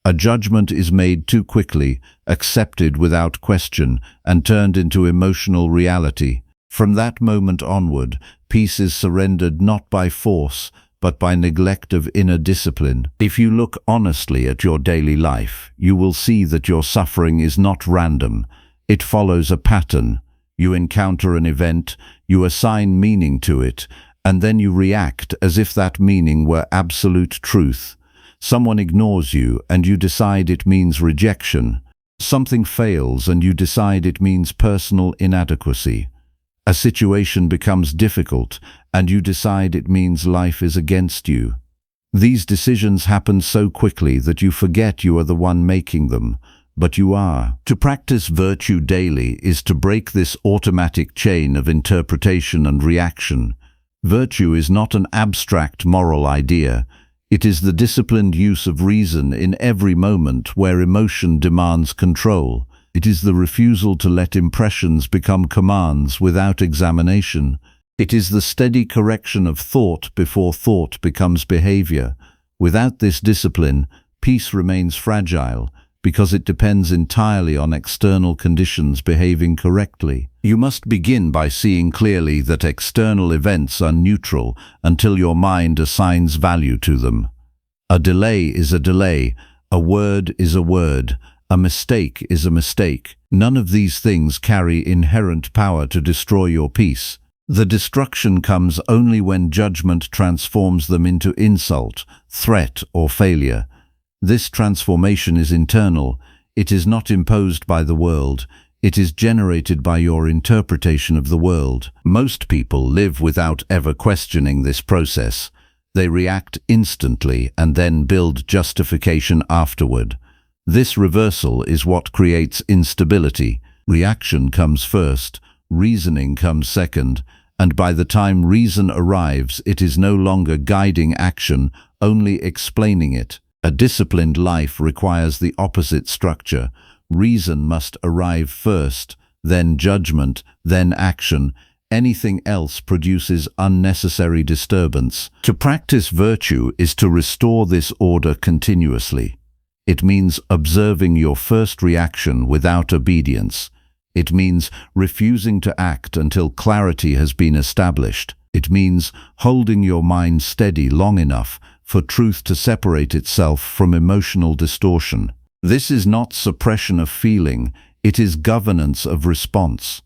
Speaker 1: A judgment is made too quickly, accepted without question, and turned into emotional reality. From that moment onward, peace is surrendered not by force, but by neglect of inner discipline. If you look honestly at your daily life, you will see that your suffering is not random. It follows a pattern. You encounter an event, you assign meaning to it, and then you react as if that meaning were absolute truth. Someone ignores you and you decide it means rejection. Something fails and you decide it means personal inadequacy. A situation becomes difficult and you decide it means life is against you. These decisions happen so quickly that you forget you are the one making them. But you are. To practice virtue daily is to break this automatic chain of interpretation and reaction. Virtue is not an abstract moral idea. It is the disciplined use of reason in every moment where emotion demands control. It is the refusal to let impressions become commands without examination. It is the steady correction of thought before thought becomes behavior. Without this discipline, peace remains fragile, because it depends entirely on external conditions behaving correctly. You must begin by seeing clearly that external events are neutral until your mind assigns value to them. A delay is a delay, a word is a word, a mistake is a mistake. None of these things carry inherent power to destroy your peace. The destruction comes only when judgment transforms them into insult, threat, or failure. This transformation is internal. It is not imposed by the world. It is generated by your interpretation of the world. Most people live without ever questioning this process. They react instantly and then build justification afterward. This reversal is what creates instability. Reaction comes first, reasoning comes second, and by the time reason arrives, it is no longer guiding action, only explaining it. A disciplined life requires the opposite structure. Reason must arrive first, then judgment, then action. Anything else produces unnecessary disturbance. To practice virtue is to restore this order continuously. It means observing your first reaction without obedience. It means refusing to act until clarity has been established. It means holding your mind steady long enough for truth to separate itself from emotional distortion. This is not suppression of feeling, it is governance of response.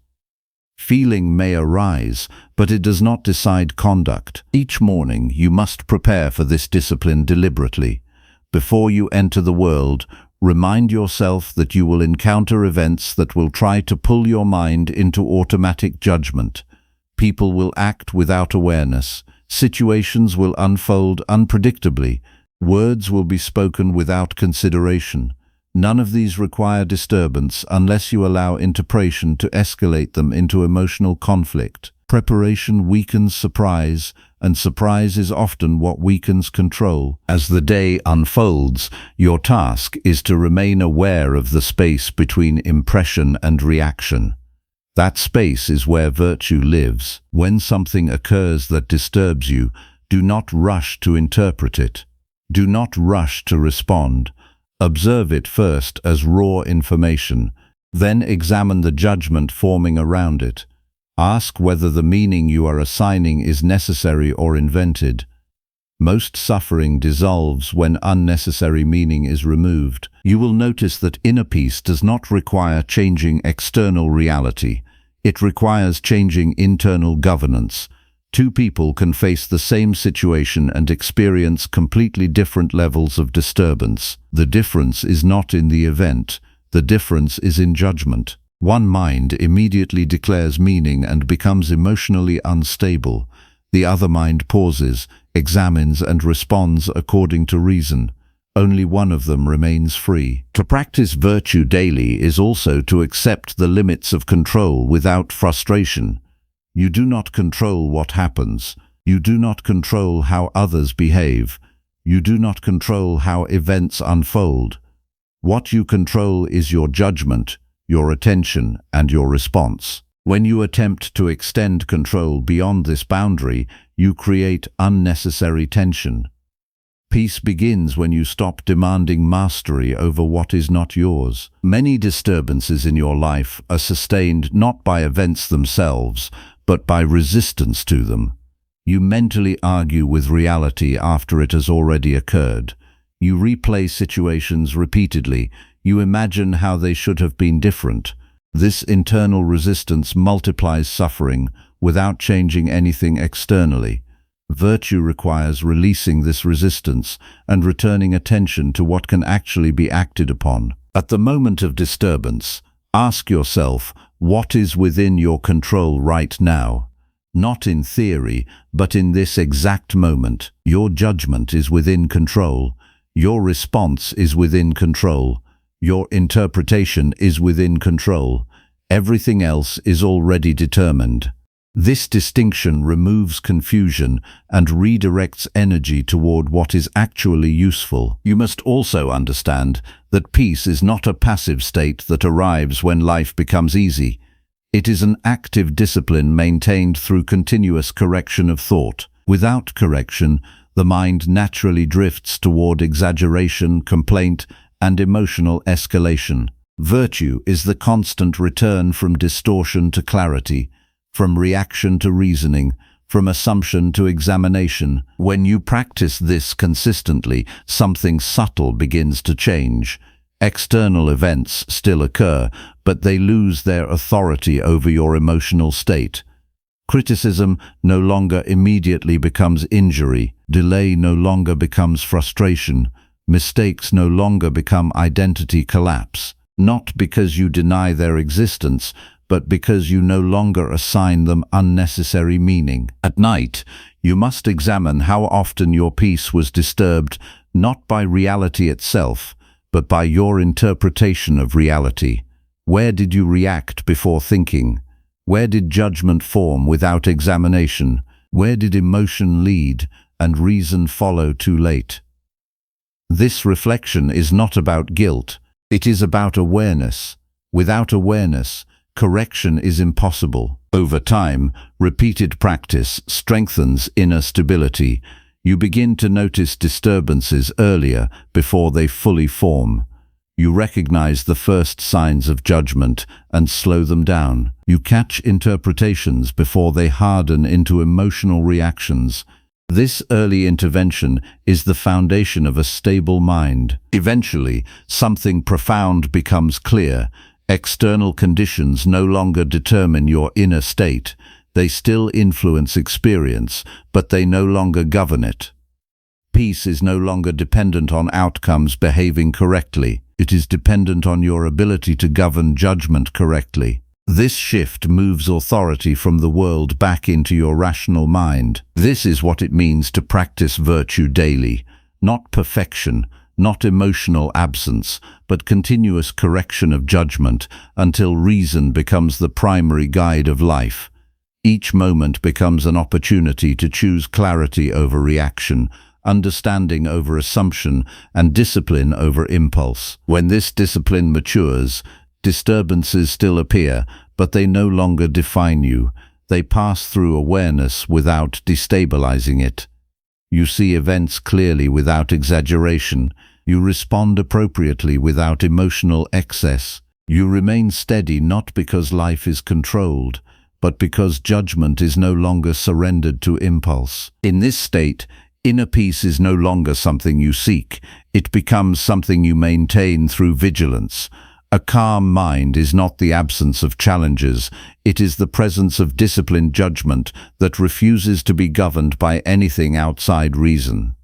Speaker 1: Feeling may arise, but it does not decide conduct. Each morning you must prepare for this discipline deliberately. Before you enter the world, remind yourself that you will encounter events that will try to pull your mind into automatic judgment. People will act without awareness. Situations will unfold unpredictably. Words will be spoken without consideration. None of these require disturbance unless you allow interpretation to escalate them into emotional conflict. Preparation weakens surprise, and surprise is often what weakens control. As the day unfolds, your task is to remain aware of the space between impression and reaction. That space is where virtue lives. When something occurs that disturbs you, do not rush to interpret it. Do not rush to respond. Observe it first as raw information, then examine the judgment forming around it. Ask whether the meaning you are assigning is necessary or invented. Most suffering dissolves when unnecessary meaning is removed. You will notice that inner peace does not require changing external reality. It requires changing internal governance. Two people can face the same situation and experience completely different levels of disturbance. The difference is not in the event. The difference is in judgment. One mind immediately declares meaning and becomes emotionally unstable. The other mind pauses, examines and responds according to reason. Only one of them remains free. To practice virtue daily is also to accept the limits of control without frustration. You do not control what happens. You do not control how others behave. You do not control how events unfold. What you control is your judgment, your attention, and your response. When you attempt to extend control beyond this boundary, you create unnecessary tension. Peace begins when you stop demanding mastery over what is not yours. Many disturbances in your life are sustained not by events themselves, but by resistance to them. You mentally argue with reality after it has already occurred. You replay situations repeatedly. You imagine how they should have been different. This internal resistance multiplies suffering without changing anything externally. Virtue requires releasing this resistance and returning attention to what can actually be acted upon. At the moment of disturbance, ask yourself, what is within your control right now? Not in theory, but in this exact moment. Your judgment is within control. Your response is within control. Your interpretation is within control. Everything else is already determined. This distinction removes confusion and redirects energy toward what is actually useful. You must also understand that peace is not a passive state that arrives when life becomes easy. It is an active discipline maintained through continuous correction of thought. Without correction, the mind naturally drifts toward exaggeration, complaint, and emotional escalation. Virtue is the constant return from distortion to clarity, from reaction to reasoning, from assumption to examination. When you practice this consistently, something subtle begins to change. External events still occur, but they lose their authority over your emotional state. Criticism no longer immediately becomes injury. Delay no longer becomes frustration. Mistakes no longer become identity collapse. not because you deny their existence, but because you no longer assign them unnecessary meaning. At night, you must examine how often your peace was disturbed, not by reality itself, but by your interpretation of reality. Where did you react before thinking? Where did judgment form without examination? Where did emotion lead and reason follow too late? This reflection is not about guilt. It is about awareness. Without awareness, correction is impossible. Over time, repeated practice strengthens inner stability. You begin to notice disturbances earlier before they fully form. You recognize the first signs of judgment and slow them down. You catch interpretations before they harden into emotional reactions. This early intervention is the foundation of a stable mind. Eventually, something profound becomes clear. External conditions no longer determine your inner state. They still influence experience, but they no longer govern it. Peace is no longer dependent on outcomes behaving correctly. It is dependent on your ability to govern judgment correctly. This shift moves authority from the world back into your rational mind. This is what it means to practice virtue daily. Not perfection, not emotional absence, but continuous correction of judgment until reason becomes the primary guide of life. Each moment becomes an opportunity to choose clarity over reaction, understanding over assumption, and discipline over impulse. When this discipline matures, disturbances still appear, but they no longer define you. They pass through awareness without destabilizing it. You see events clearly without exaggeration. You respond appropriately without emotional excess. You remain steady not because life is controlled, but because judgment is no longer surrendered to impulse. In this state, inner peace is no longer something you seek. It becomes something you maintain through vigilance. A calm mind is not the absence of challenges. It is the presence of disciplined judgment that refuses to be governed by anything outside reason.